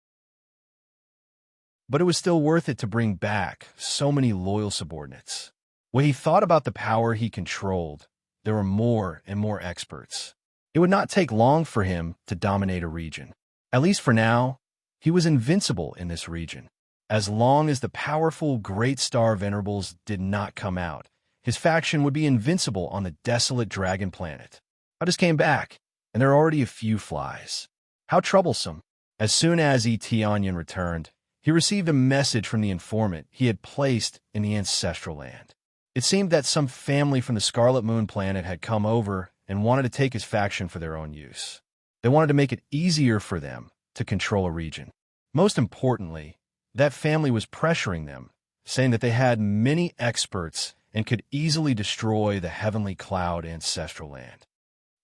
But it was still worth it to bring back so many loyal subordinates. When he thought about the power he controlled, there were more and more experts. It would not take long for him to dominate a region. At least for now, he was invincible in this region. As long as the powerful Great Star Venerables did not come out, his faction would be invincible on the desolate dragon planet. I just came back, and there are already a few flies. How troublesome. As soon as Tianyun returned, he received a message from the informant he had placed in the ancestral land. It seemed that some family from the Scarlet Moon planet had come over and wanted to take his faction for their own use. They wanted to make it easier for them to control a region. Most importantly, that family was pressuring them, saying that they had many experts and could easily destroy the Heavenly Cloud ancestral land.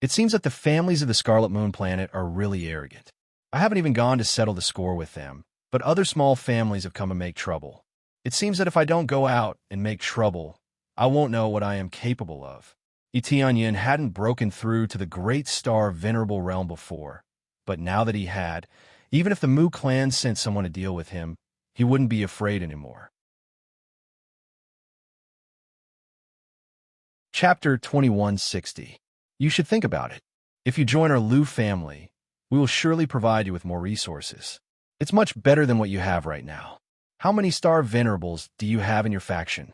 It seems that the families of the Scarlet Moon planet are really arrogant. I haven't even gone to settle the score with them, but other small families have come to make trouble. It seems that if I don't go out and make trouble, I won't know what I am capable of. Tianyun hadn't broken through to the Great Star Venerable realm before, but now that he had, even if the Mu clan sent someone to deal with him, he wouldn't be afraid anymore. Chapter 2160. You should think about it. If you join our Lu family, we will surely provide you with more resources. It's much better than what you have right now. How many Star Venerables do you have in your faction?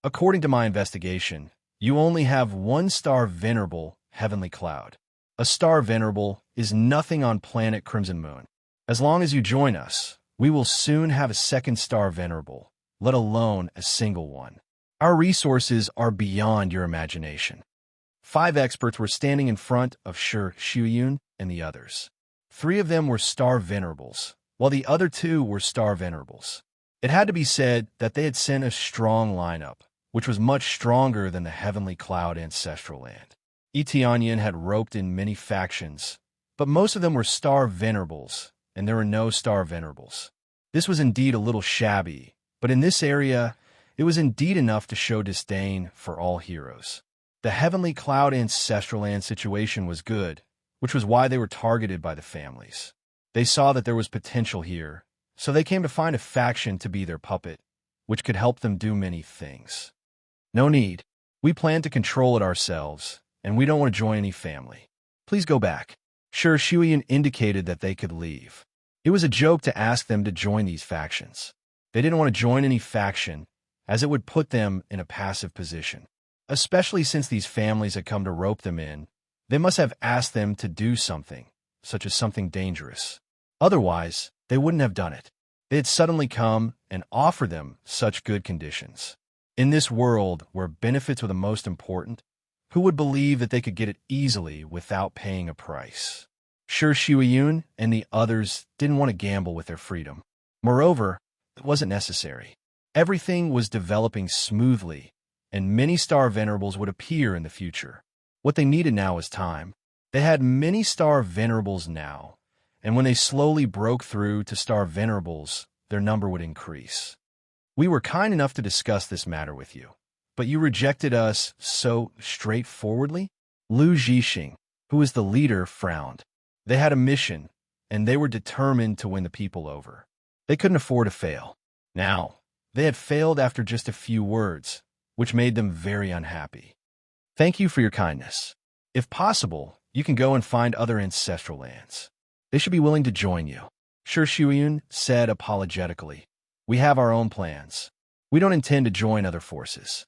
According to my investigation, you only have 1 Star Venerable Heavenly Cloud. A Star Venerable is nothing on planet Crimson Moon. As long as you join us, we will soon have a 2nd Star Venerable, let alone a single one. Our resources are beyond your imagination. 5 experts were standing in front of Shuyun and the others. 3 of them were Star Venerables, while the other 2 were Star Venerables. It had to be said that they had sent a strong lineup, which was much stronger than the Heavenly Cloud ancestral land. Tianyun had roped in many factions, but most of them were Star Venerables, and there were no Star Venerables. This was indeed a little shabby, but in this area, it was indeed enough to show disdain for all heroes. The Heavenly Cloud ancestral land situation was good, which was why they were targeted by the families. They saw that there was potential here, so they came to find a faction to be their puppet, which could help them do many things. No need. We plan to control it ourselves, and we don't want to join any family. Please go back. Shuyun indicated that they could leave. It was a joke to ask them to join these factions. They didn't want to join any faction, as it would put them in a passive position. Especially since these families had come to rope them in, they must have asked them to do something, such as something dangerous. Otherwise, they wouldn't have done it. They had suddenly come and offered them such good conditions. In this world where benefits were the most important, who would believe that they could get it easily without paying a price? Shuyun and the others didn't want to gamble with their freedom. Moreover, it wasn't necessary. Everything was developing smoothly, and many star venerables would appear in the future. What they needed now was time. They had many star venerables now, and when they slowly broke through to star venerables, their number would increase. We were kind enough to discuss this matter with you, but you rejected us so straightforwardly? Lu Zhixing, who was the leader, frowned. They had a mission, and they were determined to win the people over. They couldn't afford to fail. Now, they had failed after just a few words, which made them very unhappy. Thank you for your kindness. If possible, you can go and find other ancestral lands. They should be willing to join you. Shi Shuiyun said apologetically. We have our own plans. We don't intend to join other forces.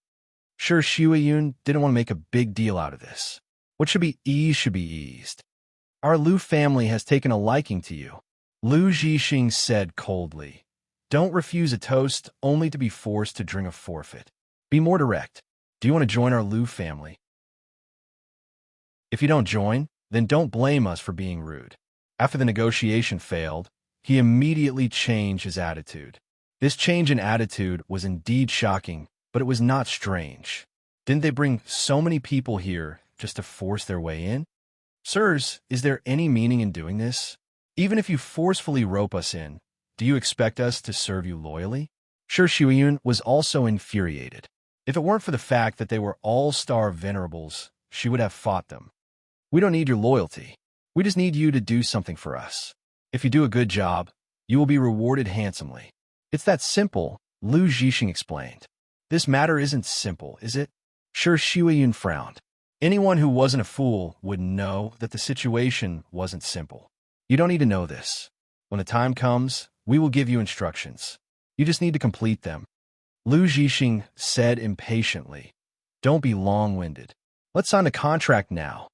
Shi Shuiyun didn't want to make a big deal out of this. What should be eased should be eased. Our Lu family has taken a liking to you. Lu Zhixing said coldly. Don't refuse a toast only to be forced to drink a forfeit. Be more direct. Do you want to join our Lu family? If you don't join, then don't blame us for being rude. After the negotiation failed, he immediately changed his attitude. This change in attitude was indeed shocking, but it was not strange. Didn't they bring so many people here just to force their way in? Sirs, is there any meaning in doing this? Even if you forcefully rope us in, do you expect us to serve you loyally? Shi Shuiyun was also infuriated. If it weren't for the fact that they were all-star venerables, she would have fought them. We don't need your loyalty. We just need you to do something for us. If you do a good job, you will be rewarded handsomely. It's that simple, Lu Zhixing explained. This matter isn't simple, is it? Shi Shuiyun frowned. Anyone who wasn't a fool would know that the situation wasn't simple. You don't need to know this. When the time comes, we will give you instructions. You just need to complete them. Lu Zhixing said impatiently. Don't be long-winded. Let's sign a contract now.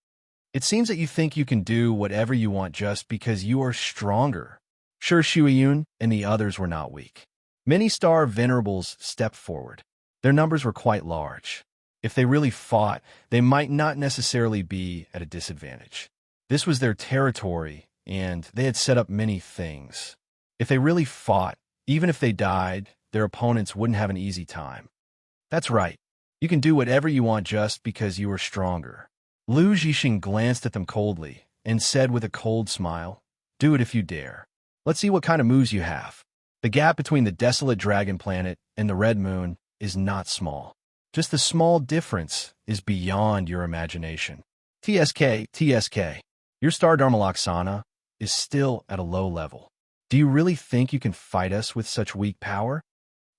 It seems that you think you can do whatever you want just because you are stronger. Shi Shuiyun and the others were not weak. Many star venerables stepped forward. Their numbers were quite large. If they really fought, they might not necessarily be at a disadvantage. This was their territory, and they had set up many things. If they really fought, even if they died, their opponents wouldn't have an easy time. That's right. You can do whatever you want just because you are stronger. Lu Zhixing glanced at them coldly and said with a cold smile, do it if you dare. Let's see what kind of moves you have. The gap between the desolate dragon planet and the red moon is not small. Just the small difference is beyond your imagination. TSK, your star Dharmalaksana is still at a low level. Do you really think you can fight us with such weak power?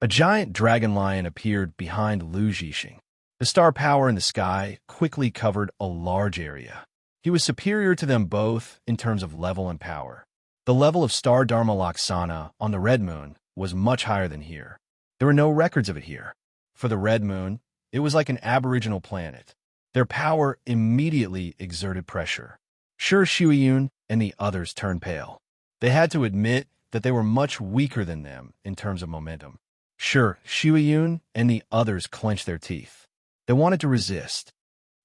A giant dragon lion appeared behind Lu Zhixing. The star power in the sky quickly covered a large area. He was superior to them both in terms of level and power. The level of star Dharmalaksana on the red moon was much higher than here. There were no records of it here. For the red moon, it was like an aboriginal planet. Their power immediately exerted pressure. Shi Shuiyun and the others turned pale. They had to admit that they were much weaker than them in terms of momentum. Shi Shuiyun and the others clenched their teeth. They wanted to resist.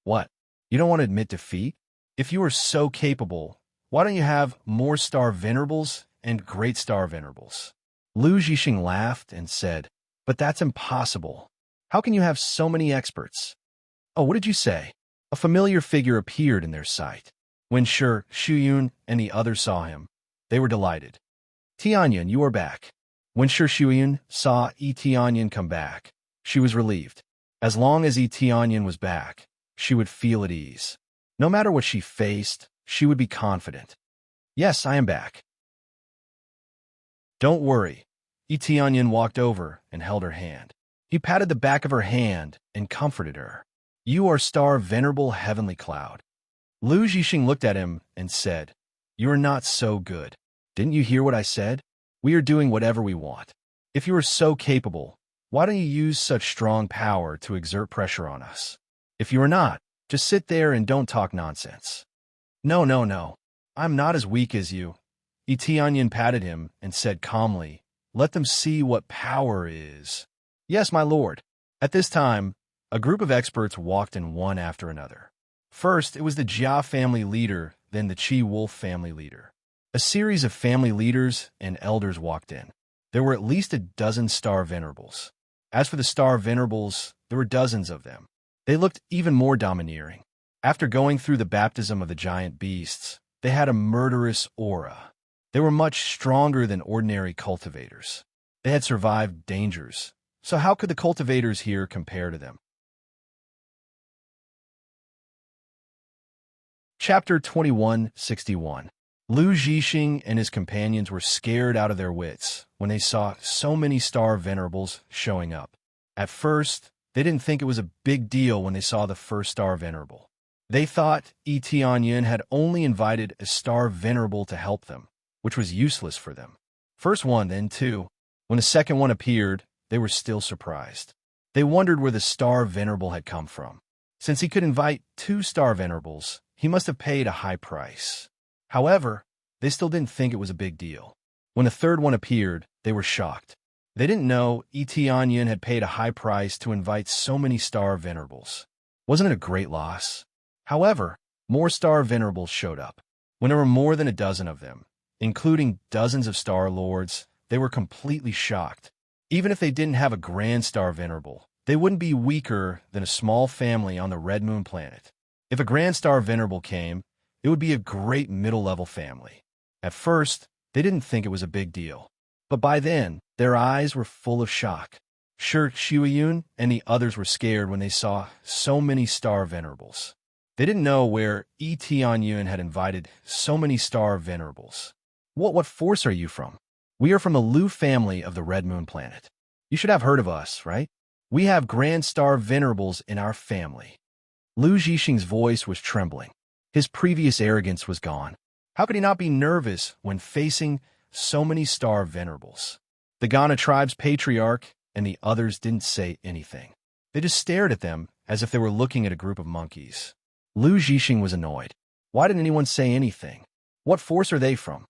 What? You don't want to admit defeat? If you are so capable, why don't you have more star venerables and great star venerables? Lu Zhixing laughed and said, but that's impossible. How can you have so many experts? Oh, what did you say? A familiar figure appeared in their sight. When Shi Shuiyun and the others saw him, they were delighted. Tianyan, you are back. When Shi Shuiyun saw Tianyan come back, she was relieved. As long as Tianyan was back, she would feel at ease. No matter what she faced, she would be confident. Yes, I am back. Don't worry. Tianyan walked over and held her hand. He patted the back of her hand and comforted her. You are star venerable heavenly cloud. Lu Zhixing looked at him and said, you are not so good. Didn't you hear what I said? We are doing whatever we want. If you are so capable, why don't you use such strong power to exert pressure on us? If you are not, just sit there and don't talk nonsense. No. I'm not as weak as you. Tianyan patted him and said calmly, let them see what power is. Yes, my lord. At this time, a group of experts walked in one after another. First, it was the Jia family leader, then the Qi Wolf family leader. A series of family leaders and elders walked in. There were at least a dozen star venerables. As for the star venerables, there there were dozens of them. They looked even more domineering. After going through the baptism of the giant beasts, they had a murderous aura. They were much stronger than ordinary cultivators. They had survived dangers, so how could the cultivators here compare to them? Chapter 2161. Lu Zhixing and his companions were scared out of their wits when they saw so many star venerables showing up. At first, they didn't think it was a big deal when they saw the first star venerable. They thought Yi Tianyin had only invited a star venerable to help them, which was useless for them. First one, then two. When the second one appeared, they were still surprised. They wondered where the star venerable had come from. Since he could invite two star venerables, he must have paid a high price. However, they still didn't think it was a big deal. When the third one appeared, they were shocked. They didn't know Yi Tianyin had paid a high price to invite so many star venerables. Wasn't it a great loss? However, more star venerables showed up. When there were more than a dozen of them, including dozens of star lords, they were completely shocked. Even if they didn't have a grand star venerable, they wouldn't be weaker than a small family on the Red Moon planet. If a grand star venerable came, it would be a great middle-level family. At first, they didn't think it was a big deal. But by then, their eyes were full of shock. Shi Xiuyun and the others were scared when they saw so many star venerables. They didn't know where Yi Tianyin had invited so many star venerables. What force are you from? We are from the Lu family of the Red Moon planet. You should have heard of us, right? We have grand star venerables in our family. Lu Zhixing's voice was trembling. His previous arrogance was gone. How could he not be nervous when facing so many star venerables? The Ghana tribe's patriarch and the others didn't say anything. They just stared at them as if they were looking at a group of monkeys. Lu Zhixing was annoyed. Why didn't anyone say anything? What force are they from?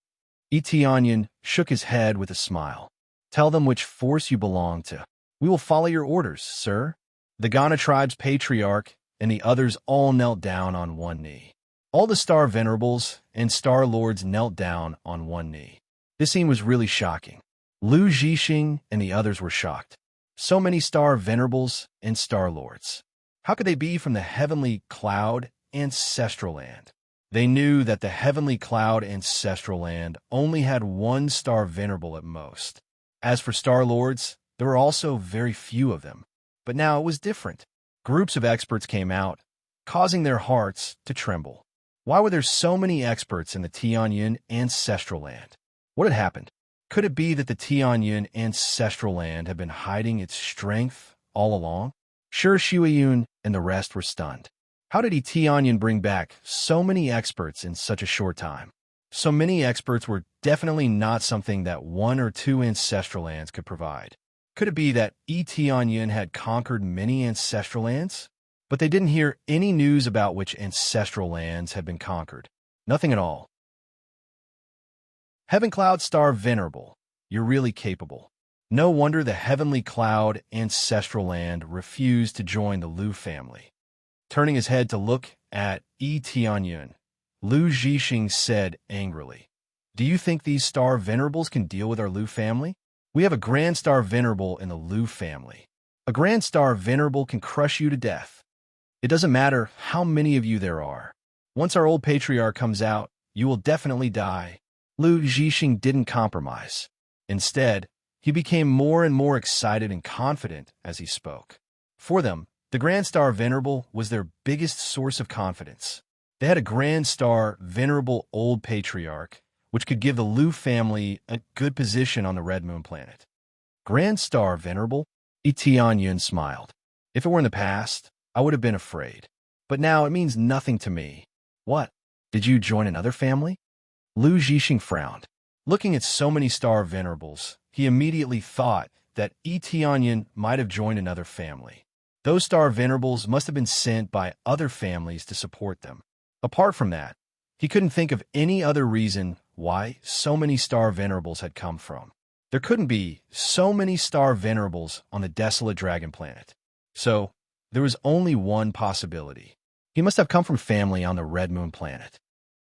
Yi Tianyin shook his head with a smile. Tell them which force you belong to. We will follow your orders, sir. The Ghana tribe's patriarch and the others all knelt down on one knee. All the star venerables and star lords knelt down on one knee. This scene was really shocking. Lu Zhixing and the others were shocked. So many star venerables and star lords. How could they be from the heavenly cloud ancestral land? They knew that the heavenly cloud ancestral land only had one star venerable at most. As for star lords, there were also very few of them. But now it was different. Groups of experts came out, causing their hearts to tremble. Why were there so many experts in the Tianyin ancestral land? What had happened? Could it be that the Tianyin ancestral land had been hiding its strength all along? Shi Xiuyun and the rest were stunned. How did Yi Tianyin bring back so many experts in such a short time? So many experts were definitely not something that one or two ancestral lands could provide. Could it be that Yi Tianyin had conquered many ancestral lands? But they didn't hear any news about which ancestral lands had been conquered. Nothing at all. Heaven Cloud Star Venerable, you're really capable. No wonder the Heavenly Cloud ancestral land refused to join the Lu family. Turning his head to look at Yi Tianyin, Lu Zhixing said angrily, "Do you think these star venerables can deal with our Lu family? We have a grand star venerable in the Lu family. A grand star venerable can crush you to death. It doesn't matter how many of you there are. Once our old patriarch comes out, you will definitely die." Lu Zhixing didn't compromise. Instead, he became more and more excited and confident as he spoke. For them, the Grand Star Venerable was their biggest source of confidence. They had a Grand Star Venerable Old Patriarch, which could give the Lu family a good position on the Red Moon planet. Grand Star Venerable? Yi Tianyin smiled. If it were in the past, I would have been afraid. But now it means nothing to me. What? Did you join another family? Lu Zhixing frowned. Looking at so many star venerables, he immediately thought that Yi Tianyin might have joined another family. Those star venerables must have been sent by other families to support them. Apart from that, he couldn't think of any other reason why so many star venerables had come from. There couldn't be so many star venerables on the desolate dragon planet. So, there was only one possibility. He must have come from family on the Red Moon planet.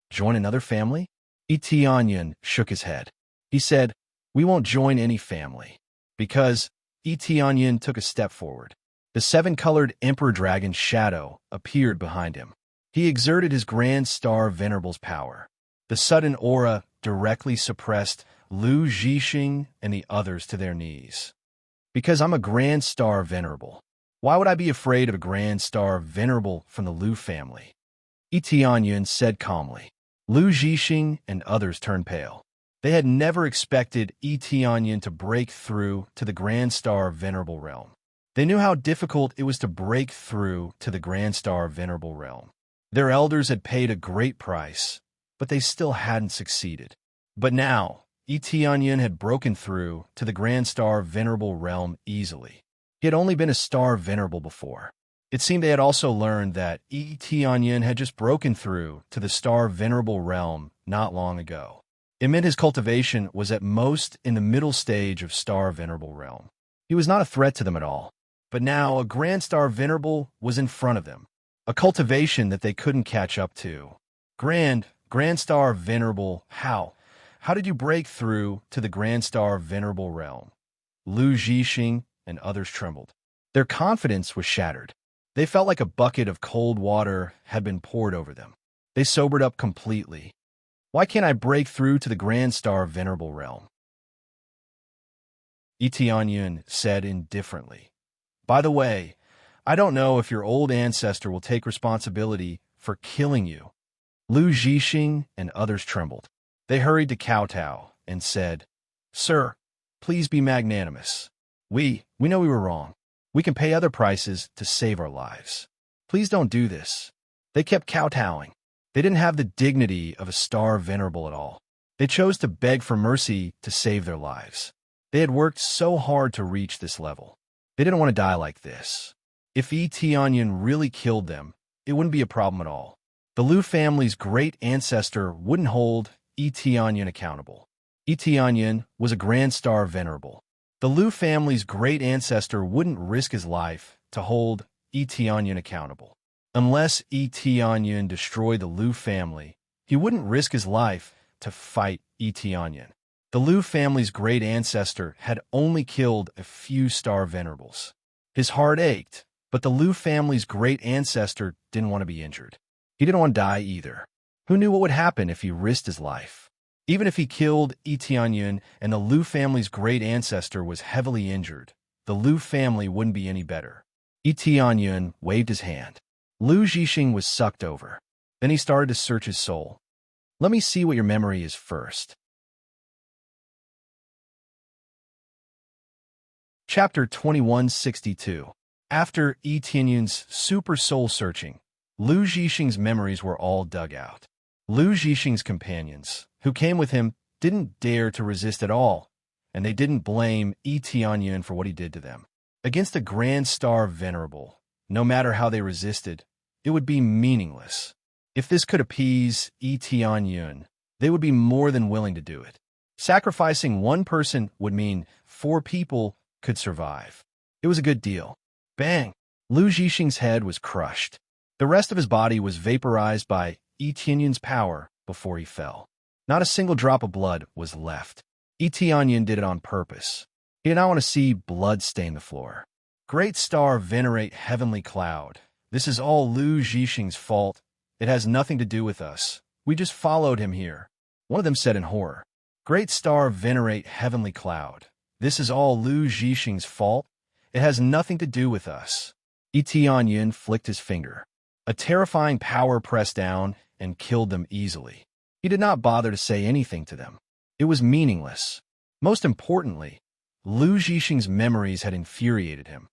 Join another family? Yi Tianyin shook his head. He said, "We won't join any family." Because Yi Tianyin took a step forward. The seven-colored Emperor Dragon's shadow appeared behind him. He exerted his Grand Star Venerable's power. The sudden aura directly suppressed Lu Zhixing and the others to their knees. Because I'm a Grand Star Venerable. Why would I be afraid of a Grand Star Venerable from the Lu family? Yi Tianyun said calmly. Lu Zhixing and others turned pale. They had never expected Yi Tianyun to break through to the Grand Star Venerable realm. They knew how difficult it was to break through to the Grand Star Venerable realm. Their elders had paid a great price, but they still hadn't succeeded. But now, Yi Tianyun had broken through to the Grand Star Venerable realm easily. He had only been a Star Venerable before. It seemed they had also learned that Yi Tianyun had just broken through to the Star Venerable realm not long ago. It meant his cultivation was at most in the middle stage of Star Venerable realm. He was not a threat to them at all. But now a Grand Star Venerable was in front of them, a cultivation that they couldn't catch up to. Grand Star Venerable, how? How did you break through to the Grand Star Venerable realm? Lu Zhixing and others trembled. Their confidence was shattered. They felt like a bucket of cold water had been poured over them. They sobered up completely. Why can't I break through to the Grand Star Venerable realm? Yi Tianyun said indifferently. By the way, I don't know if your old ancestor will take responsibility for killing you. Lu Zhixing and others trembled. They hurried to kowtow and said, Sir, please be magnanimous. We know we were wrong. We can pay other prices to save our lives. Please don't do this. They kept kowtowing. They didn't have the dignity of a Star Venerable at all. They chose to beg for mercy to save their lives. They had worked so hard to reach this level. They didn't want to die like this. If Yi Tianyun really killed them, it wouldn't be a problem at all. The Lu family's great ancestor wouldn't hold Yi Tianyun accountable. Yi Tianyun was a Grand Star Venerable. The Lu family's great ancestor wouldn't risk his life to hold Yi Tianyun accountable. Unless Yi Tianyun destroyed the Lu family, he wouldn't risk his life to fight Yi Tianyun. The Lu family's great ancestor had only killed a few Star Venerables. His heart ached, but the Lu family's great ancestor didn't want to be injured. He didn't want to die either. Who knew what would happen if he risked his life? Even if he killed Yi Tianyun and the Lu family's great ancestor was heavily injured, the Lu family wouldn't be any better. Yi Tianyun waved his hand. Lu Zhixing was sucked over. Then he started to search his soul. Let me see what your memory is first. Chapter 2162. After Yi Tianyun's super soul searching, Lu Zhixing's memories were all dug out. Lu Zhixing's companions, who came with him, didn't dare to resist at all, and they didn't blame Yi Tianyun for what he did to them. Against a Grand Star Venerable, no matter how they resisted, it would be meaningless. If this could appease Yi Tianyun, they would be more than willing to do it. Sacrificing one person would mean 4 people could survive. It was a good deal. Bang! Lu Zhixing's head was crushed. The rest of his body was vaporized by Yi Tianyun's power before he fell. Not a single drop of blood was left. Yi Tianyun did it on purpose. He did not want to see blood stain the floor. Great Star Venerate Heavenly Cloud. This is all Lu Zhixing's fault. It has nothing to do with us. We just followed him here. One of them said in horror. Great Star Venerate Heavenly Cloud. This is all Lu Zhixing's fault. It has nothing to do with us. Yi Tianyun flicked his finger. A terrifying power pressed down and killed them easily. He did not bother to say anything to them. It was meaningless. Most importantly, Lu Zhixing's memories had infuriated him.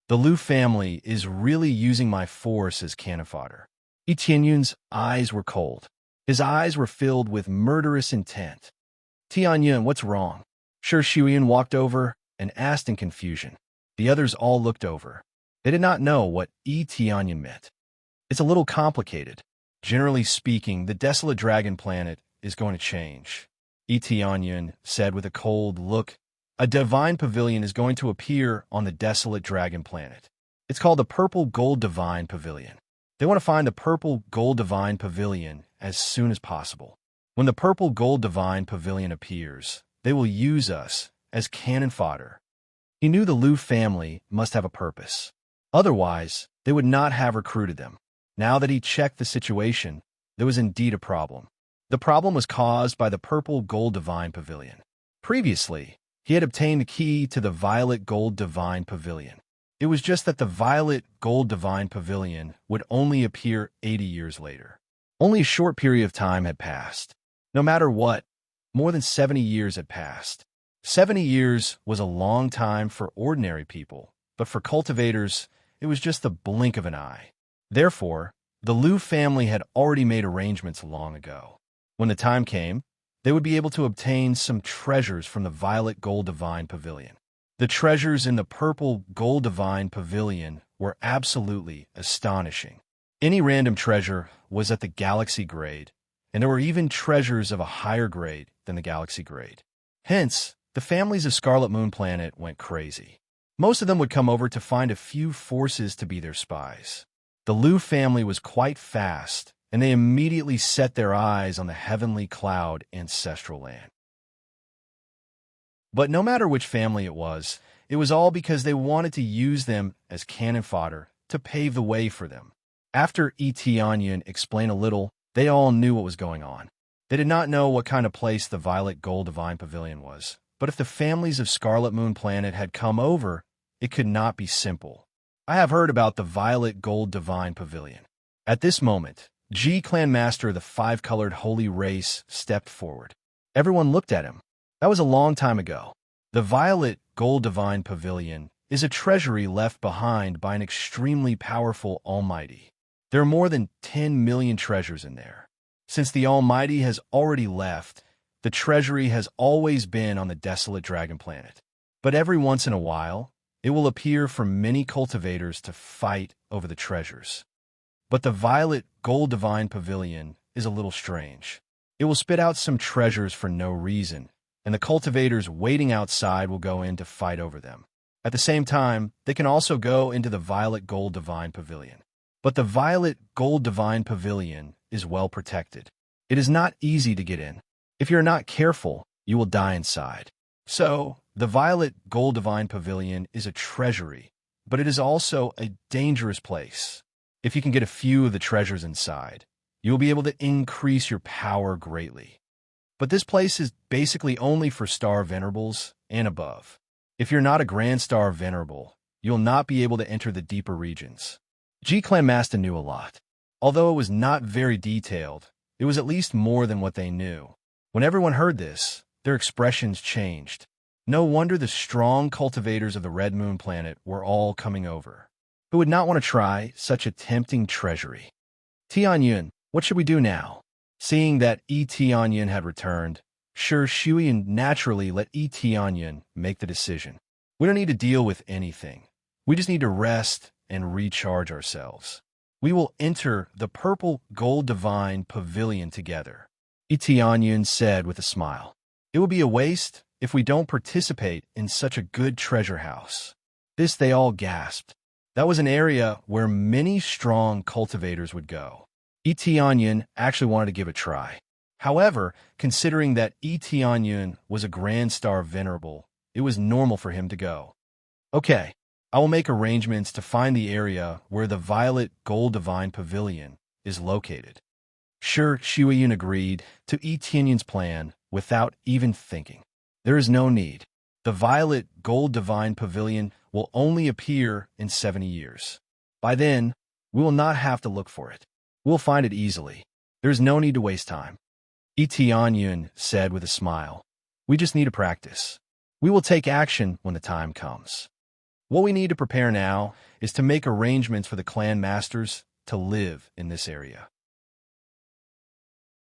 The Lu family is really using my force as cannon fodder. Yi Tianyun's eyes were cold. His eyes were filled with murderous intent. Tianyun, what's wrong? Shi Shuyan walked over and asked in confusion. The others all looked over. They did not know what Yi Tianyun meant. It's a little complicated. Generally speaking, the desolate dragon planet is going to change. Yi Tianyun said with a cold look. A divine pavilion is going to appear on the desolate dragon planet. It's called the Purple Gold Divine Pavilion. They want to find the Purple Gold Divine Pavilion as soon as possible. When the Purple Gold Divine Pavilion appears, they will use us as cannon fodder. He knew the Lu family must have a purpose. Otherwise, they would not have recruited them. Now that he checked the situation, there was indeed a problem. The problem was caused by the purple gold divine pavilion. Previously, he had obtained the key to the violet gold divine pavilion. It was just that the violet gold divine pavilion would only appear 80 years later. Only a short period of time had passed. No matter what, more than 70 years had passed. 70 years was a long time for ordinary people, but for cultivators, it was just the blink of an eye. Therefore, the Liu family had already made arrangements long ago. When the time came, they would be able to obtain some treasures from the violet gold divine pavilion. The treasures in the purple gold divine pavilion were absolutely astonishing. Any random treasure was at the galaxy grade, and there were even treasures of a higher grade than the galaxy grade. Hence, the families of Scarlet Moon Planet went crazy. Most of them would come over to find a few forces to be their spies. The Liu family was quite fast, and they immediately set their eyes on the heavenly cloud ancestral land. But no matter which family it was all because they wanted to use them as cannon fodder to pave the way for them. After Etienne explained a little, they all knew what was going on. They did not know what kind of place the violet gold divine pavilion was, but if the families of Scarlet Moon Planet had come over, it could not be simple. I have heard about the violet gold divine pavilion. At this moment, G-Clan Master of the Five-Colored Holy Race stepped forward. Everyone looked at him. That was a long time ago. The violet gold divine pavilion is a treasury left behind by an extremely powerful Almighty. There are more than 10 million treasures in there. Since the Almighty has already left, the treasury has always been on the desolate dragon planet. But every once in a while, it will appear for many cultivators to fight over the treasures. But the violet gold divine pavilion is a little strange. It will spit out some treasures for no reason, and the cultivators waiting outside will go in to fight over them. At the same time, they can also go into the violet gold divine pavilion. But the violet gold divine pavilion is well protected. It is not easy to get in. If you're not careful, you will die inside. So, the violet gold divine pavilion is a treasury, but it is also a dangerous place. If you can get a few of the treasures inside, you will be able to increase your power greatly. But this place is basically only for Star Venerables and above. If you're not a Grand Star Venerable, you'll not be able to enter the deeper regions. G-Clan Master knew a lot. Although it was not very detailed, it was at least more than what they knew. When everyone heard this, their expressions changed. No wonder the strong cultivators of the Red Moon Planet were all coming over. Who would not want to try such a tempting treasury? Tianyun, what should we do now? Seeing that Tianyun had returned, Shuiyan naturally let Tianyun make the decision. We don't need to deal with anything. We just need to rest and recharge ourselves. We will enter the purple gold divine pavilion together, Tianyun said with a smile. It will be a waste if we don't participate in such a good treasure house. This they all gasped. That was an area where many strong cultivators would go. Tianyun actually wanted to give a try. However, considering that Tianyun was a Grand Star Venerable, it was normal for him to go. Okay, I will make arrangements to find the area where the violet gold divine pavilion is located. Sure, Shuiyun agreed to Tianyun's plan without even thinking. There is no need. The violet gold divine pavilion will only appear in 70 years. By then, we will not have to look for it. We'll find it easily. There is no need to waste time. Tianyun said with a smile. We just need to practice. We will take action when the time comes. What we need to prepare now is to make arrangements for the clan masters to live in this area.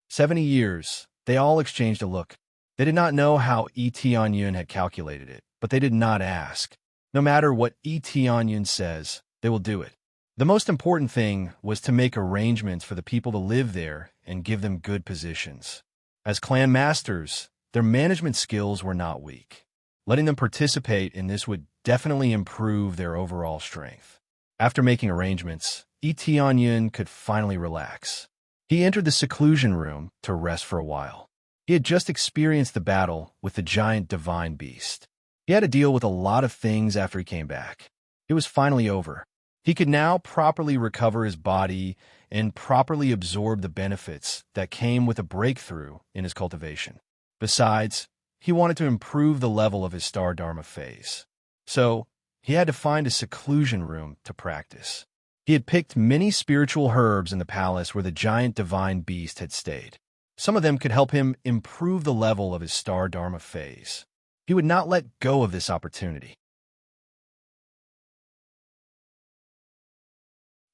70 years, they all exchanged a look. They did not know how Tianyun had calculated it, but they did not ask. No matter what Tianyun says, they will do it. The most important thing was to make arrangements for the people to live there and give them good positions. As clan masters, their management skills were not weak. Letting them participate in this would definitely improve their overall strength. After making arrangements, Tianyun could finally relax. He entered the seclusion room to rest for a while. He had just experienced the battle with the giant divine beast. He had to deal with a lot of things after he came back. It was finally over. He could now properly recover his body and properly absorb the benefits that came with a breakthrough in his cultivation. Besides, he wanted to improve the level of his star dharma phase. So, he had to find a seclusion room to practice. He had picked many spiritual herbs in the palace where the giant divine beast had stayed. Some of them could help him improve the level of his star dharma phase. He would not let go of this opportunity.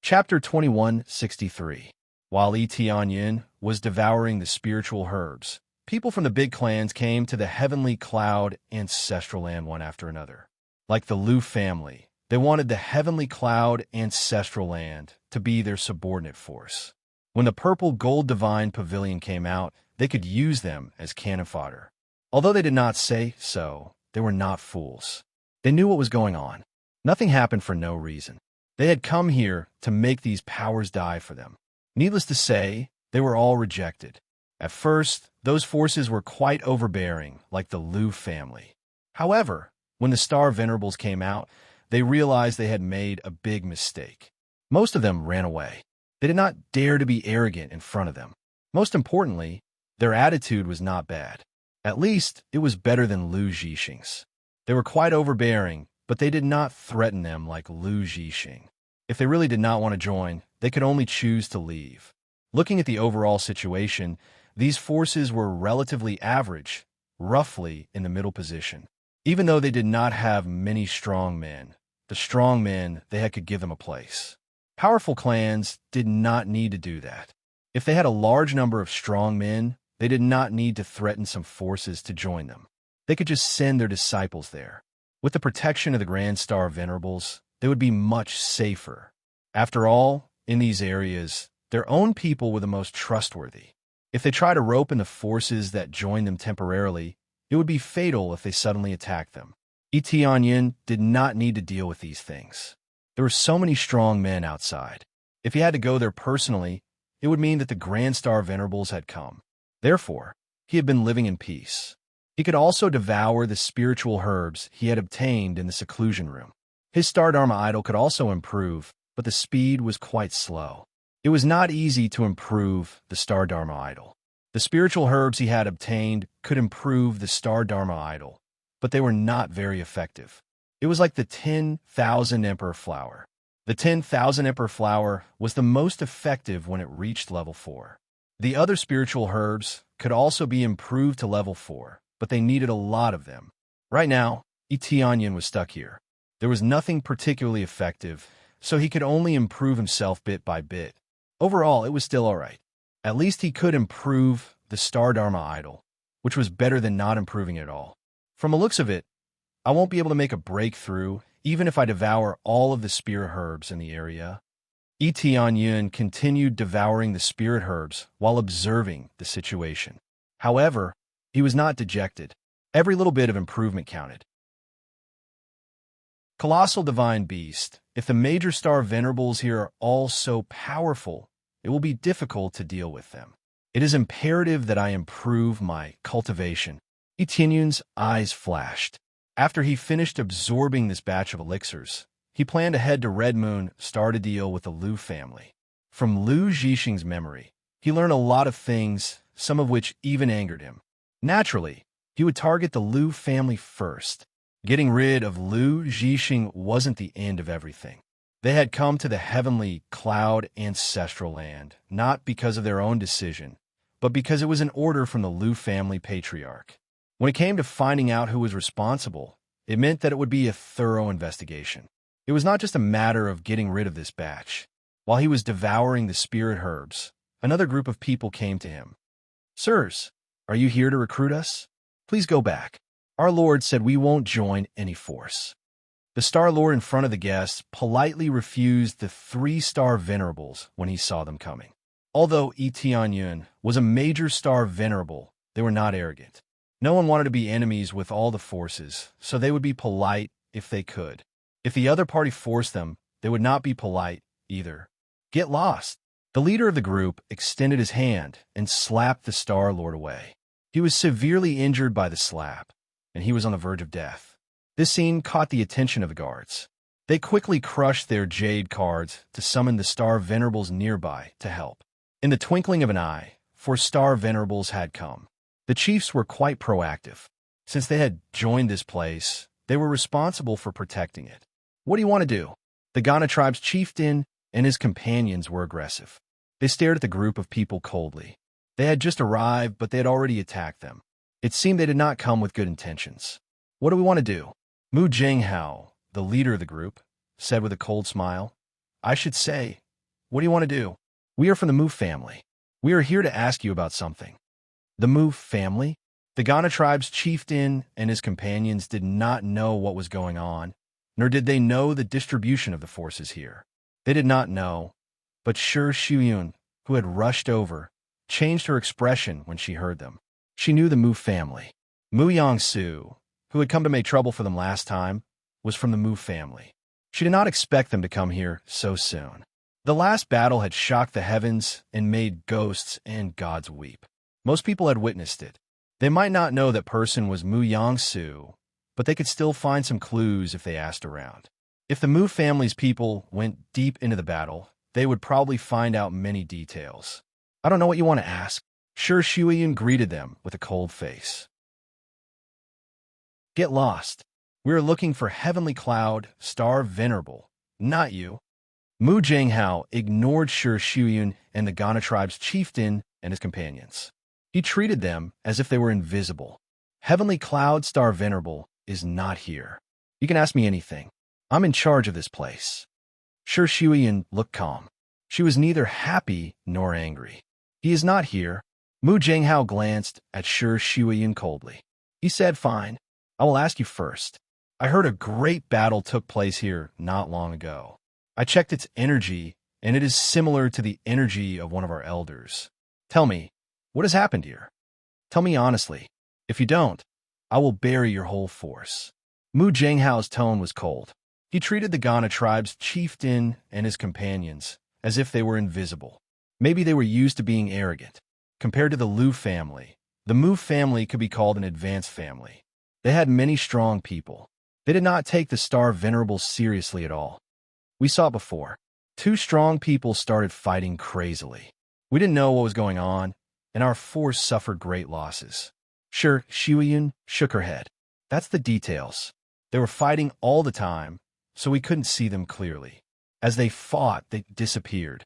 Chapter 2163. While Etienne was devouring the spiritual herbs, people from the big clans came to the heavenly cloud ancestral land one after another. Like the Lu family, they wanted the heavenly cloud ancestral land to be their subordinate force. When the purple gold divine pavilion came out, they could use them as cannon fodder. Although they did not say so, they were not fools. They knew what was going on. Nothing happened for no reason. They had come here to make these powers die for them. Needless to say, they were all rejected. At first, those forces were quite overbearing, like the Lu family. However, when the Star Venerables came out, they realized they had made a big mistake. Most of them ran away. They did not dare to be arrogant in front of them. Most importantly, their attitude was not bad. At least, it was better than Lu Zhixing's. They were quite overbearing, but they did not threaten them like Lu Zhixing. If they really did not want to join, they could only choose to leave. Looking at the overall situation, these forces were relatively average, roughly in the middle position. Even though they did not have many strong men, the strong men they had could give them a place. Powerful clans did not need to do that. If they had a large number of strong men, they did not need to threaten some forces to join them. They could just send their disciples there. With the protection of the Grand Star Venerables, they would be much safer. After all, in these areas, their own people were the most trustworthy. If they try to rope in the forces that joined them temporarily, it would be fatal if they suddenly attacked them. Etienne did not need to deal with these things. There were so many strong men outside. If he had to go there personally, it would mean that the Grand Star Venerables had come. Therefore, he had been living in peace. He could also devour the spiritual herbs he had obtained in the seclusion room. His Star Dharma idol could also improve, but the speed was quite slow. It was not easy to improve the Star Dharma idol. The spiritual herbs he had obtained could improve the Star Dharma idol, but they were not very effective. It was like the 10,000 Emperor flower. The 10,000 Emperor flower was the most effective when it reached level 4. The other spiritual herbs could also be improved to level 4, but they needed a lot of them. Right now, Etienne was stuck here. There was nothing particularly effective, so he could only improve himself bit by bit. Overall, it was still alright. At least he could improve the Star Dharma idol, which was better than not improving at all. From the looks of it, I won't be able to make a breakthrough even if I devour all of the spirit herbs in the area. Etienne continued devouring the spirit herbs while observing the situation. However, he was not dejected. Every little bit of improvement counted. Colossal Divine Beast, if the major star venerables here are all so powerful, it will be difficult to deal with them. It is imperative that I improve my cultivation. Etienne's eyes flashed. After he finished absorbing this batch of elixirs, he planned to head to Red Moon, start a deal with the Lu family. From Lu Zhixing's memory, he learned a lot of things, some of which even angered him. Naturally, he would target the Lu family first. Getting rid of Lu Zhixing wasn't the end of everything. They had come to the heavenly cloud ancestral land, not because of their own decision, but because it was an order from the Lu family patriarch. When it came to finding out who was responsible, it meant that it would be a thorough investigation. It was not just a matter of getting rid of this batch. While he was devouring the spirit herbs, another group of people came to him. "Sirs, are you here to recruit us? Please go back. Our Lord said we won't join any force." The Star Lord in front of the guests politely refused the 3-star venerables when he saw them coming. Although Etienne was a major star venerable, they were not arrogant. No one wanted to be enemies with all the forces, so they would be polite if they could. If the other party forced them, they would not be polite either. Get lost. The leader of the group extended his hand and slapped the Star Lord away. He was severely injured by the slap, and he was on the verge of death. This scene caught the attention of the guards. They quickly crushed their jade cards to summon the star venerables nearby to help. In the twinkling of an eye, 4 star venerables had come. The chiefs were quite proactive. Since they had joined this place, they were responsible for protecting it. What do you want to do? The Ghana tribe's chieftain and his companions were aggressive. They stared at the group of people coldly. They had just arrived, but they had already attacked them. It seemed they did not come with good intentions. What do we want to do? Mu Jinghao, the leader of the group, said with a cold smile. I should say, what do you want to do? We are from the Mu family. We are here to ask you about something. The Mu family? The Ghana tribe's chieftain and his companions did not know what was going on, nor did they know the distribution of the forces here. They did not know, but Shi Shuyun, who had rushed over, changed her expression when she heard them. She knew the Mu family. Mu Yangsu, who had come to make trouble for them last time, was from the Mu family. She did not expect them to come here so soon. The last battle had shocked the heavens and made ghosts and gods weep. Most people had witnessed it. They might not know that person was Mu Yangsu, but they could still find some clues if they asked around. If the Mu family's people went deep into the battle, they would probably find out many details. I don't know what you want to ask. Shi Shuyun greeted them with a cold face. Get lost. We are looking for Heavenly Cloud, Star Venerable, not you. Mu Jinghao ignored Shi Shuyun and the Ghana tribe's chieftain and his companions. He treated them as if they were invisible. Heavenly Cloud, Star Venerable is not here. You can ask me anything. I'm in charge of this place. Shi Shuyun looked calm. She was neither happy nor angry. He is not here. Mu Jinghao glanced at Shi Shuyun coldly. He said, fine. I will ask you first. I heard a great battle took place here not long ago. I checked its energy, and it is similar to the energy of one of our elders. Tell me, what has happened here? Tell me honestly. If you don't, I will bury your whole force. Mu Jinghao's tone was cold. He treated the Ghana tribe's chieftain and his companions as if they were invisible. Maybe they were used to being arrogant. Compared to the Lu family, the Mu family could be called an advanced family. They had many strong people. They did not take the Star Venerables seriously at all. We saw it before. 2 strong people started fighting crazily. We didn't know what was going on, and our force suffered great losses. Shi Shuyun shook her head. That's the details. They were fighting all the time, so we couldn't see them clearly. As they fought, they disappeared.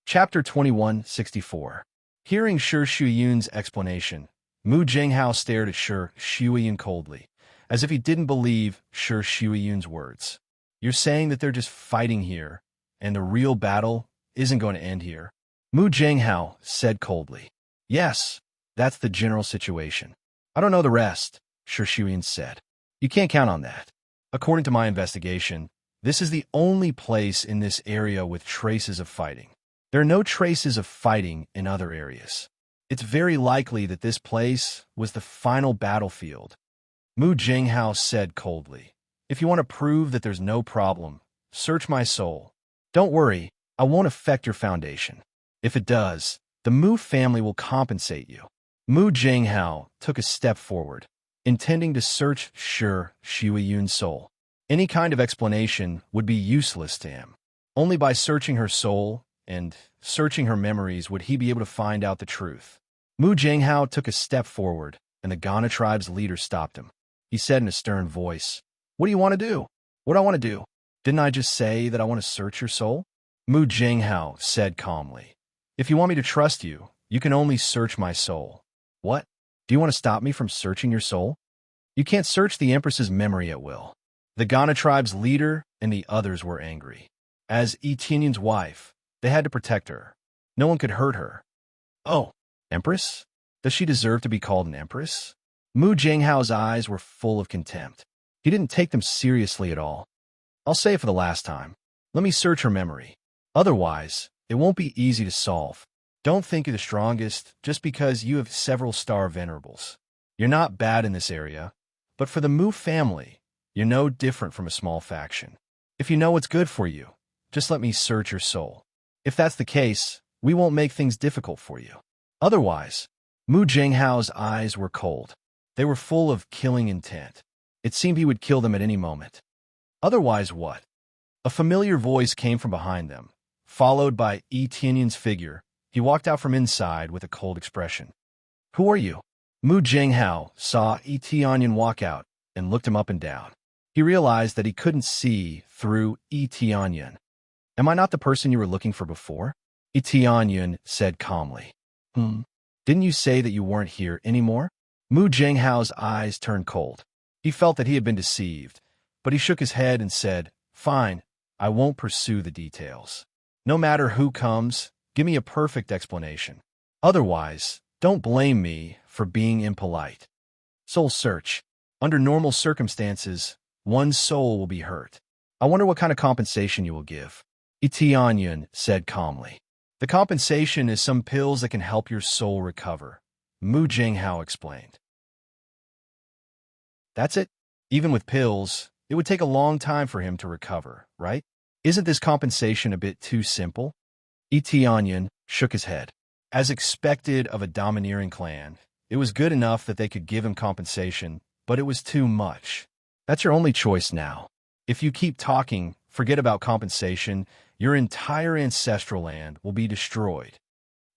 Chapter 2164. Hearing Shi Shuyun's explanation, Mu Jinghao stared at Shi Shuyun coldly, as if he didn't believe Shi Shuyun's words. You're saying that they're just fighting here, and the real battle isn't going to end here? Mu Jinghao said coldly. Yes, that's the general situation. I don't know the rest, Shi Shuyun said. You can't count on that. According to my investigation, this is the only place in this area with traces of fighting. There are no traces of fighting in other areas. It's very likely that this place was the final battlefield. Mu Jinghao said coldly. If you want to prove that there's no problem, search my soul. Don't worry, I won't affect your foundation. If it does, the Mu family will compensate you. Mu Jinghao took a step forward, intending to search Shi Shuyun's soul. Any kind of explanation would be useless to him. Only by searching her soul and searching her memories would he be able to find out the truth. Mu Jinghao took a step forward, and the Ghana tribe's leader stopped him. He said in a stern voice, What do you want to do? What do I want to do? Didn't I just say that I want to search your soul? Mu Jinghao said calmly, If you want me to trust you, you can only search my soul. What? Do you want to stop me from searching your soul? You can't search the Empress's memory at will. The Ghana tribe's leader and the others were angry. As Etienne's wife, they had to protect her. No one could hurt her. Oh, Empress? Does she deserve to be called an Empress? Mu Jinghao's eyes were full of contempt. He didn't take them seriously at all. I'll say it for the last time. Let me search her memory. Otherwise, it won't be easy to solve. Don't think you're the strongest just because you have several star venerables. You're not bad in this area, but for the Mu family, you're no different from a small faction. If you know what's good for you, just let me search your soul. If that's the case, we won't make things difficult for you. Otherwise, Mu Jinghao's eyes were cold. They were full of killing intent. It seemed he would kill them at any moment. Otherwise what? A familiar voice came from behind them, followed by Tianyun's figure. He walked out from inside with a cold expression. Who are you? Mu Jinghao saw Tianyun walk out and looked him up and down. He realized that he couldn't see through Tianyun. Am I not the person you were looking for before? Tianyun said calmly. Didn't you say that you weren't here anymore? Mu Jinghao's eyes turned cold. He felt that he had been deceived, but he shook his head and said, Fine, I won't pursue the details. No matter who comes, give me a perfect explanation. Otherwise, don't blame me for being impolite. Soul search. Under normal circumstances, one's soul will be hurt. I wonder what kind of compensation you will give. Tianyun said calmly. The compensation is some pills that can help your soul recover, Mu Jinghao explained. That's it? Even with pills, it would take a long time for him to recover, right? Isn't this compensation a bit too simple? Tianyun shook his head. As expected of a domineering clan, it was good enough that they could give him compensation, but it was too much. That's your only choice now. If you keep talking, forget about compensation, your entire ancestral land will be destroyed.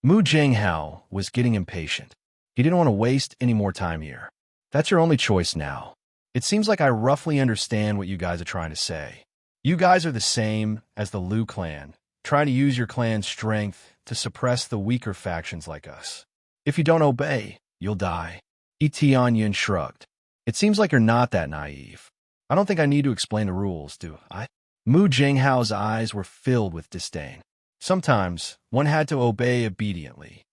Mu Jinghao was getting impatient. He didn't want to waste any more time here. That's your only choice now. It seems like I roughly understand what you guys are trying to say. You guys are the same as the Liu clan, trying to use your clan's strength to suppress the weaker factions like us. If you don't obey, you'll die. Tianyun shrugged. It seems like you're not that naive. I don't think I need to explain the rules, do I? Mu Jinghao's eyes were filled with disdain. Sometimes, one had to obey obediently.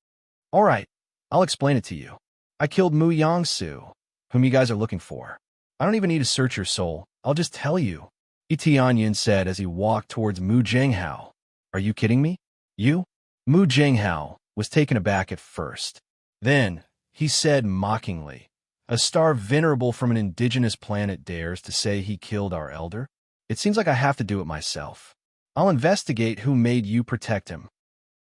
All right, I'll explain it to you. I killed Mu Yangsu, whom you guys are looking for. I don't even need to search your soul. I'll just tell you. Tianyun said as he walked towards Mu Jinghao. Are you kidding me? You? Mu Jinghao was taken aback at first. Then, he said mockingly, A star venerable from an indigenous planet dares to say he killed our elder? It seems like I have to do it myself. I'll investigate who made you protect him.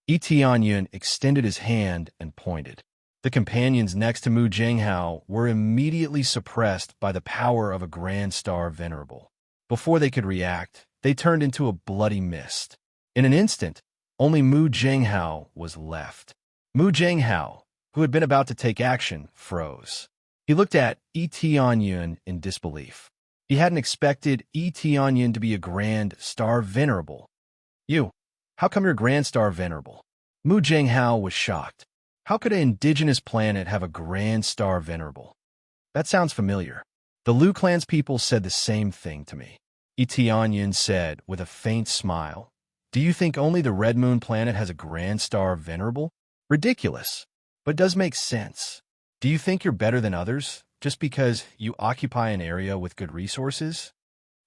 Tianyun extended his hand and pointed. The companions next to Mu Jinghao were immediately suppressed by the power of a grand star venerable. Before they could react, they turned into a bloody mist. In an instant, only Mu Jinghao was left. Mu Jinghao, who had been about to take action, froze. He looked at Tianyun in disbelief. He hadn't expected Tianyun to be a grand star venerable. You, how come you're grand star venerable? Mu Jinghao was shocked. How could an indigenous planet have a grand star venerable? That sounds familiar. The Liu clan's people said the same thing to me. Tianyun said with a faint smile. Do you think only the Red Moon planet has a grand star venerable? Ridiculous, but does make sense. Do you think you're better than others just because you occupy an area with good resources?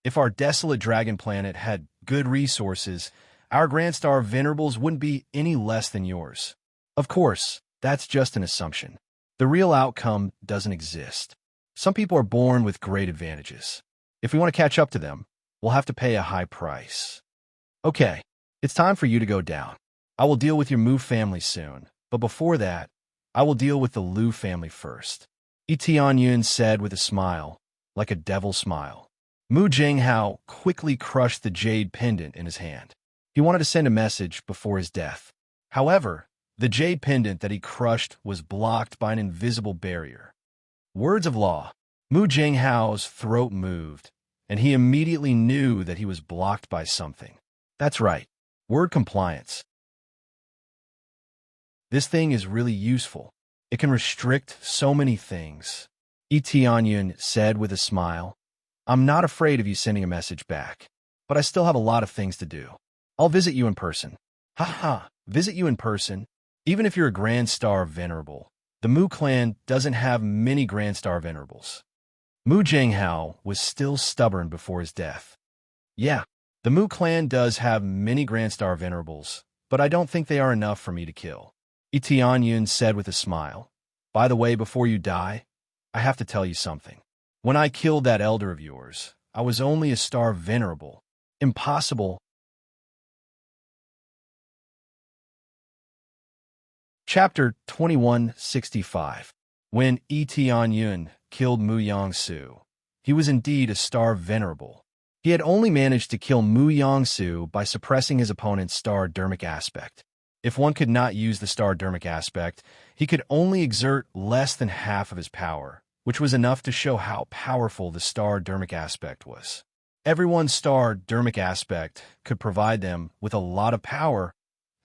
If our desolate dragon planet had good resources, our grand star venerables wouldn't be any less than yours. Of course, that's just an assumption. The real outcome doesn't exist. Some people are born with great advantages. If we want to catch up to them, we'll have to pay a high price. Okay, it's time for you to go down. I will deal with your Mu family soon, but before that, I will deal with the Liu family first. Tianyun said with a smile, like a devil's smile. Mu Jinghao quickly crushed the jade pendant in his hand. He wanted to send a message before his death. However, the jade pendant that he crushed was blocked by an invisible barrier. Words of law. Mu Jinghao's throat moved, and he immediately knew that he was blocked by something. That's right, word compliance. This thing is really useful. It can restrict so many things. Tianyun said with a smile. I'm not afraid of you sending a message back, but I still have a lot of things to do. I'll visit you in person. Ha, visit you in person? Even if you're a Grand Star Venerable, the Mu clan doesn't have many Grand Star Venerables. Mu Jinghao was still stubborn before his death. Yeah, the Mu clan does have many Grand Star Venerables, but I don't think they are enough for me to kill. Tianyun said with a smile. By the way, before you die, I have to tell you something. When I killed that elder of yours, I was only a Star Venerable. Impossible. Chapter 2165. When Tianyun killed Mu Yongsu. He was indeed a star venerable. He had only managed to kill Mu Yongsu by suppressing his opponent's star dermic aspect. If one could not use the star dermic aspect, he could only exert less than half of his power, which was enough to show how powerful the star dermic aspect was. Everyone's star dermic aspect could provide them with a lot of power,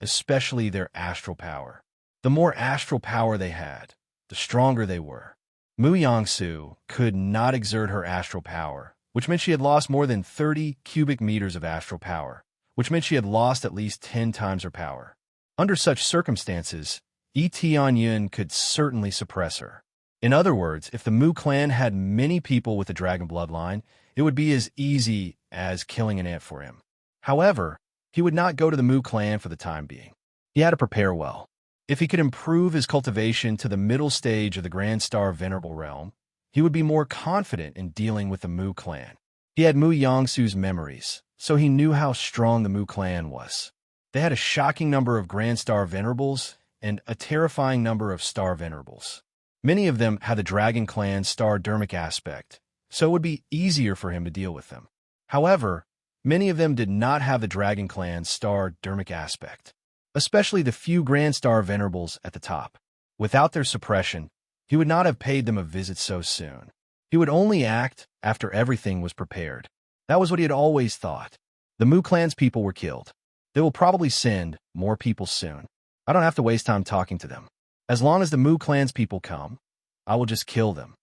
especially their astral power. The more astral power they had, the stronger they were. Mu Yongsu could not exert her astral power, which meant she had lost more than 30 cubic meters of astral power, which meant she had lost at least 10 times her power. Under such circumstances, Yi Tianyun could certainly suppress her. In other words, if the Mu clan had many people with the dragon bloodline, it would be as easy as killing an ant for him. However, he would not go to the Mu clan for the time being. He had to prepare well. If he could improve his cultivation to the middle stage of the Grand Star Venerable Realm, he would be more confident in dealing with the Mu clan. He had Mu Yongsu's memories, so he knew how strong the Mu clan was. They had a shocking number of Grand Star Venerables and a terrifying number of Star Venerables. Many of them had the Dragon Clan's star dermic aspect, so it would be easier for him to deal with them. However, many of them did not have the Dragon Clan's star dermic aspect, especially the few Grand Star Venerables at the top. Without their suppression, he would not have paid them a visit so soon. He would only act after everything was prepared. That was what he had always thought. The Mu clan's people were killed. They will probably send more people soon. I don't have to waste time talking to them. As long as the Mu clan's people come, I will just kill them.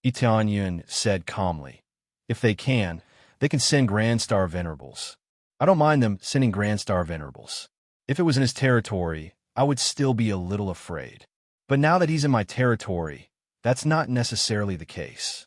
Yi Tianyun said calmly. If they can send Grand Star Venerables. I don't mind them sending Grand Star Venerables. If it was in his territory, I would still be a little afraid. But now that he's in my territory, that's not necessarily the case.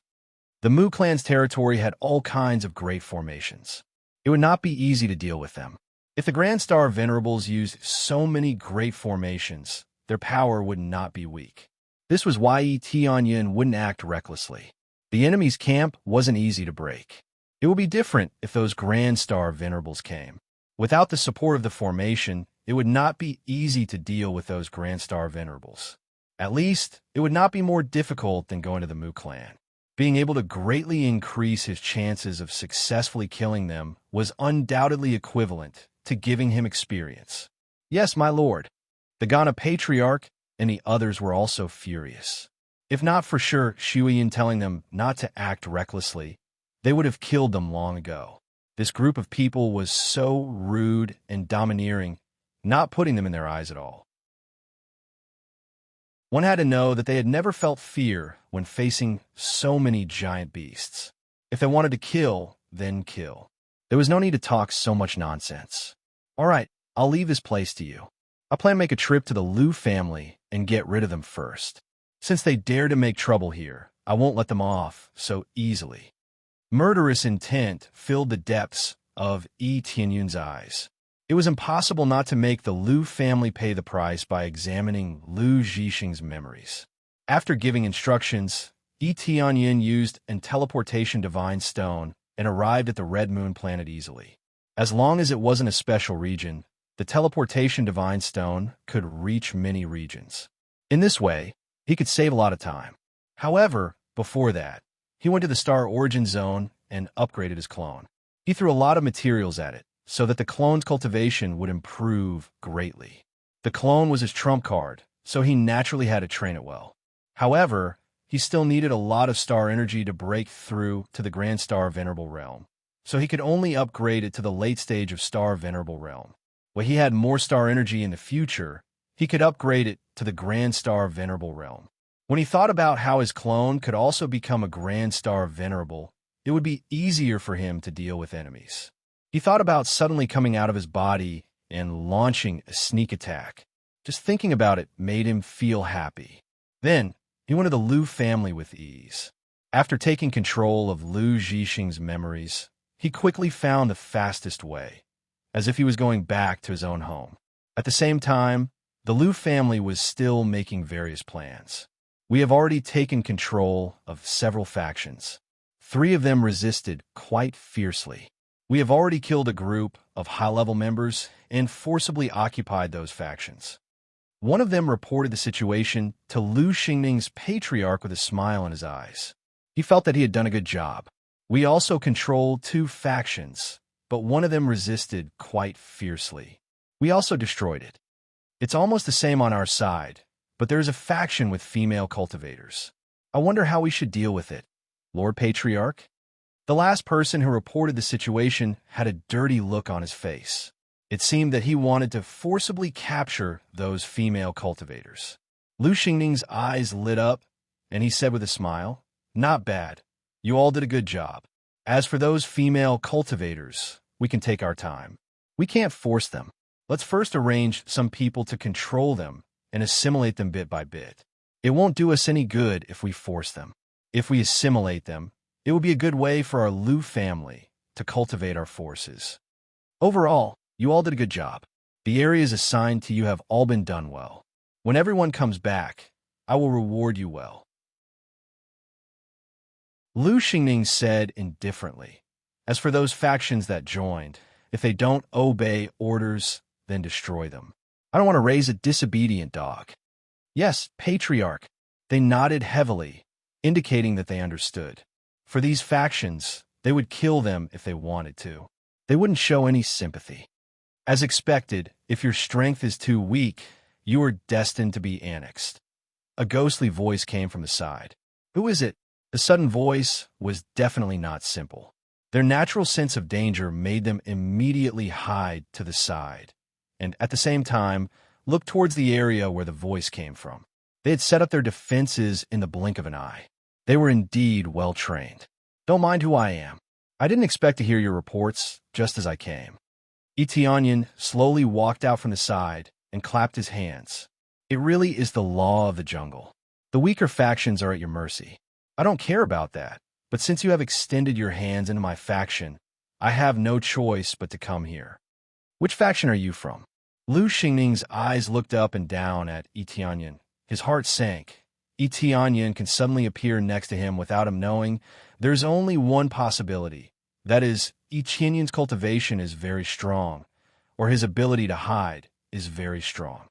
The Mu clan's territory had all kinds of great formations. It would not be easy to deal with them. If the Grand Star Venerables used so many great formations, their power would not be weak. This was why Yi Tianyun wouldn't act recklessly. The enemy's camp wasn't easy to break. It would be different if those Grand Star Venerables came. Without the support of the formation, it would not be easy to deal with those Grand Star Venerables. At least, it would not be more difficult than going to the Mu clan. Being able to greatly increase his chances of successfully killing them was undoubtedly equivalent to giving him experience. Yes, my lord. The Ghana Patriarch and the others were also furious. If not for sure Shuyin telling them not to act recklessly, they would have killed them long ago. This group of people was so rude and domineering, not putting them in their eyes at all. One had to know that they had never felt fear when facing so many giant beasts. If they wanted to kill, then kill. There was no need to talk so much nonsense. All right, I'll leave this place to you. I plan to make a trip to the Liu family and get rid of them first. Since they dare to make trouble here, I won't let them off so easily. Murderous intent filled the depths of Yi Tianyun's eyes. It was impossible not to make the Liu family pay the price by examining Liu Zhixing's memories. After giving instructions, Yi Tianyun used a teleportation divine stone and arrived at the Red Moon planet easily. As long as it wasn't a special region, the teleportation divine stone could reach many regions. In this way, he could save a lot of time. However, before that, he went to the Star Origin Zone and upgraded his clone. He threw a lot of materials at it, so that the clone's cultivation would improve greatly. The clone was his trump card, so he naturally had to train it well. However, he still needed a lot of star energy to break through to the Grand Star Venerable Realm, so he could only upgrade it to the late stage of Star Venerable Realm. When he had more star energy in the future, he could upgrade it to the Grand Star Venerable Realm. When he thought about how his clone could also become a Grand Star Venerable, it would be easier for him to deal with enemies. He thought about suddenly coming out of his body and launching a sneak attack. Just thinking about it made him feel happy. Then, he went to the Liu family with ease. After taking control of Liu Zhixing's memories, he quickly found the fastest way, as if he was going back to his own home. At the same time, the Liu family was still making various plans. We have already taken control of several factions. 3 of them resisted quite fiercely. We have already killed a group of high-level members and forcibly occupied those factions. One of them reported the situation to Liu Xingning's patriarch with a smile in his eyes. He felt that he had done a good job. We also control two factions, but one of them resisted quite fiercely. We also destroyed it. It's almost the same on our side, but there is a faction with female cultivators. I wonder how we should deal with it. Lord Patriarch? The last person who reported the situation had a dirty look on his face. It seemed that he wanted to forcibly capture those female cultivators. Lu Xingning's eyes lit up, and he said with a smile, "Not bad. You all did a good job. As for those female cultivators, we can take our time. We can't force them. Let's first arrange some people to control them and assimilate them bit by bit. It won't do us any good if we force them. If we assimilate them, it will be a good way for our Lu family to cultivate our forces. Overall, you all did a good job. The areas assigned to you have all been done well. When everyone comes back, I will reward you well." Lu Xingning said indifferently, "As for those factions that joined, if they don't obey orders, then destroy them. I don't want to raise a disobedient dog." "Yes, Patriarch." They nodded heavily, indicating that they understood. For these factions, they would kill them if they wanted to. They wouldn't show any sympathy. As expected, if your strength is too weak, you are destined to be annexed. A ghostly voice came from the side. "Who is it?" The sudden voice was definitely not simple. Their natural sense of danger made them immediately hide to the side, and at the same time, look towards the area where the voice came from. They had set up their defenses in the blink of an eye. They were indeed well trained. "Don't mind who I am. I didn't expect to hear your reports just as I came." Etianyan slowly walked out from the side and clapped his hands. "It really is the law of the jungle. The weaker factions are at your mercy. I don't care about that, but since you have extended your hands into my faction, I have no choice but to come here." "Which faction are you from?" Lu Xingning's eyes looked up and down at Etianyan. His heart sank. Etianyan can suddenly appear next to him without him knowing. There's only one possibility. That is, Etianyan's cultivation is very strong, or his ability to hide is very strong.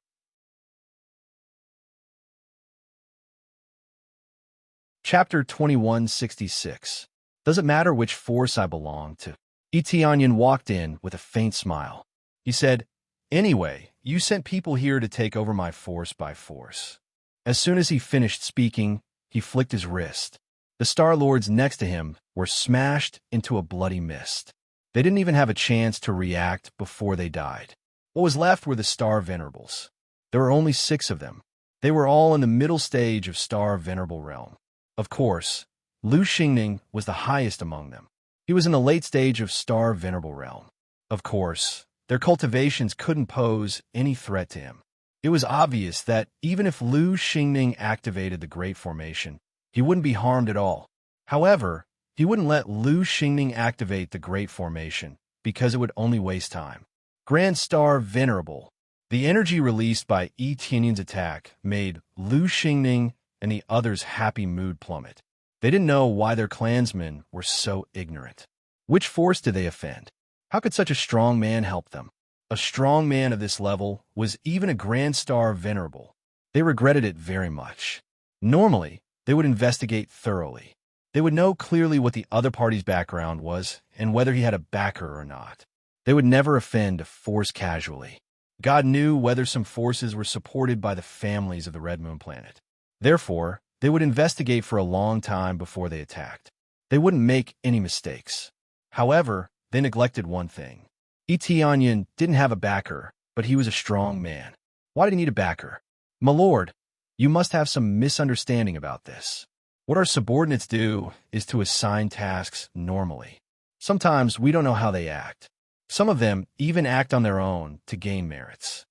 Chapter 2166. Does it matter which force I belong to? Etianyan walked in with a faint smile. He said, "Anyway, you sent people here to take over my force by force." As soon as he finished speaking, he flicked his wrist. The Star Lords next to him were smashed into a bloody mist. They didn't even have a chance to react before they died. What was left were the Star Venerables. There were only 6 of them. They were all in the middle stage of Star Venerable realm. Of course, Lu Xingning was the highest among them. He was in the late stage of Star Venerable realm. Of course, their cultivations couldn't pose any threat to him. It was obvious that even if Lu Xingning activated the Great Formation, he wouldn't be harmed at all. However, he wouldn't let Lu Xingning activate the Great Formation because it would only waste time. Grand Star Venerable. The energy released by Yi Tianyan's attack made Lu Xingning and the others' happy mood plummet. They didn't know why their clansmen were so ignorant. Which force did they offend? How could such a strong man help them? A strong man of this level was even a Grand Star Venerable. They regretted it very much. Normally, they would investigate thoroughly. They would know clearly what the other party's background was and whether he had a backer or not. They would never offend a force casually. God knew whether some forces were supported by the families of the Red Moon planet. Therefore, they would investigate for a long time before they attacked. They wouldn't make any mistakes. However, they neglected one thing. Etianyan didn't have a backer, but he was a strong man. Why did he need a backer? My lord, you must have some misunderstanding about this. What our subordinates do is to assign tasks normally. Sometimes we don't know how they act. Some of them even act on their own to gain merits.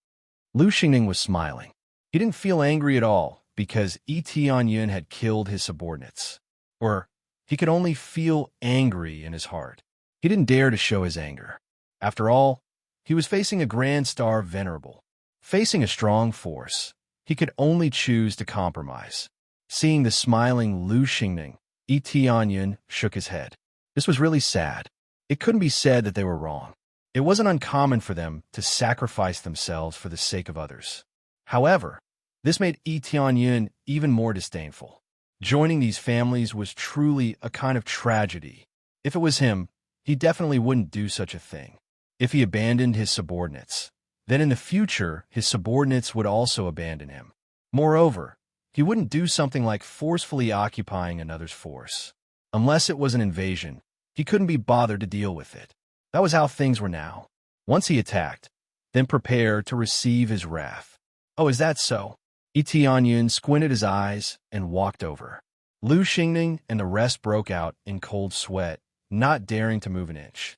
Lu Xingning was smiling. He didn't feel angry at all because Etianyan had killed his subordinates. Or he could only feel angry in his heart. He didn't dare to show his anger. After all, he was facing a Grand Star Venerable. Facing a strong force, he could only choose to compromise. Seeing the smiling Lu Xingning, Etianyan shook his head. This was really sad. It couldn't be said that they were wrong. It wasn't uncommon for them to sacrifice themselves for the sake of others. However, this made Etianyan even more disdainful. Joining these families was truly a kind of tragedy. If it was him, he definitely wouldn't do such a thing. If he abandoned his subordinates, then in the future, his subordinates would also abandon him. Moreover, he wouldn't do something like forcefully occupying another's force. Unless it was an invasion, he couldn't be bothered to deal with it. That was how things were now. Once he attacked, then prepare to receive his wrath. Oh, is that so? Tianyun squinted his eyes and walked over. Lu Xingning and the rest broke out in cold sweat, not daring to move an inch.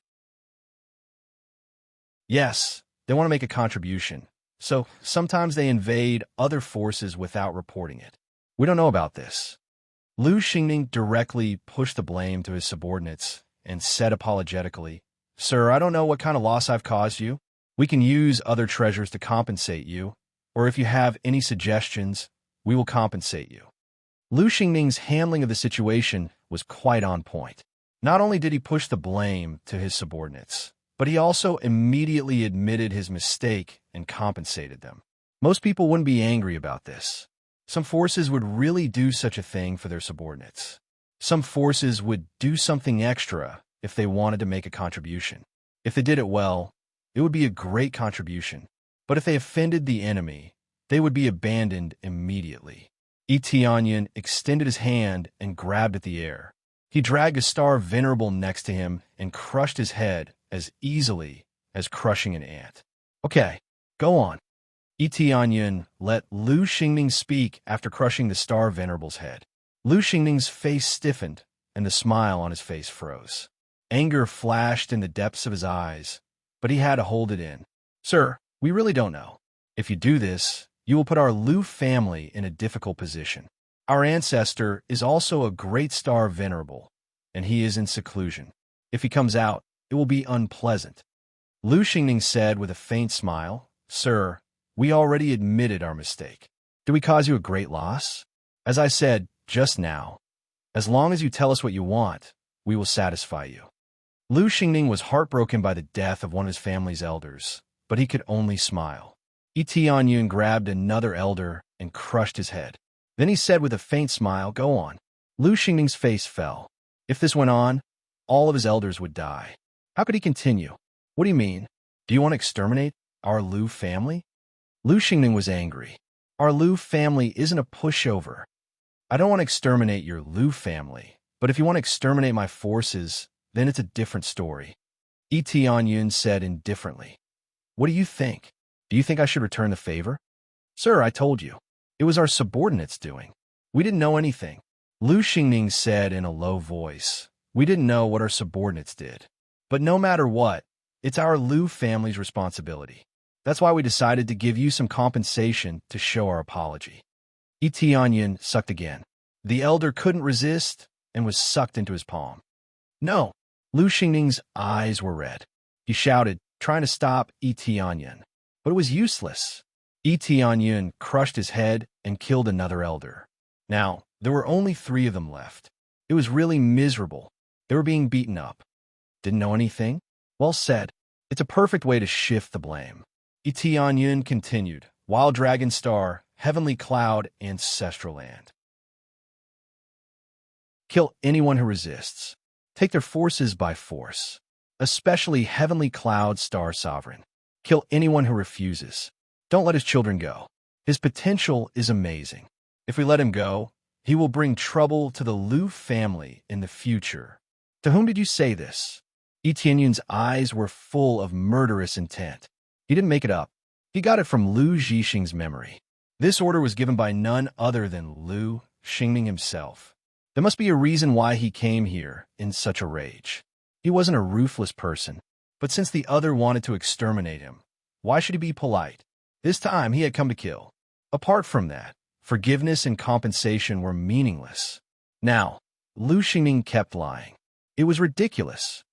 Yes, they want to make a contribution, so sometimes they invade other forces without reporting it. We don't know about this. Lu Xingning directly pushed the blame to his subordinates and said apologetically, "Sir, I don't know what kind of loss I've caused you. We can use other treasures to compensate you, or if you have any suggestions, we will compensate you." Lu Xingning's handling of the situation was quite on point. Not only did he push the blame to his subordinates, but he also immediately admitted his mistake and compensated them. Most people wouldn't be angry about this. Some forces would really do such a thing for their subordinates. Some forces would do something extra if they wanted to make a contribution. If they did it well, it would be a great contribution. But if they offended the enemy, they would be abandoned immediately. Tianyun extended his hand and grabbed at the air. He dragged a star venerable next to him and crushed his head as easily as crushing an ant. Okay, go on. Tianyun let Lu Xingning speak after crushing the star venerable's head. Lu Xingning's face stiffened and the smile on his face froze. Anger flashed in the depths of his eyes, but he had to hold it in. "Sir, we really don't know. If you do this, you will put our Lu family in a difficult position. Our ancestor is also a great star venerable, and he is in seclusion. If he comes out, it will be unpleasant." Lu Xingning said with a faint smile, "Sir, we already admitted our mistake. Do we cause you a great loss? As I said just now, as long as you tell us what you want, we will satisfy you." Lu Xingning was heartbroken by the death of one of his family's elders, but he could only smile. Tianyun grabbed another elder and crushed his head. Then he said with a faint smile, "Go on." Lu Xingning's face fell. If this went on, all of his elders would die. How could he continue? "What do you mean? Do you want to exterminate our Lu family?" Lu Xingning was angry. "Our Lu family isn't a pushover. I don't want to exterminate your Lu family, but if you want to exterminate my forces, then it's a different story." Tianyun said indifferently, "What do you think? Do you think I should return the favor?" "Sir, I told you. It was our subordinates' doing. We didn't know anything." Lu Xingning said in a low voice, "We didn't know what our subordinates did. But no matter what, it's our Lu family's responsibility. That's why we decided to give you some compensation to show our apology." Tianyun sucked again. The elder couldn't resist and was sucked into his palm. "No!" Lu Xingning's eyes were red. He shouted, trying to stop Tianyun, but it was useless. Tianyun crushed his head and killed another elder. Now, there were only 3 of them left. It was really miserable. They were being beaten up. Didn't know anything? Well said. It's a perfect way to shift the blame. Tianyun continued, "Wild Dragon Star, Heavenly Cloud, Ancestral Land. Kill anyone who resists. Take their forces by force, especially Heavenly Cloud Star Sovereign. Kill anyone who refuses. Don't let his children go. His potential is amazing. If we let him go, he will bring trouble to the Lu family in the future." To whom did you say this? Tianyun's eyes were full of murderous intent. He didn't make it up. He got it from Lu Zhixing's memory. This order was given by none other than Lu Xingning himself. There must be a reason why he came here in such a rage. He wasn't a ruthless person, but since the other wanted to exterminate him, why should he be polite? This time he had come to kill. Apart from that, forgiveness and compensation were meaningless. Now, Lu Xingning kept lying. It was ridiculous.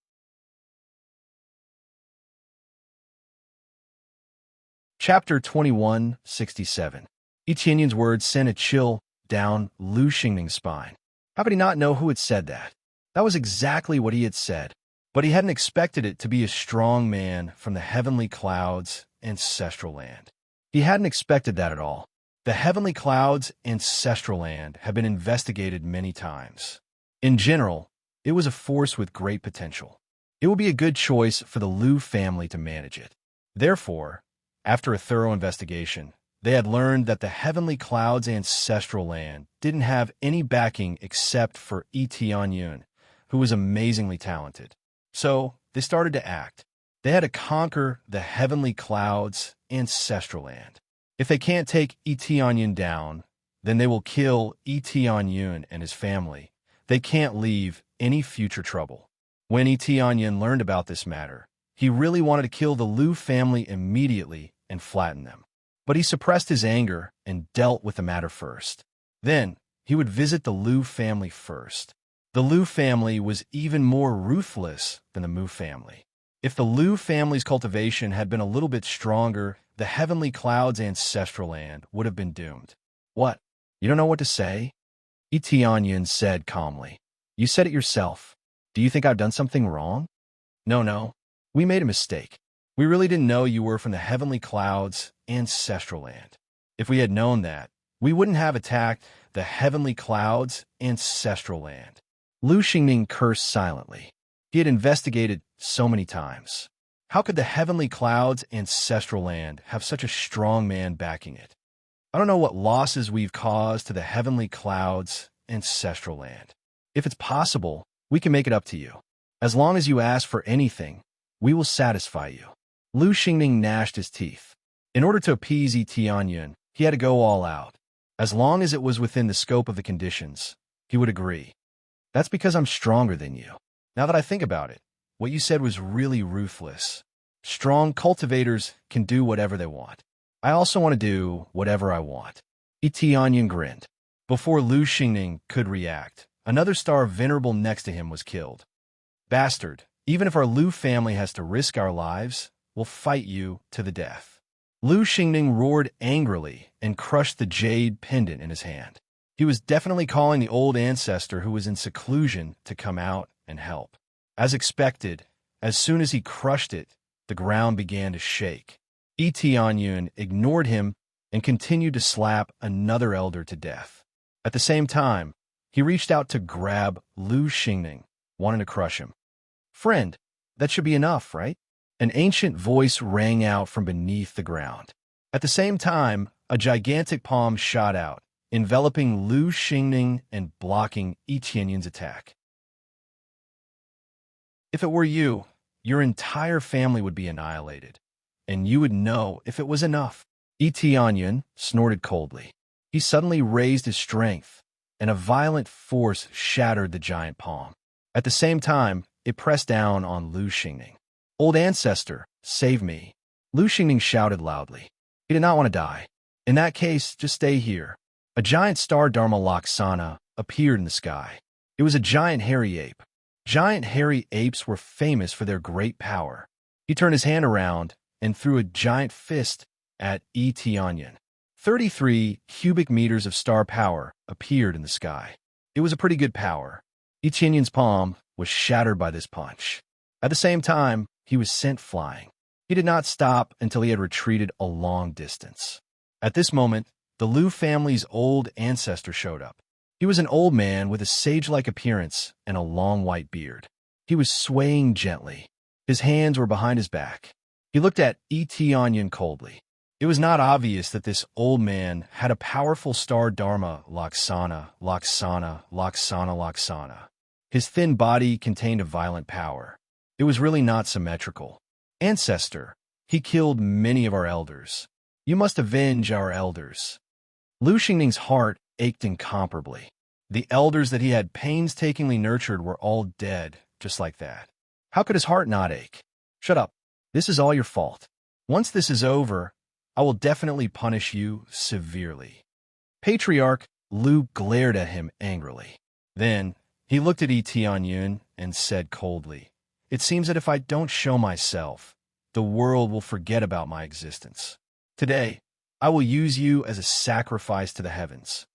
Chapter 2167. Tianyun's words sent a chill down Lu Xingning's spine. How could he not know who had said that? That was exactly what he had said, but he hadn't expected it to be a strong man from the heavenly clouds, ancestral land. He hadn't expected that at all. The heavenly clouds' ancestral land have been investigated many times. In general, it was a force with great potential. It would be a good choice for the Liu family to manage it. Therefore, after a thorough investigation, they had learned that the heavenly clouds' ancestral land didn't have any backing except for Tianyun, who was amazingly talented. So, they started to act. They had to conquer the heavenly clouds' ancestral land. If they can't take Tianyun down, then they will kill Tianyun and his family. They can't leave any future trouble. When Tianyun learned about this matter, he really wanted to kill the Liu family immediately and flatten them. But he suppressed his anger and dealt with the matter first. Then, he would visit the Liu family first. The Liu family was even more ruthless than the Mu family. If the Liu family's cultivation had been a little bit stronger, the heavenly clouds' ancestral land would have been doomed. What? You don't know what to say? Tianyun said calmly. You said it yourself. Do you think I've done something wrong? No. We made a mistake. We really didn't know you were from the heavenly clouds' ancestral land. If we had known that, we wouldn't have attacked the heavenly clouds' ancestral land. Lu Xingning cursed silently. He had investigated so many times. How could the heavenly clouds' ancestral land have such a strong man backing it? I don't know what losses we've caused to the heavenly clouds' ancestral land. If it's possible, we can make it up to you. As long as you ask for anything, we will satisfy you. Lu Xingning gnashed his teeth. In order to appease Tianyun, he had to go all out. As long as it was within the scope of the conditions, he would agree. That's because I'm stronger than you. Now that I think about it, what you said was really ruthless. Strong cultivators can do whatever they want. I also want to do whatever I want. Tianyun grinned. Before Lu Xingning could react, another star venerable next to him was killed. Bastard, even if our Liu family has to risk our lives, we'll fight you to the death. Lu Xingning roared angrily and crushed the jade pendant in his hand. He was definitely calling the old ancestor who was in seclusion to come out and help. As expected, as soon as he crushed it, the ground began to shake. Tianyun ignored him and continued to slap another elder to death. At the same time, he reached out to grab Lu Xingning, wanting to crush him. Friend, that should be enough, right? An ancient voice rang out from beneath the ground. At the same time, a gigantic palm shot out, enveloping Lu Xingning and blocking Tianyun's attack. If it were you, your entire family would be annihilated, and you would know if it was enough. Tianyun snorted coldly. He suddenly raised his strength, and a violent force shattered the giant palm. At the same time, it pressed down on Lu Xingning. Old ancestor, save me. Lu Xingning shouted loudly. He did not want to die. In that case, just stay here. A giant star Dharma Laksana appeared in the sky. It was a giant hairy ape. Giant hairy apes were famous for their great power. He turned his hand around and threw a giant fist at Tianyun. 33 cubic meters of star power appeared in the sky. It was a pretty good power. Tianyun's palm was shattered by this punch. At the same time, he was sent flying. He did not stop until he had retreated a long distance. At this moment, the Liu family's old ancestor showed up. He was an old man with a sage-like appearance and a long white beard. He was swaying gently. His hands were behind his back. He looked at Tianyun coldly. It was not obvious that this old man had a powerful star Dharma Laksana. His thin body contained a violent power. It was really not symmetrical. Ancestor, he killed many of our elders. You must avenge our elders. Lu Xingning's heart ached incomparably. The elders that he had painstakingly nurtured were all dead, just like that. How could his heart not ache? Shut up. This is all your fault. Once this is over, I will definitely punish you severely. Patriarch Lu glared at him angrily. Then, he looked at Tianyun and said coldly, It seems that if I don't show myself, the world will forget about my existence. Today, I will use you as a sacrifice to the heavens.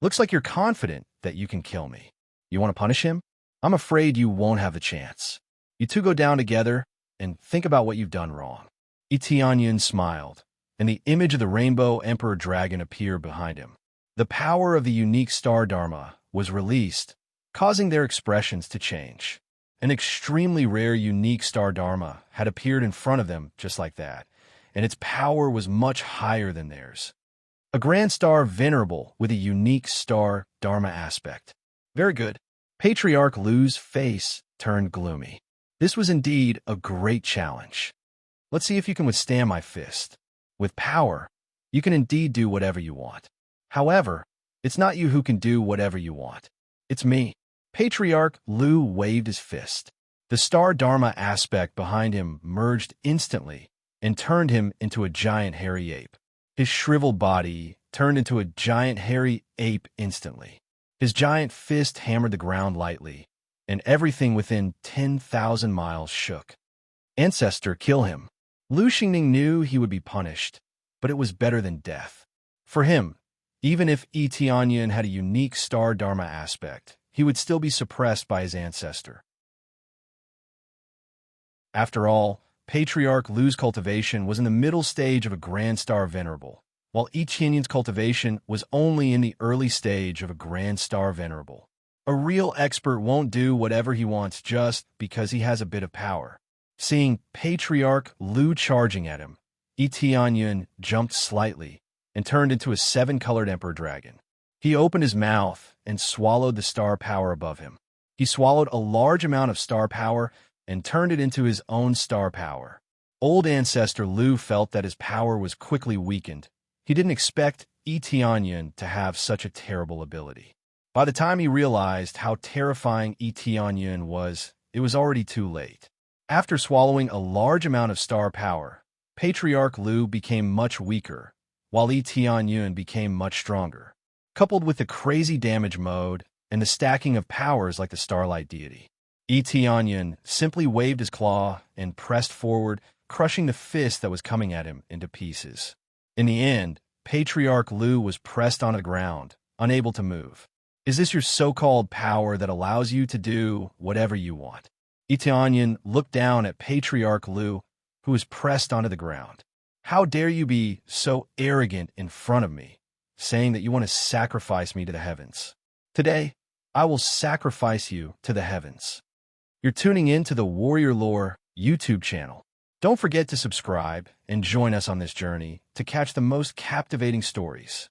Looks like you're confident that you can kill me. You want to punish him? I'm afraid you won't have a chance. You two go down together and think about what you've done wrong. Tianyun smiled. and the image of the rainbow emperor dragon appeared behind him. The power of the unique star Dharma was released, causing their expressions to change. An extremely rare unique star Dharma had appeared in front of them just like that, and its power was much higher than theirs. A grand star venerable with a unique star Dharma aspect. Very good. Patriarch Lu's face turned gloomy. This was indeed a great challenge. Let's see if you can withstand my fist. With power, you can indeed do whatever you want. However, it's not you who can do whatever you want. It's me. Patriarch Lu waved his fist. The star Dharma aspect behind him merged instantly and turned him into a giant hairy ape. His shriveled body turned into a giant hairy ape instantly. His giant fist hammered the ground lightly, and everything within 10,000 miles shook. Ancestor, kill him. Lu Xingning knew he would be punished, but it was better than death. For him, even if Yi Tianyan had a unique star Dharma aspect, he would still be suppressed by his ancestor. After all, Patriarch Lu's cultivation was in the middle stage of a Grand Star Venerable, while Yi Tianyan's cultivation was only in the early stage of a Grand Star Venerable. A real expert won't do whatever he wants just because he has a bit of power. Seeing Patriarch Lu charging at him, Yi Tianyan jumped slightly and turned into a 7-colored emperor dragon. He opened his mouth and swallowed the star power above him. He swallowed a large amount of star power and turned it into his own star power. Old ancestor Lu felt that his power was quickly weakened. He didn't expect Yi Tianyan to have such a terrible ability. By the time he realized how terrifying Yi Tianyan was, it was already too late. After swallowing a large amount of star power, Patriarch Lu became much weaker, while Yi Tianyan became much stronger. Coupled with the crazy damage mode and the stacking of powers like the Starlight Deity, Yi Tianyan simply waved his claw and pressed forward, crushing the fist that was coming at him into pieces. In the end, Patriarch Lu was pressed onto the ground, unable to move. Is this your so-called power that allows you to do whatever you want? Yi Tianyan looked down at Patriarch Lu, who was pressed onto the ground. How dare you be so arrogant in front of me, saying that you want to sacrifice me to the heavens? Today, I will sacrifice you to the heavens. You're tuning in to the Warrior Lore YouTube channel. Don't forget to subscribe and join us on this journey to catch the most captivating stories.